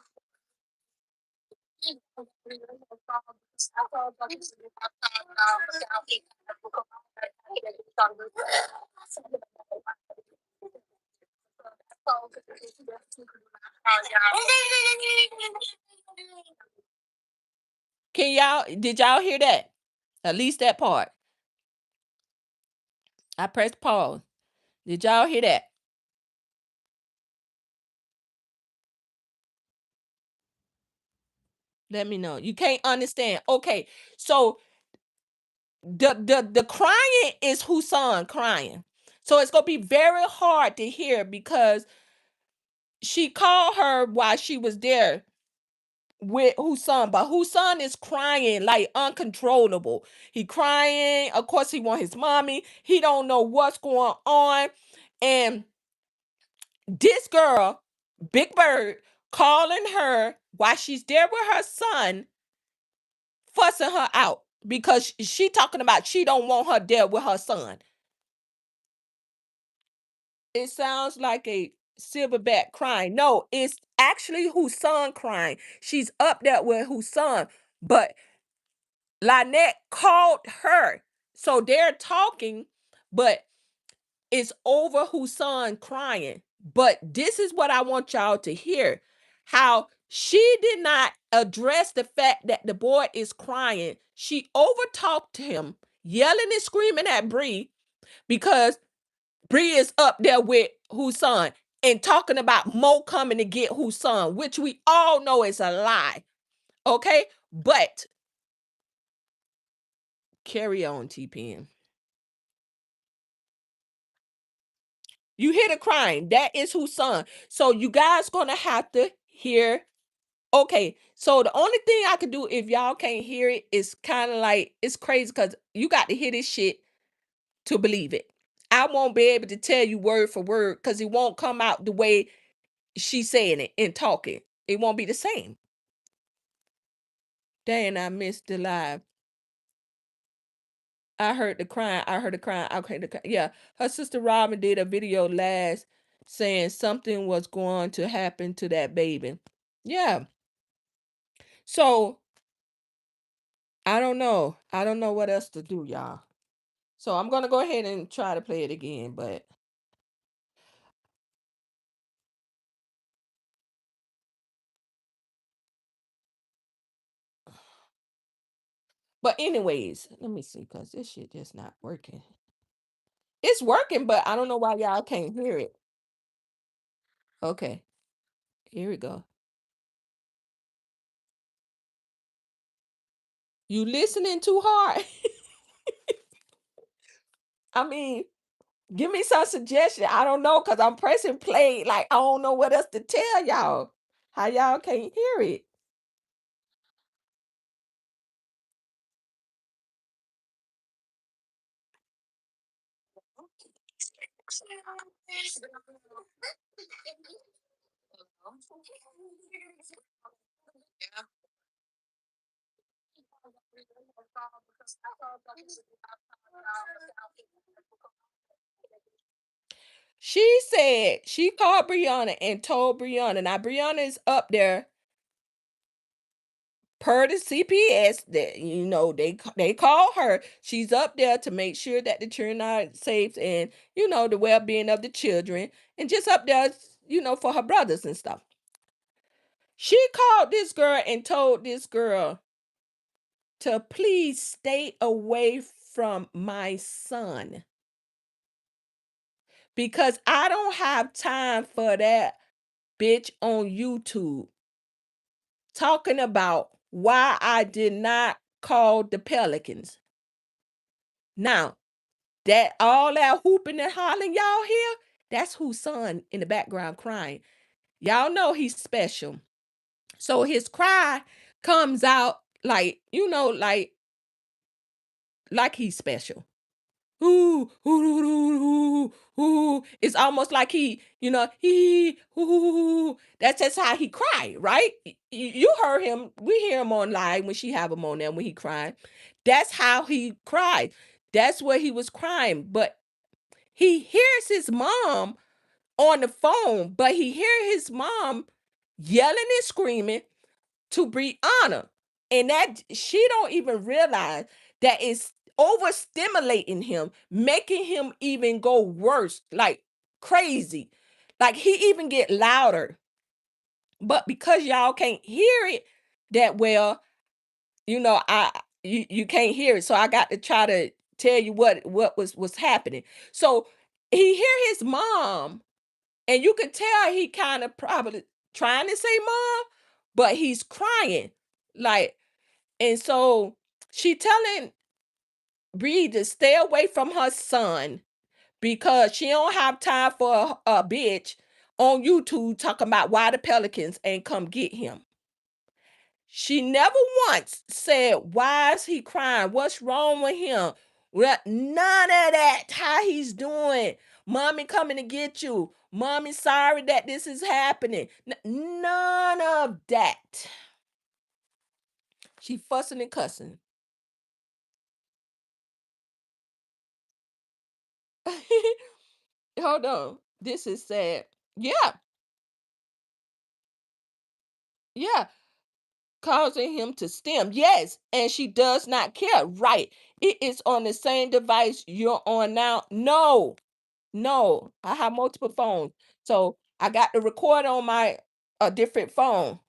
Did y'all hear that? At least that part. I pressed pause. Did y'all hear that? Let me know. You can't understand. Okay, so the crying is Husan crying. So it's gonna be very hard to hear because she called her while she was there with Husan, but Husan is crying like uncontrollable. He crying. Of course, he want his mommy. He don't know what's going on, and this girl, Big Bird, calling her while she's there with her son, fussing her out because she talking about she don't want her there with her son. It sounds like a silverback crying. No, it's actually Husan crying. She's up there with Husan, but Lienette called her. So they're talking, but it's over Husan crying. But this is what I want y'all to hear. How she did not address the fact that the boy is crying. She overtalked him, yelling and screaming at Bree because Bree is up there with Husan and talking about Mo coming to get Husan, which we all know is a lie. Okay? But carry on, T-Pen. You hear the crying. That is Husan. So you guys gonna have to hear. Okay, so the only thing I could do if y'all can't hear it is kind of like it's crazy because you got to hear this shit to believe it. I won't be able to tell you word for word because it won't come out the way she's saying it and talking. It won't be the same. Dang, I missed the live. I heard the crying. I heard the crying. Okay, yeah. Her sister Robin did a video last saying something was going to happen to that baby. Yeah. So I don't know. I don't know what else to do, y'all. So I'm gonna go ahead and try to play it again, but anyways, let me see, cause this shit just not working. It's working, but I don't know why y'all can't hear it. Okay, here we go. You listening too hard? I mean, give me some suggestion. I don't know, cause I'm pressing play. Like I don't know what else to tell y'all. How y'all can't hear it? She said she called Brianna and told Brianna. Now Brianna is up there per the CPS that they call her. She's up there to make sure that the children are safe and the well-being of the children, and just up there for her brothers and stuff. She called this girl and told this girl to please stay away from my son, because I don't have time for that bitch on YouTube talking about why I did not call the Pelicans. Now, that all that hooping and hollering y'all hear, that's whose son in the background crying. Y'all know he's special. So his cry comes out like, like he's special. Ooh, ooh, ooh, ooh, ooh, ooh. It's almost like ooh. That's just how he cried, right? You heard him. We hear him on live when she have him on there when he cried. That's how he cried. That's what he was crying. But he hears his mom on the phone, but he hears his mom yelling and screaming to Brianna. And that she don't even realize that it's overstimulating him, making him even go worse, like crazy. Like he even get louder. But because y'all can't hear it that well, you can't hear it. So I got to try to tell you what was happening. So he hear his mom, and you could tell he kind of probably trying to say mom, but he's crying. Like, and so she telling Bree to stay away from her son because she don't have time for a bitch on YouTube talking about why the Pelicans ain't come get him. She never once said, why is he crying? What's wrong with him? None of that. How he's doing. Mommy coming to get you. Mommy sorry that this is happening. None of that. She fussing and cussing. Hold on. This is sad. Yeah. Yeah. Causing him to stem. Yes. And she does not care. Right. It is on the same device you're on now. No. No. I have multiple phones. So I got to record on my a different phone.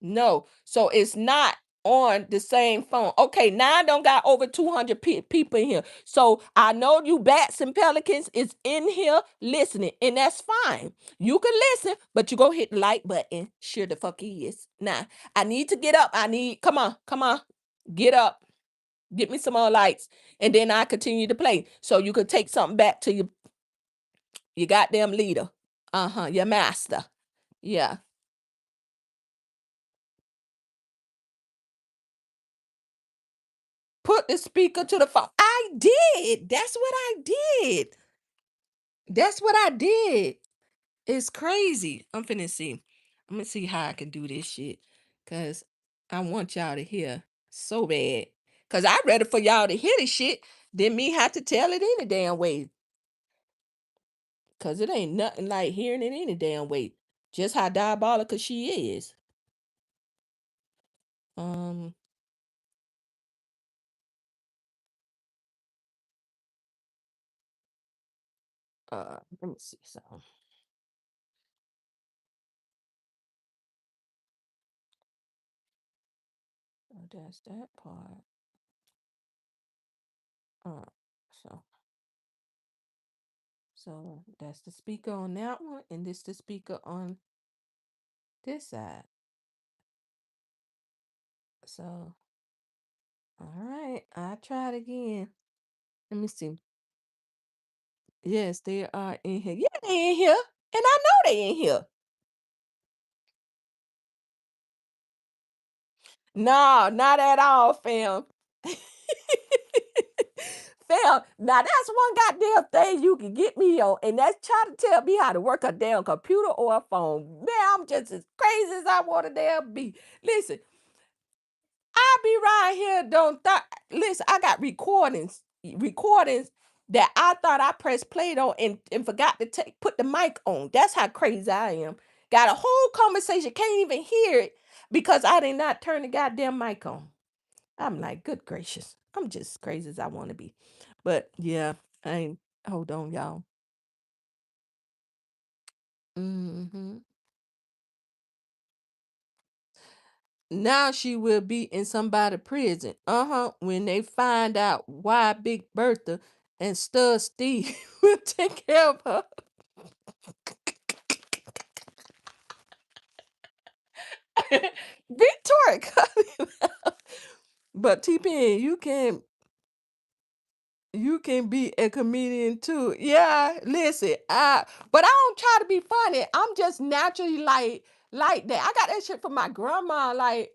No. So it's not on the same phone. Okay, now I don't got over 200 people in here. So I know you bats and pelicans is in here listening, and that's fine. You can listen, but you go hit the like button. Sure the fuck is. Now, I need to get up. Come on. Get up. Get me some more lights. And then I continue to play. So you could take something back to your goddamn leader. Uh-huh. Your master. Yeah. Put the speaker to the phone. I did. That's what I did. That's what I did. It's crazy. I'm finna see. I'm gonna see how I can do this shit. Cause I want y'all to hear so bad. Cause I ready for y'all to hear this shit than me have to tell it any damn way. Cause it ain't nothing like hearing it any damn way. Just how diabolical she is. Um, let me see something. Oh, that's that part. Uh, so that's the speaker on that one, and this the speaker on this side. So, all right, I tried again. Let me see. Yes, they are in here. Yeah, they in here, and I know they in here. No, not at all, fam. Fam, now that's one goddamn thing you can get me on, and that's trying to tell me how to work a damn computer or a phone. Man, I'm just as crazy as I want to damn be. Listen, I be right here, don't listen, I got recordings
recordings that I thought I pressed play on and forgot to put the mic on. That's how crazy I am. Got a whole conversation, can't even hear it because I did not turn the goddamn mic on. I'm like, good gracious. I'm just crazy as I want to be. But yeah, I ain't, hold on, y'all. Hmm. Now she will be in somebody prison. Uh-huh. When they find out why Big Bertha and Stud Steve will take care of her. Victoria. But TPN, you can be a comedian too. Yeah, listen, but I don't try to be funny. I'm just naturally like that. I got that shit from my grandma. Like,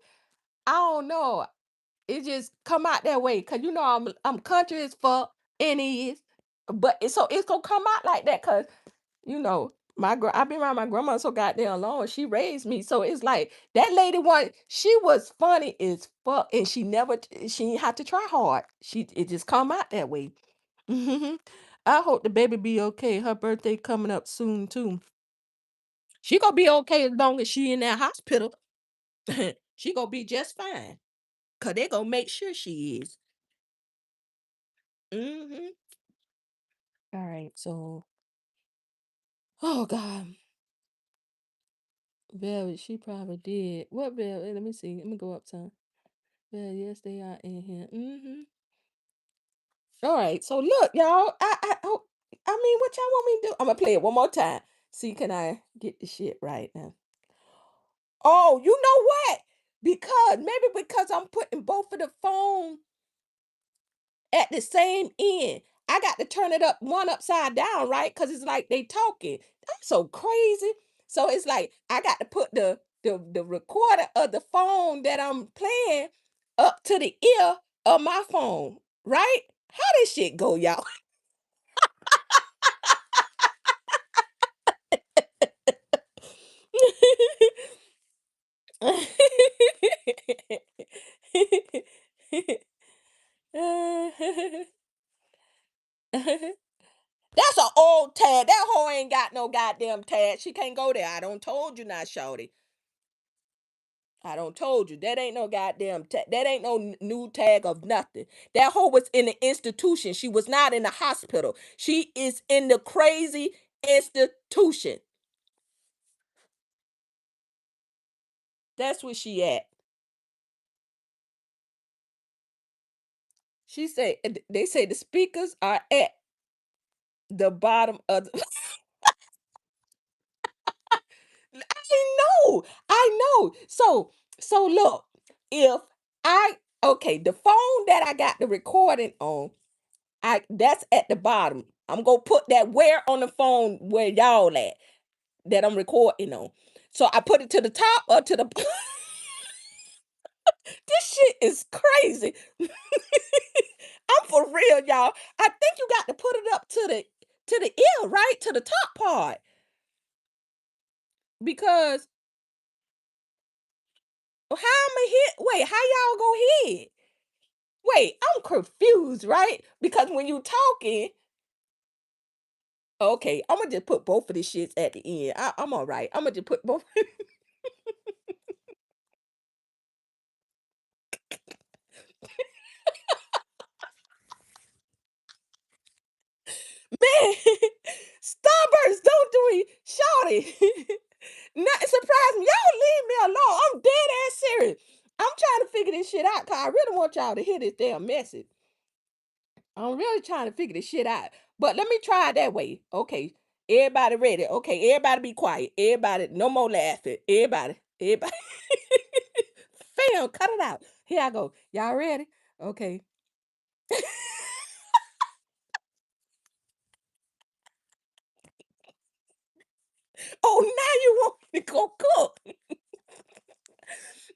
I don't know. It just come out that way. Cause I'm country as fuck and it is. But it's gonna come out like that cause I've been around my grandma so goddamn long. She raised me. So it's like that lady she was funny as fuck and she ain't had to try hard. It just come out that way. Mhm. I hope the baby be okay. Her birthday coming up soon too. She gonna be okay as long as she in that hospital. She gonna be just fine. Cause they gonna make sure she is. Hmm. All right, so oh God. Velvet, she probably did. What Velvet? Let me see. Let me go up some. Well, yes, they are in here. All right, so look, y'all. I mean, what y'all want me to do? I'm gonna play it one more time. See, can I get the shit right now? Oh, you know what? Because I'm putting both of the phone at the same end. I got to turn it up one upside down, right? Because it's like they talking. That's so crazy. So it's like I got to put the recorder of the phone that I'm playing up to the ear of my phone, right? How this shit go, y'all? That's an old tag. That hoe ain't got no goddamn tag. She can't go there. I don't told you not, shorty. I don't told you. That ain't no goddamn tag. That ain't no new tag of nothing. That hoe was in the institution. She was not in the hospital. She is in the crazy institution. That's where she at. She say they say the speakers are at the bottom of the I know. So look, if I okay, the phone that I got the recording on, that's at the bottom. I'm gonna put that where on the phone where y'all at that I'm recording on. So I put it to the top or to the this shit is crazy. I'm for real, y'all. I think you got to put it up to the ear, right? To the top part. Because how am I hit? Wait, how y'all go hit? Wait, I'm confused, right? Because when you talking, okay, I'm gonna just put both of these shits at the end. I'm all right. I'm gonna just put both. Man, Starburst, don't do it, shorty. Nothing surprised me. Y'all leave me alone. I'm dead ass serious. I'm trying to figure this shit out because I really want y'all to hear this damn message. I'm really trying to figure this shit out. But let me try it that way. Okay. Everybody ready. Okay. Everybody be quiet. Everybody, no more laughing. Everybody. Fam, cut it out. Here I go. Y'all ready? Okay. Oh, now you want me to go cook.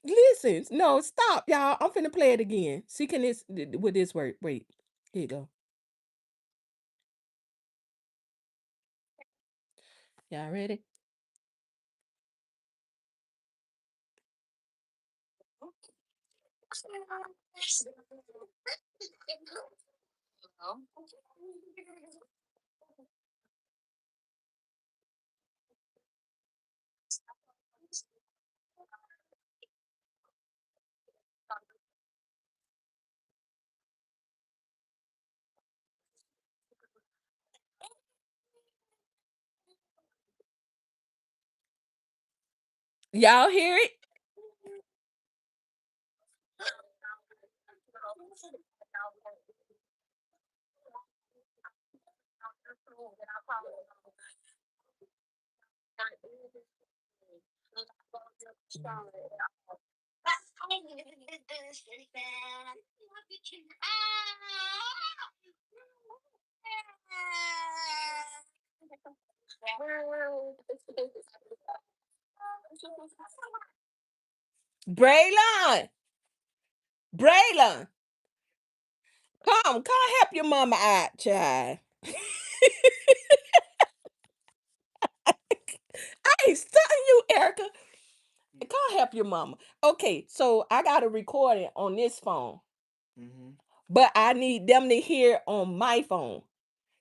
Listen, no, stop, y'all. I'm finna play it again. See, can this with this work? Wait, here you go. Y'all ready? Y'all hear it? Braylon, Braylon, come help your mama out, child. I ain't stunting you, Erica. Come help your mama. Okay, so I got a recording on this phone, but I need them to hear on my phone.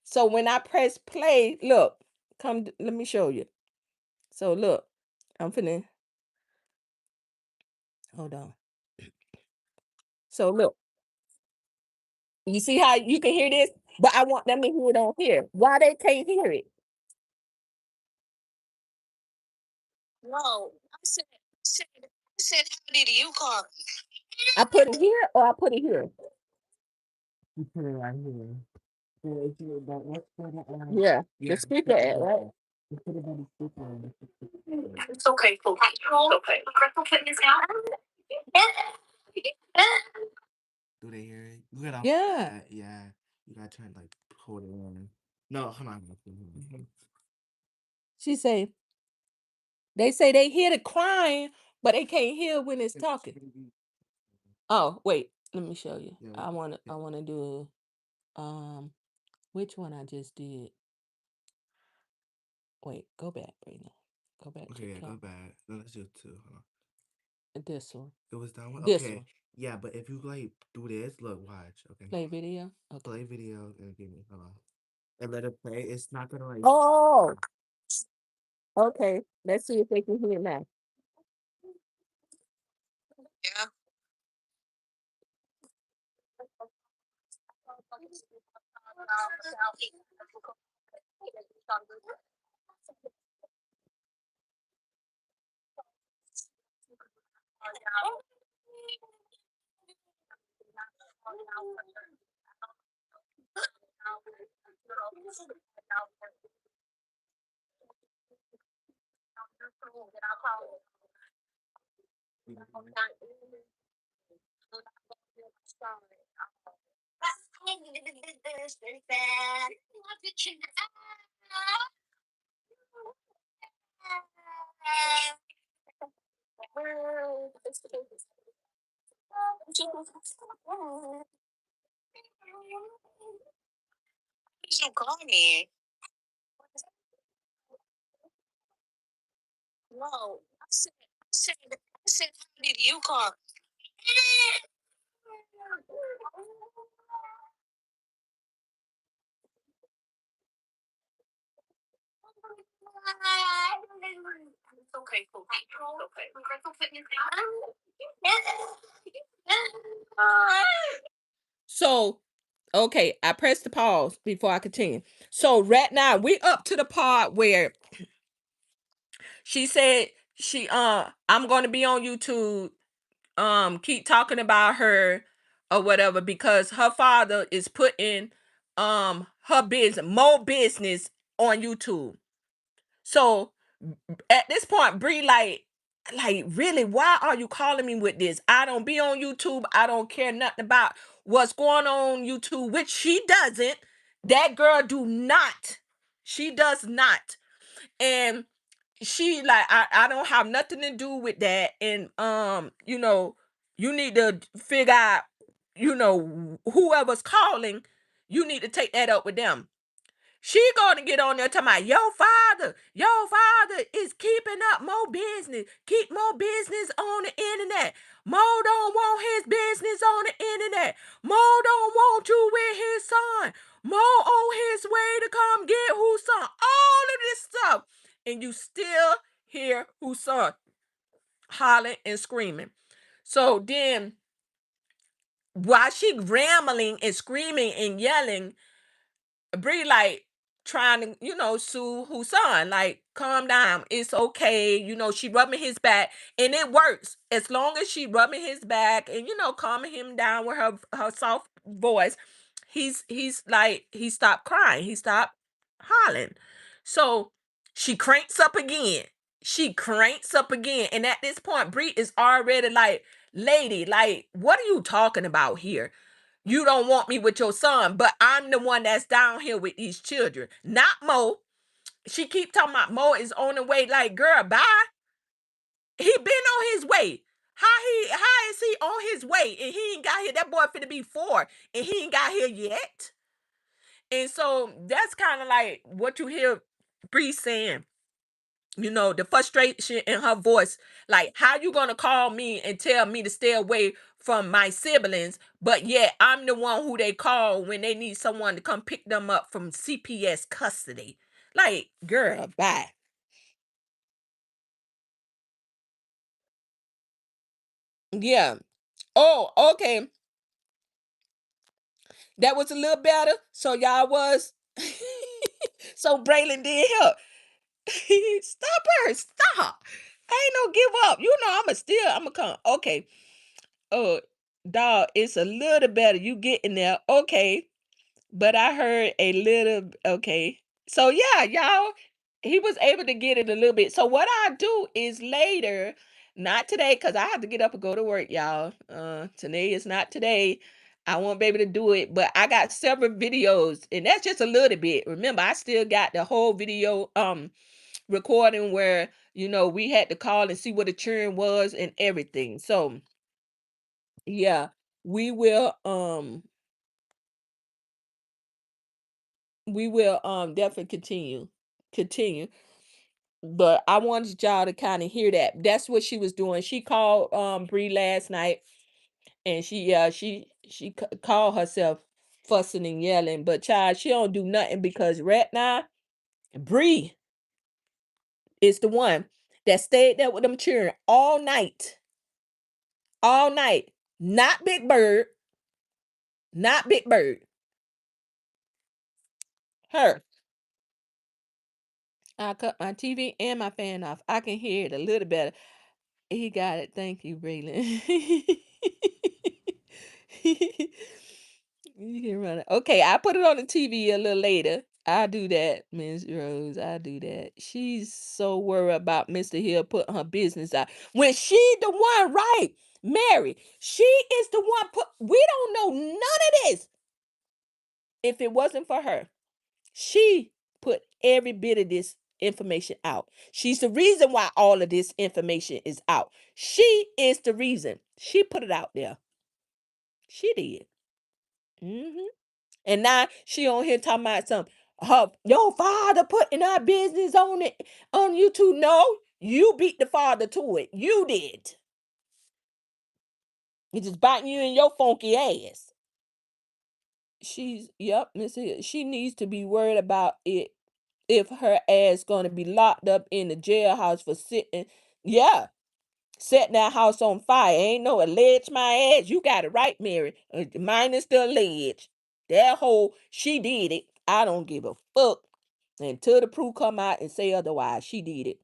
So when I press play, look, let me show you. So look, I'm finna, hold on. So look, you see how you can hear this? But I want them to hear it on here. Why they can't hear it? I put it here or I put it here? You put it right here. So if you don't let's put it on. Yeah, the speaker at, right? You put it on the speaker.
Do they hear it? You gotta
Yeah.
yeah. You gotta turn like hold it on. No, hold on.
She they say they hear the crying, but they can't hear when it's talking. Oh, wait, let me show you.
Yeah,
I wanna do which one I just did. Wait, go back, Brina. Go back to
okay, yeah, go
count.
back. No, let's do two. Hold on.
This one.
It was that one?
This
Okay.
one.
Yeah, but if you like do this, look, watch. Okay.
Play video. Okay.
Play video and give me hold on. And let it play. It's not gonna like
Oh, okay. Let's see if they can hear now. So, okay, I pressed the pause before I continue. So right now we up to the part where she said I'm going to be on YouTube, keep talking about her or whatever because her father is putting her business, more business on YouTube. So at this point, Bree, like really, why are you calling me with this? I don't be on YouTube. I don't care nothing about what's going on YouTube, which she doesn't. That girl do not. She does not. And she like I don't have nothing to do with that. And you need to figure out, whoever's calling, you need to take that up with them. She gonna get on there talking about your father is keeping up more business. Keep more business on the internet. Mo don't want his business on the internet. Mo don't want you with his son. Mo on his way to come get whose son. All of this stuff. And you still hear whose son hollering and screaming. So then while she rambling and screaming and yelling, Bree like trying to, soothe Husan, like, calm down. It's okay. She rubbing his back and it works. As long as she rubbing his back and, calming him down with her soft voice, he's like, he stopped crying. He stopped hollering. So she cranks up again. She cranks up again. And at this point, Bree is already like, lady, like, what are you talking about here? You don't want me with your son, but I'm the one that's down here with these children, not Mo. She keep talking about Mo is on the way. Like, girl, bye. He been on his way. How is he on his way and he ain't got here? That boy finna be 4 and he ain't got here yet. And so that's kind of like what you hear Bree saying. The frustration in her voice, like, how you gonna call me and tell me to stay away from my siblings, but yet I'm the one who they call when they need someone to come pick them up from CPS custody. Like, girl, bye. Yeah. Oh, okay. That was a little better. So y'all was so Braylon did help. Stop her. Stop. Ain't no give up. I'ma come. Okay. Oh, dog, it's a little better. You getting there. Okay. But I heard a little, okay. So yeah, y'all, he was able to get it a little bit. So what I do is later, not today, because I have to get up and go to work, y'all. Today is not today. I won't be able to do it, but I got several videos, and that's just a little bit. Remember, I still got the whole video recording where we had to call and see what the churn was and everything. So yeah, we will definitely continue. But I wanted y'all to kind of hear that. That's what she was doing. She called Bree last night and she called herself fussing and yelling, but child, she don't do nothing because right now Bree is the one that stayed there with them children all night. All night. Not Big Bird. Not Big Bird. Her. I cut my TV and my fan off. I can hear it a little better. He got it. Thank you, Braylon. You can run it. Okay, I put it on the TV a little later. I do that, Miss Rose. I do that. She's so worried about Mr. Hill putting her business out. When she the one, right? Mary, she is the one put. We don't know none of this. If it wasn't for her, she put every bit of this information out. She's the reason why all of this information is out. She is the reason. She put it out there. She did. And now she on here talking about something. Your father putting our business on it on YouTube. No, you beat the father to it. You did. He just biting you in your funky ass. She needs to be worried about it if her ass gonna be locked up in the jailhouse for sitting. Yeah, setting that house on fire. Ain't no allege my ass. You got it right, Mary. Minus the allege. That whole she did it. I don't give a fuck until the proof come out and say otherwise. She did it.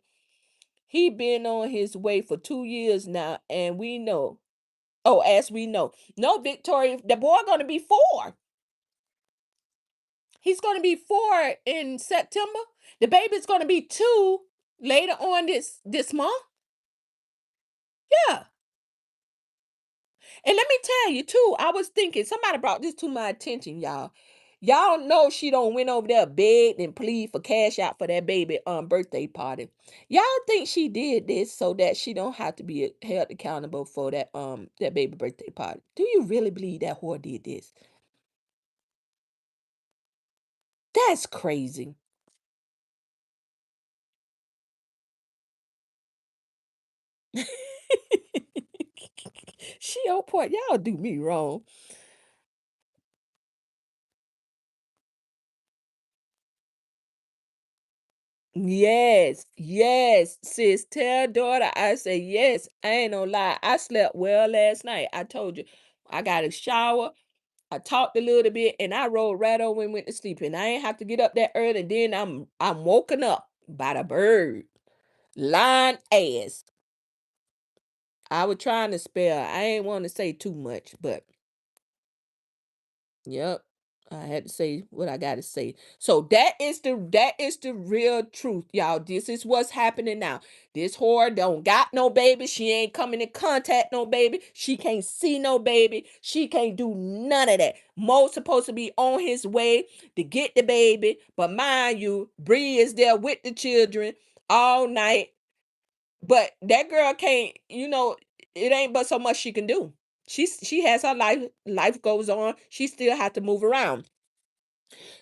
He been on his way for 2 years now, and we know. Oh, as we know, no, Victoria, the boy gonna be 4. He's gonna be 4 in September. The baby's gonna be 2 later on this month. Yeah. And let me tell you too, I was thinking somebody brought this to my attention, y'all. Y'all know she don't went over there begged and plead for cash out for that baby birthday party. Y'all think she did this so that she don't have to be held accountable for that baby birthday party? Do you really believe that whore did this? That's crazy. She on point. Y'all do me wrong. Yes, yes, sis. Tell daughter I say yes. I ain't no lie. I slept well last night. I told you. I got a shower. I talked a little bit and I rolled right over and went to sleep. And I ain't have to get up that early. Then I'm woken up by the bird. Lying ass. I was trying to spell. I ain't want to say too much, but yep. I had to say what I gotta say. So that is the real truth, y'all. This is what's happening now. This whore don't got no baby. She ain't coming in contact no baby. She can't see no baby. She can't do none of that. Mo's supposed to be on his way to get the baby, but mind you, Bree is there with the children all night. But that girl can't. It ain't but so much she can do. She has her life. Life goes on. She still has to move around.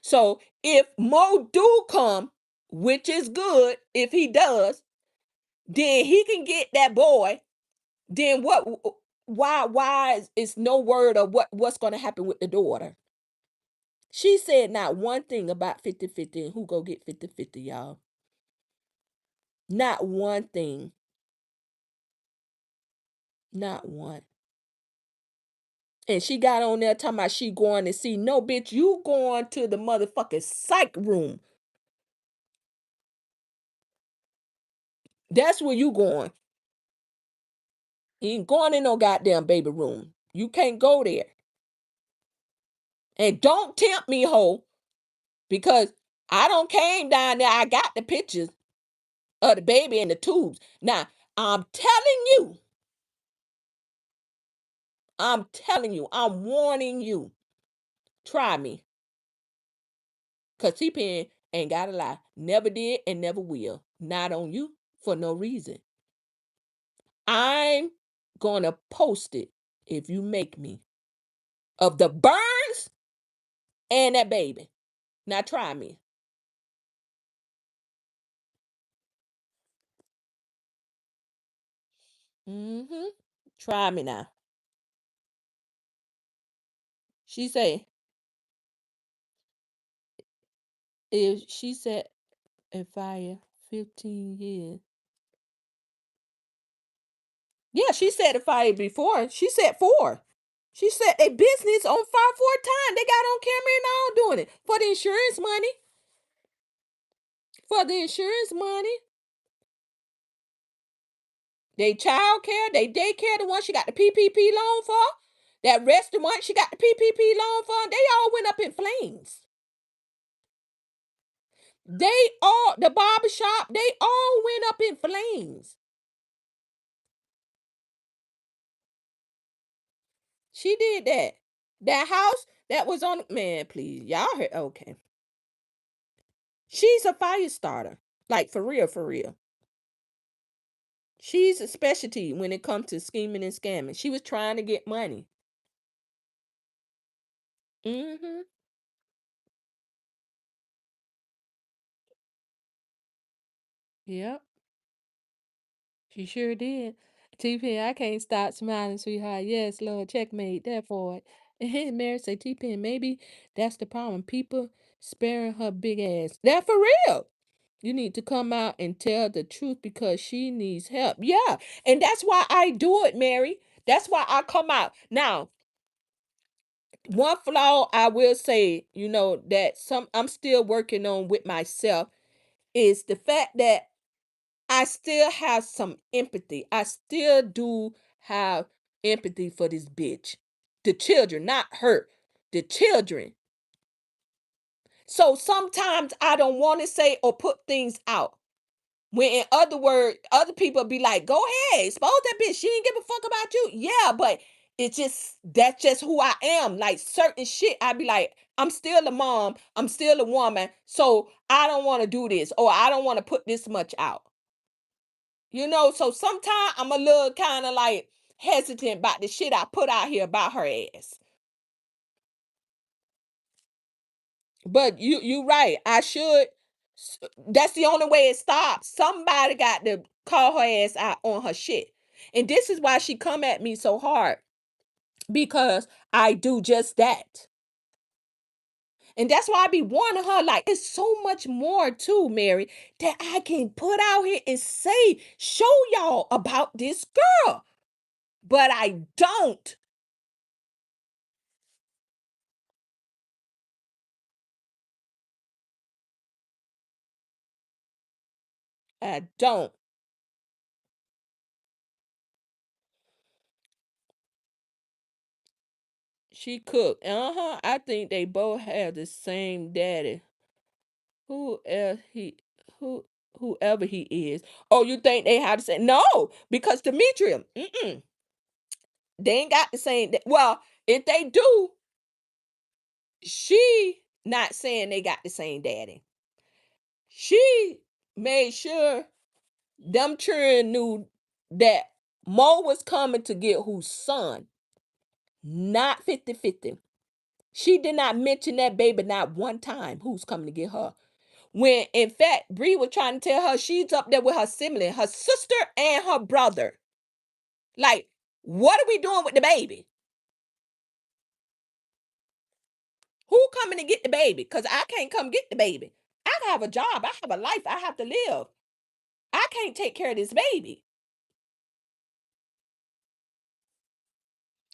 So if Mo do come, which is good if he does, then he can get that boy. Then what? Why is no word of what's going to happen with the daughter? She said not one thing about 50-50 and who go get 50-50, y'all. Not one thing. Not one. And she got on there talking about she going to see. No, bitch, you going to the motherfucking psych room. That's where you going. You ain't going in no goddamn baby room. You can't go there. And don't tempt me, ho, because I don't came down there. I got the pictures of the baby in the tubes. Now, I'm warning you. Try me. Because T-Pen ain't got to lie. Never did and never will. Not on you for no reason. I'm going to post it if you make me of the burns and that baby. Now try me. Mm-hmm. Try me now. She say, if she said if I 15 years. Yeah, she said if I before. She said 4. She said they business on fire 4 times. They got on camera and all doing it. For the insurance money. For the insurance money. They child care, they daycare, the one she got the PPP loan for. That restaurant she got the PPP loan for. They all went up in flames. The barber shop, they all went up in flames. She did that. That house that was on, man, please. Y'all heard, okay. She's a fire starter. Like, for real, for real. She's a specialty when it comes to scheming and scamming. She was trying to get money. Mm-hmm. Yep. She sure did. T-Pen, I can't stop smiling, sweetheart. Yes, Lord, checkmate, that for it. And Mary say, T-Pen, maybe that's the problem. People sparing her big ass. That for real. You need to come out and tell the truth because she needs help. Yeah. And that's why I do it, Mary. That's why I come out. Now, one flaw I will say, that I'm still working on with myself is the fact that I still have some empathy. I still do have empathy for this bitch. The children, not her. The children. So sometimes I don't want to say or put things out. When in other words, other people be like, go ahead, expose that bitch. She ain't give a fuck about you. Yeah, but that's just who I am. Like certain shit, I be like, I'm still a mom. I'm still a woman. So I don't want to do this or I don't want to put this much out. So sometimes I'm a little kind of like hesitant about the shit I put out here about her ass. But you right. I should. That's the only way it stops. Somebody got to call her ass out on her shit. And this is why she come at me so hard, because I do just that. And that's why I be warning her, like, it's so much more too, Mary, that I can put out here and say, show y'all about this girl. But I don't. I don't. She cooked. I think they both have the same daddy. Who else he who whoever he is. Oh, you think they have to say no? Because Demetria, they ain't got the same. Well, if they do, she not saying they got the same daddy. She made sure them children knew that Mo was coming to get whose son, not 50-50. She did not mention that baby not one time who's coming to get her. When in fact, Bree was trying to tell her she's up there with her sibling, her sister and her brother. Like, what are we doing with the baby? Who coming to get the baby? Because I can't come get the baby. I have a job. I have a life. I have to live. I can't take care of this baby.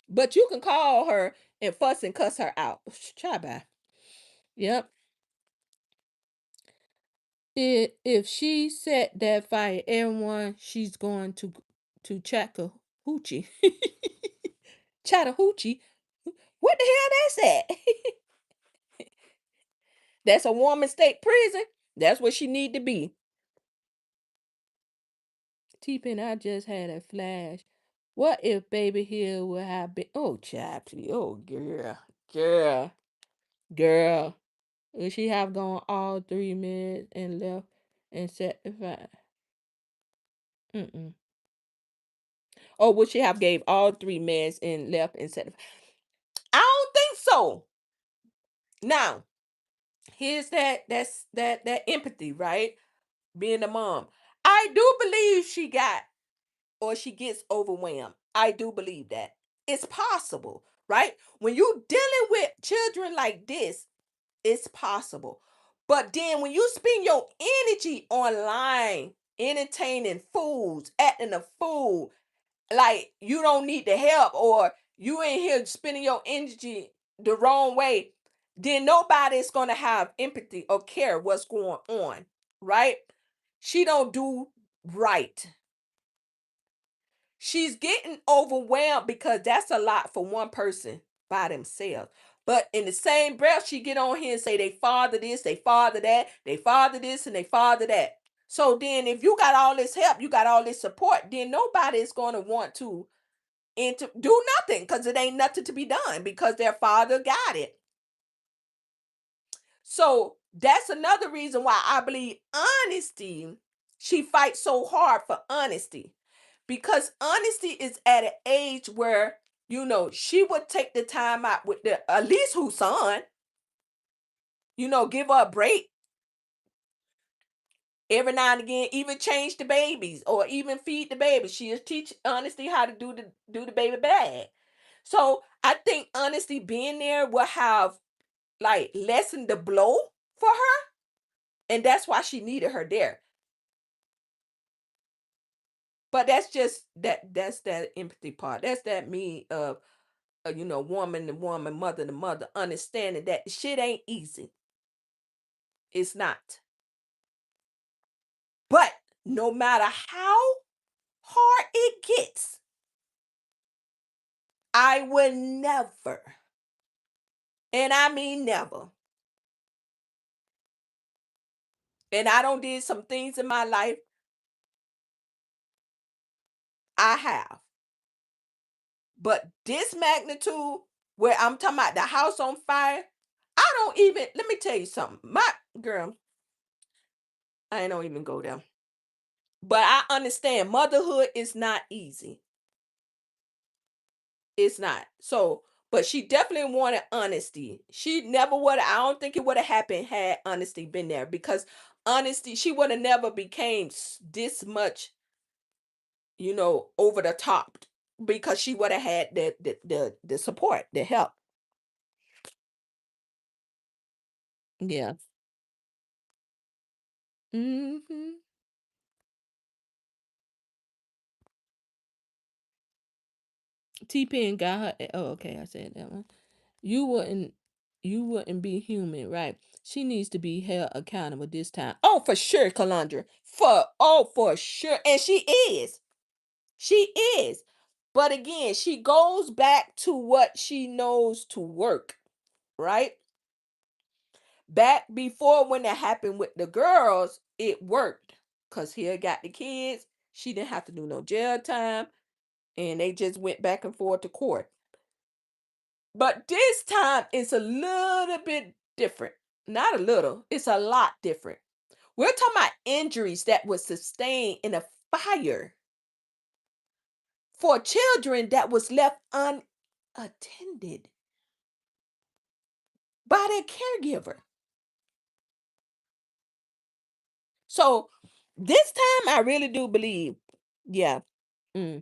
But you can call her and fuss and cuss her out. Try by. Yep. If she set that fire, everyone she's going to Chattahoochee. Chattahoochee. What the hell that's that? That's a woman state prison. That's what she need to be. T-Pen, I just had a flash. What if Baby Hill would have been? Oh, Chappie. Oh, girl. Would she have gone all 3 minutes and left and set the fire? Mm-mm. Or would she have gave all 3 minutes and left and set the fire? I don't think so. Now, here's that empathy, right? Being a mom. I do believe she got or she gets overwhelmed. I do believe that. It's possible, right? When you dealing with children like this, it's possible. But then when you spend your energy online, entertaining fools, acting a fool, like you don't need the help or you in here spending your energy the wrong way, then nobody's gonna have empathy or care what's going on, right? She don't do right. She's getting overwhelmed because that's a lot for one person by themselves. But in the same breath, she get on here and say they father this, they father that, they father this, and they father that. So then if you got all this help, you got all this support, then nobody is going to want to do nothing because it ain't nothing to be done because their father got it. So that's another reason why I believe honesty, she fights so hard for honesty because honesty is at an age where she would take the time out with the at least whose son, give her a break every now and again, even change the babies or even feed the baby. She'll teach honesty how to do the baby bag. So I think honesty being there will have like lessened the blow for her, and that's why she needed her there. But that's just that's that empathy part. That's that me of woman to woman, mother to mother, understanding that shit ain't easy. It's not. But no matter how hard it gets, I would never, and I mean never. And I don't did some things in my life. I have. But this magnitude, where I'm talking about the house on fire, I don't even, let me tell you something. My girl, I don't even go there. But I understand motherhood is not easy. It's not. So But she definitely wanted honesty. She never would. I don't think it would have happened had honesty been there, because honesty, she would have never became this much, over the top, because she would have had the support, the help. Yeah. Hmm. T-Pen got her. Oh, okay. I said that one. You wouldn't. You wouldn't be human, right? She needs to be held accountable this time. Oh, for sure, Calandra. For sure, and she is. She is. But again, she goes back to what she knows to work, right? Back before, when that happened with the girls, it worked. Cause here got the kids. She didn't have to do no jail time. And they just went back and forth to court. But this time it's a little bit different. Not a little, it's a lot different. We're talking about injuries that was sustained in a fire for children that was left unattended by their caregiver. So this time I really do believe, yeah. Hmm.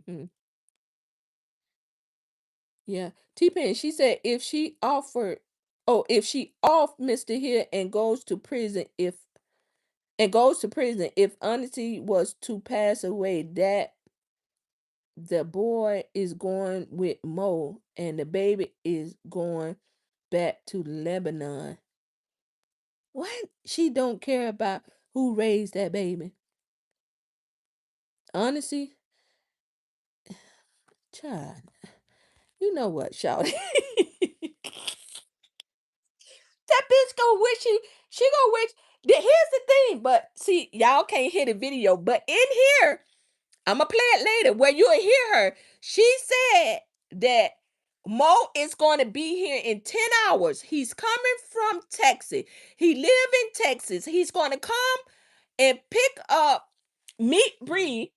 Yeah. T-Pain, she said if she off Mr. Hill and goes to prison, if honesty was to pass away, that the boy is going with Mo and the baby is going back to Lebanon. What? She don't care about who raised that baby. Honesty, child. You know what, shout. That bitch go wish she go wish. Here's the thing, but see, y'all can't hear the video, but in here, I'm gonna play it later where you'll hear her. She said that Mo is going to be here in 10 hours. He's coming from Texas. He live in Texas. He's going to come and pick up, meet Bree.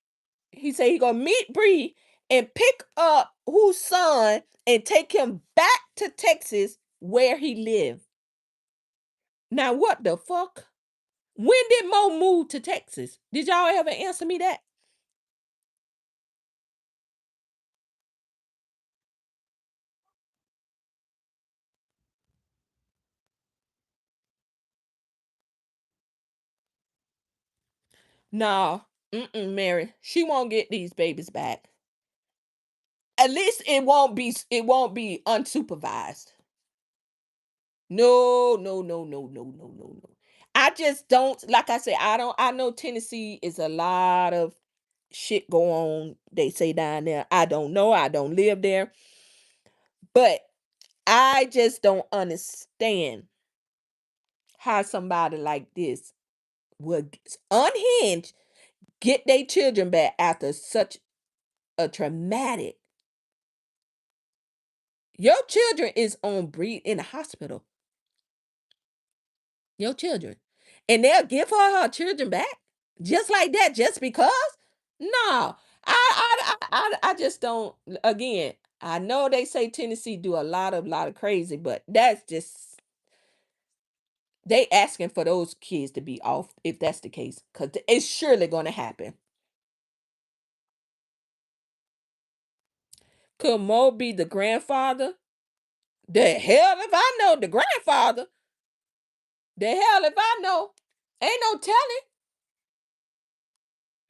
He said he gonna meet Bree and pick up whose son and take him back to Texas where he lived. Now what the fuck? When did Mo move to Texas? Did y'all ever answer me that? No, Mary. She won't get these babies back. At least it won't be unsupervised. No, no, no, no, no, no, no, no. I just don't, like I said, I know Tennessee is a lot of shit go on, they say down there. I don't know. I don't live there. But I just don't understand how somebody like this would unhinged get their children back after such a traumatic. Your children is on breed in the hospital. Your children. And they'll give her children back just like that, just because? No. I just don't. Again, I know they say Tennessee do a lot of crazy, but that's just, they asking for those kids to be off if that's the case, because it's surely gonna happen. Could Mo be the grandfather? The hell if I know the grandfather. The hell if I know. Ain't no telling.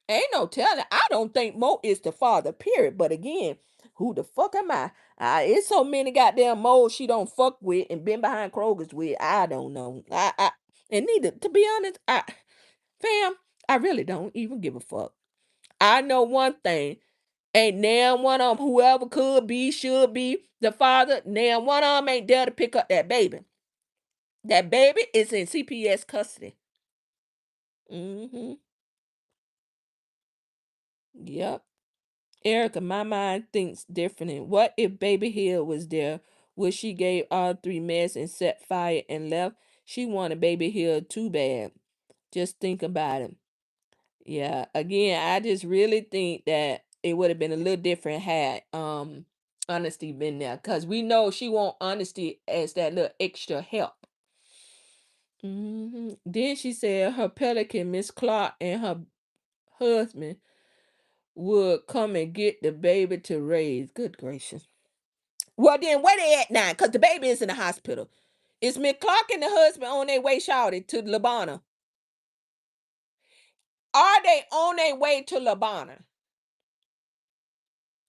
Ain't no telling. I don't think Mo is the father, period. But again, who the fuck am I? It's so many goddamn Mo's she don't fuck with and been behind Kroger's with. I don't know. And neither, to be honest, fam, I really don't even give a fuck. I know one thing. Ain't now one of them, whoever could be, should be the father, now one of them ain't there to pick up that baby. That baby is in CPS custody. Mm-hmm. Yep. Erica, my mind thinks differently. What if Baby Hill was there? Would she gave all three mess and set fire and left? She wanted Baby Hill too bad. Just think about it. Yeah. Again, I just really think that it would have been a little different had Honesty been there because we know she want honesty as that little extra help. Then she said her pelican, Miss Clark, and her husband would come and get the baby to raise. Good gracious. Well, then where they at now? Because the baby is in the hospital. Is Miss Clark and the husband on their way, shouted to Labana? Are they on their way to Labana?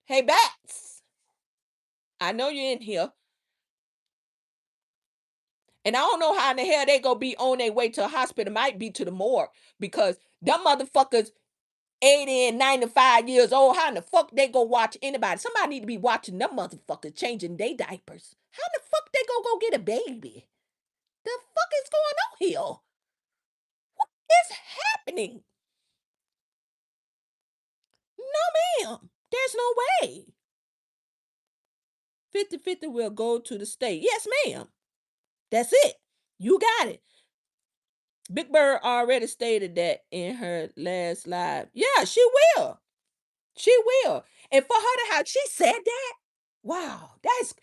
Hey, Bats. I know you're in here. And I don't know how in the hell they gonna be on their way to a hospital. Might be to the morgue because them motherfuckers 80 and 95 years old. How in the fuck they go watch anybody? Somebody need to be watching them motherfuckers changing their diapers. How the fuck they gonna go get a baby? The fuck is going on here? What is happening? No, ma'am. There's no way. 50-50 will go to the state. Yes, ma'am. That's it. You got it. Big Bird already stated that in her last live. Yeah, she will. She will. And for her to have, she said that. Wow, that's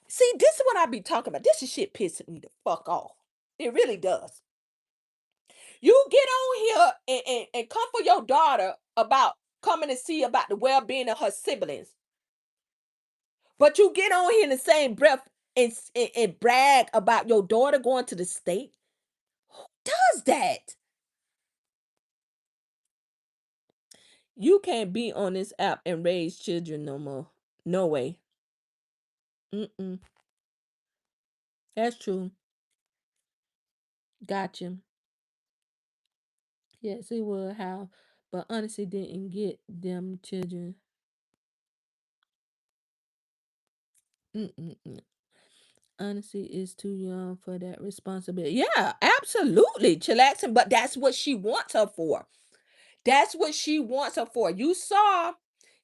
see, this is what I be talking about. This is shit pissing me the fuck off. It really does. You get on here and come for your daughter about coming to see about the well-being of her siblings. But you get on here in the same breath and brag about your daughter going to the state. Who does that? You can't be on this app and raise children no more. No way. Mm-mm. That's true. Gotcha. Yes, it would how, but honestly didn't get them children. Mm-mm-mm. Honestly is too young for that responsibility. Yeah, absolutely, chillaxing. But that's what she wants her for. That's what she wants her for. You saw,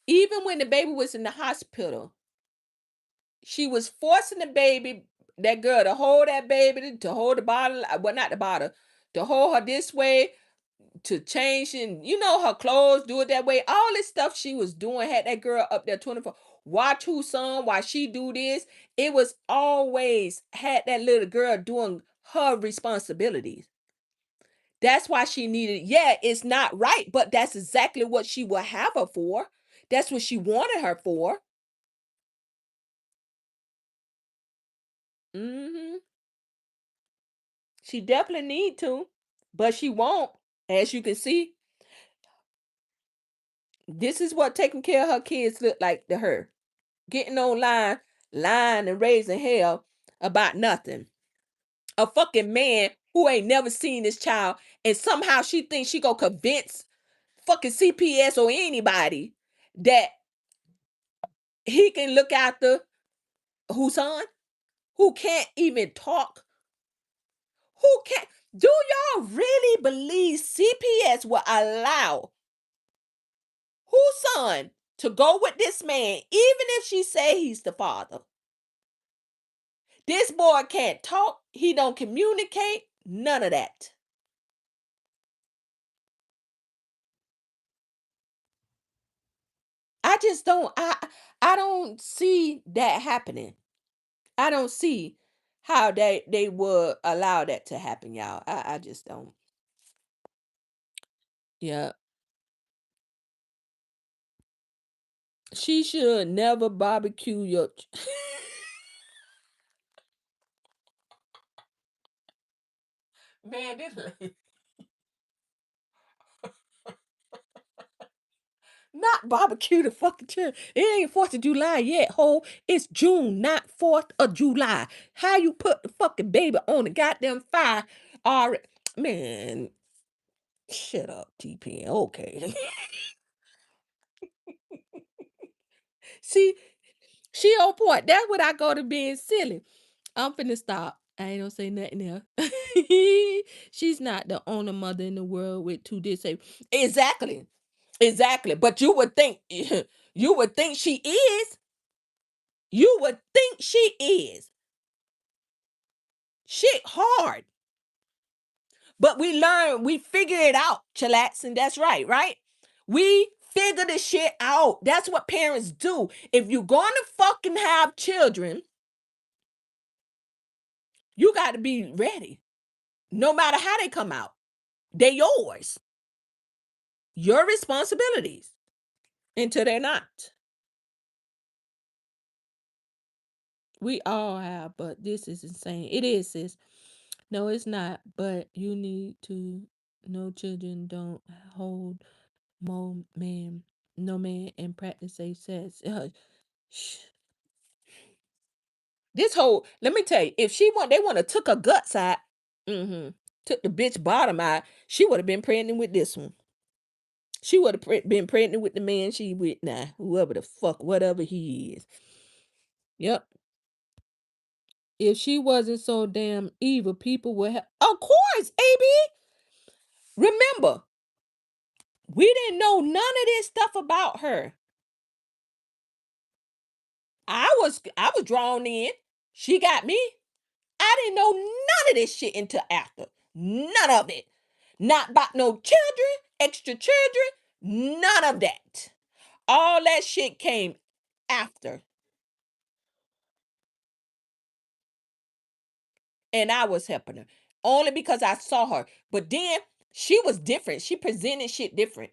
even when the baby was in the hospital, she was forcing the baby, that girl, to hold that baby, to hold the bottle. Well, not the bottle, to hold her this way, to change and her clothes, do it that way. All this stuff she was doing had that girl up there 24. Watch who's son, why she do this. It was always had that little girl doing her responsibilities. That's why she needed. Yeah, it's not right, but that's exactly what she would have her for. That's what she wanted her for. Hmm. She definitely need to, but she won't. As you can see, this is what taking care of her kids look like to her. Getting online, lying and raising hell about nothing. A fucking man who ain't never seen this child, and somehow she thinks she gonna convince fucking CPS or anybody that he can look after whose son, who can't even talk, who can't. Do y'all really believe CPS will allow whose son to go with this man, even if she say he's the father? This boy can't talk. He don't communicate. None of that. I just don't. I don't see that happening. I don't see how they would allow that to happen, y'all. I just don't. Yeah, she should never barbecue your. Man, this not barbecue the fucking children. It ain't 4th of July yet, ho. It's June, not 4th of July. How you put the fucking baby on the goddamn fire? Already, man. Shut up, TP. Okay. See, she on point. That's what I go to being silly. I'm finna stop. I ain't gonna say nothing else. She's not the only mother in the world with 2 disabled. Exactly. Exactly. But you would think you would think she is. You would think she is. Shit hard. But we figure it out, chillax, and that's right, right? We figure the shit out. That's what parents do. If you're going to fucking have children, you got to be ready. No matter how they come out, they're yours. Your responsibilities until they're not. We all have, but this is insane. It is, sis. No, it's not. But you need to know children don't hold no man, and practice safe sex. This whole, let me tell you, if they want to took her guts out, mm-hmm, took the bitch bottom out, she would have been pregnant with this one. She would have been pregnant with the man she with now, whoever the fuck, whatever he is. Yep. If she wasn't so damn evil, people would have. Of course, AB. Remember, we didn't know none of this stuff about her. I was drawn in. She got me. I didn't know none of this shit until after. None of it. Not about no children, extra children, none of that. All that shit came after. And I was helping her. Only because I saw her. But then she was different. She presented shit different.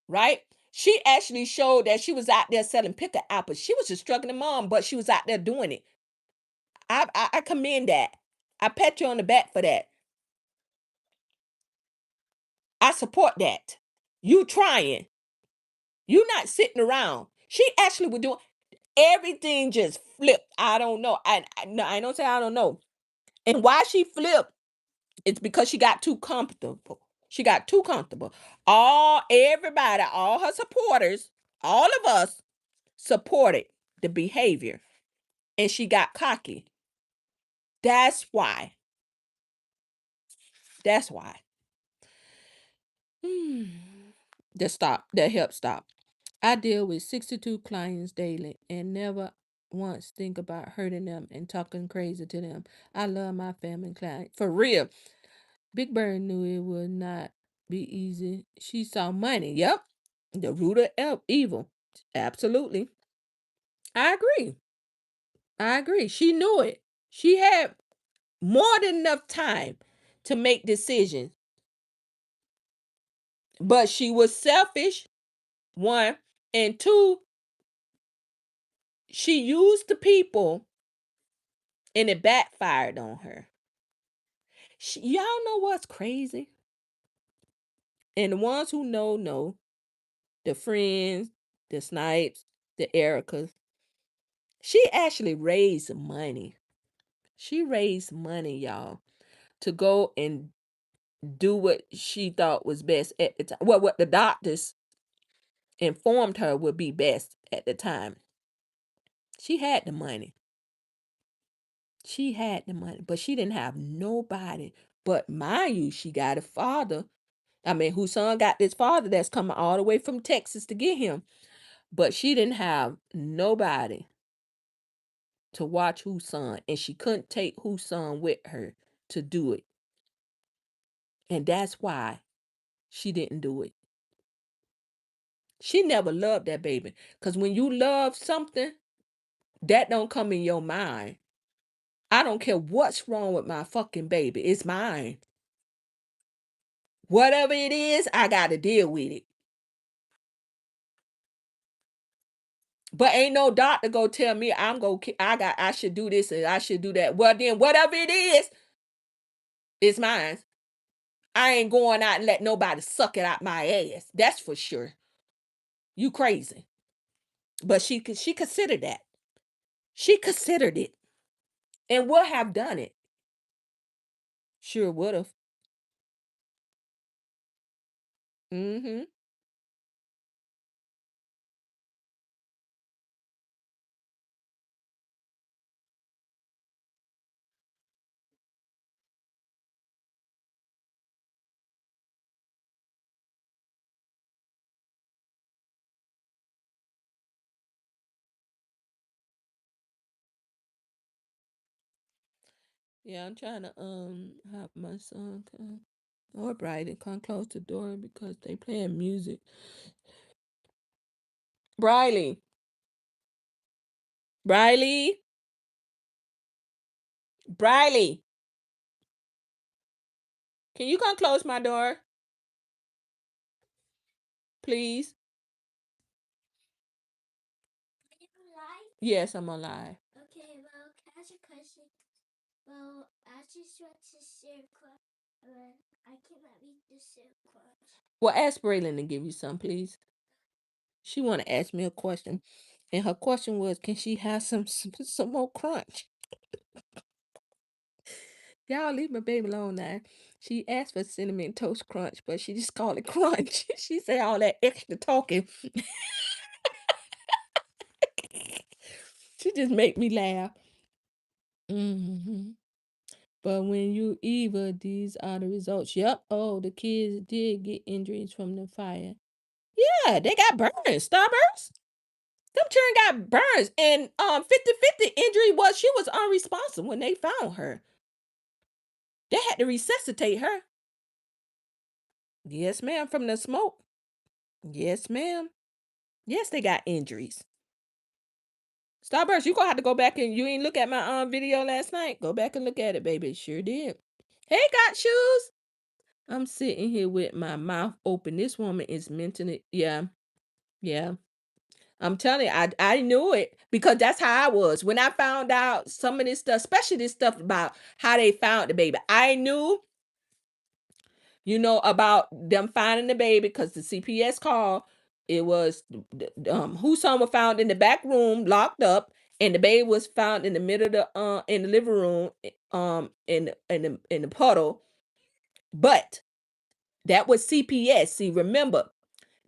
Right? She actually showed that she was out there selling picker apples. She was a struggling mom, but she was out there doing it. I commend that. I pat you on the back for that. I support that. You trying. You not sitting around. She actually was doing everything just flipped. I don't know. I don't say I don't know. And why she flipped, it's because she got too comfortable. She got too comfortable. Everybody, all her supporters, all of us supported the behavior. And she got cocky. That's why. That's why. That stop. That help stop. I deal with 62 clients daily and never once think about hurting them and talking crazy to them. I love my family client. For real. Big Bird knew it would not be easy. She saw money. Yep. The root of evil. Absolutely. I agree. I agree. She knew it. She had more than enough time to make decisions. But she was selfish, one. And two, she used the people and it backfired on her. Y'all know what's crazy? And the ones who know. The friends, the Snipes, the Ericas. She actually raised money. She raised money, y'all, to go and do what she thought was best at the time. Well, what the doctors informed her would be best at the time. She had the money. She had the money, but she didn't have nobody. But mind you, she got a father. I mean, whose son got this father that's coming all the way from Texas to get him. But she didn't have nobody to watch whose son, and she couldn't take whose son with her to do it. And that's why she didn't do it. She never loved that baby. Because when you love something, that don't come in your mind. I don't care what's wrong with my fucking baby. It's mine. Whatever it is, I gotta deal with it. But ain't no doctor go tell me I should do this and I should do that. Well then whatever it is, it's mine. I ain't going out and let nobody suck it out my ass. That's for sure. You crazy. But she considered that. She considered it and would have done it. Sure would have. Mm-hmm. Yeah, I'm trying to have my son come or Brighton come close the door because they playing music. Briley. Briley. Briley. Can you come close my door? Please. Yes, I'm alive.
Okay, well, can I ask a question? Well, I just want to share I cannot read the circle.
Well, ask Braylon to give you some, please. She want to ask me a question, and her question was, can she have some more crunch? Y'all leave my baby alone now. She asked for cinnamon toast crunch, but she just called it crunch. She said all that extra talking. She just make me laugh. But when you evil, these are the results. Yep. Oh, the kids did get injuries from the fire. Yeah, they got burns. Starburst. Them children got burns. And 50-50 injury was she was unresponsive when they found her. They had to resuscitate her. Yes, ma'am, from the smoke. Yes, ma'am. Yes, they got injuries. Starburst, you gonna have to go back and you ain't look at my video last night. Go back and look at it, baby. Sure did. Hey, got shoes. I'm sitting here with my mouth open. This woman is mentally, yeah. I'm telling you, I knew it because that's how I was. When I found out some of this stuff, especially this stuff about how they found the baby, I knew, about them finding the baby because the CPS call, it was whose son was found in the back room, locked up, and the baby was found in the middle of the in the living room, in the puddle. But that was CPS. See, remember,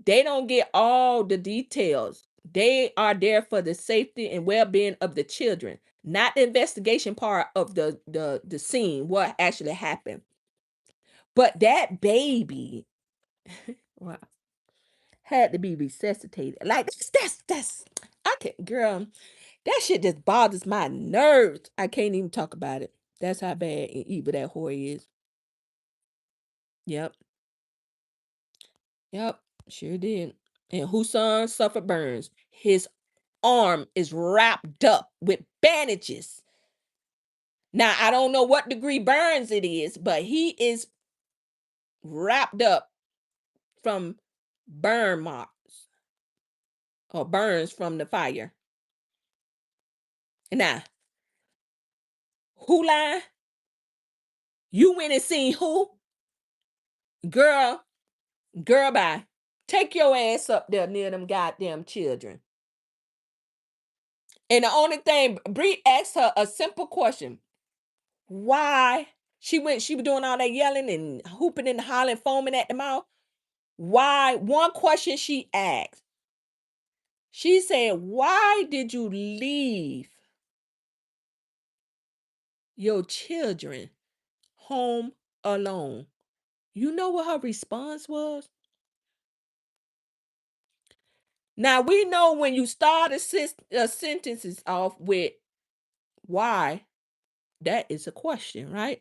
they don't get all the details. They are there for the safety and well-being of the children, not the investigation part of the scene, what actually happened. But that baby, wow, had to be resuscitated. Like that's I can't, girl. That shit just bothers my nerves. I can't even talk about it. That's how bad and evil that whore is. Yep. Yep. Sure did. And whose son suffered burns. His arm is wrapped up with bandages. Now, I don't know what degree burns it is, but he is wrapped up from burn marks or burns from the fire. Now, who lying? You went and seen who? Girl, bye. Take your ass up there near them goddamn children. And the only thing, Bree asked her a simple question. Why? She was doing all that yelling and hooping and hollering, foaming at the mouth. Why? One question she asked. She said, why did you leave your children home alone? You know what her response was? Now, we know when you start sentences off with why, that is a question, right?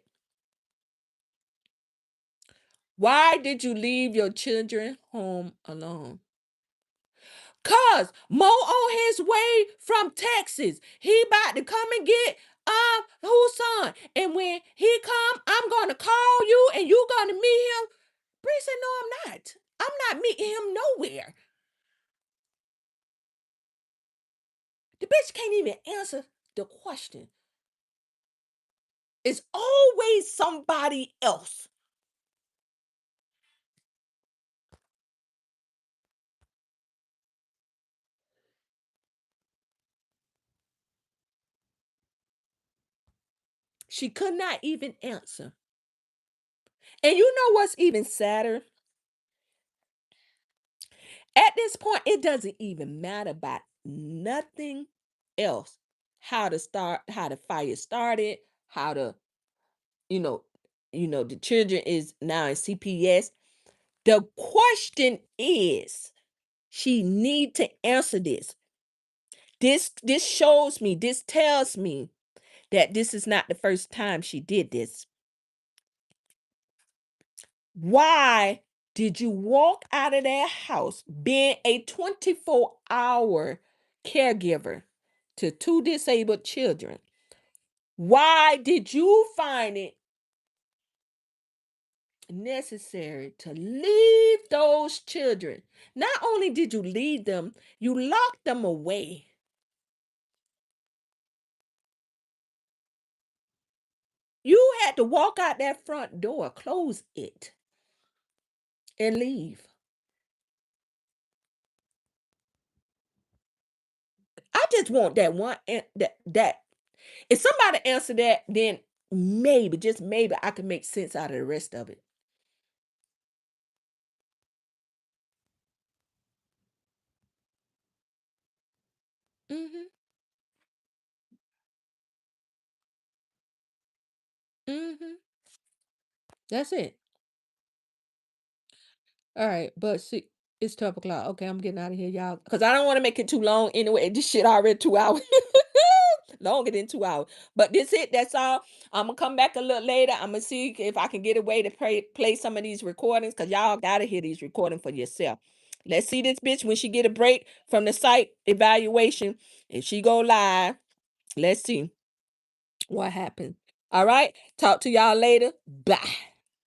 Why did you leave your children home alone? Cause Mo on his way from Texas. He about to come and get whose son. And when he come, I'm gonna call you and you gonna meet him. Bree said, no, I'm not. I'm not meeting him nowhere. The bitch can't even answer the question. It's always somebody else. She could not even answer. And you know what's even sadder? At this point, it doesn't even matter about nothing else. How the fire started, how you know, the children is now in CPS. The question is, she need to answer this. This shows me, this tells me that this is not the first time she did this. Why did you walk out of that house being a 24-hour caregiver to 2 disabled children? Why did you find it necessary to leave those children? Not only did you leave them, you locked them away. You had to walk out that front door, close it, and leave. I just want that one that if somebody answer that, then maybe, just maybe, I can make sense out of the rest of it. Mm-hmm. Mm-hmm. That's it. All right, but see, it's 12 o'clock. Okay, I'm getting out of here, y'all. Because I don't want to make it too long anyway. This shit already 2 hours. Longer than 2 hours. But this it. That's all. I'm gonna come back a little later. I'm gonna see if I can get a way to play some of these recordings, because y'all gotta hear these recordings for yourself. Let's see this bitch when she get a break from the site evaluation. If she go live, let's see what happens. All right. Talk to y'all later. Bye.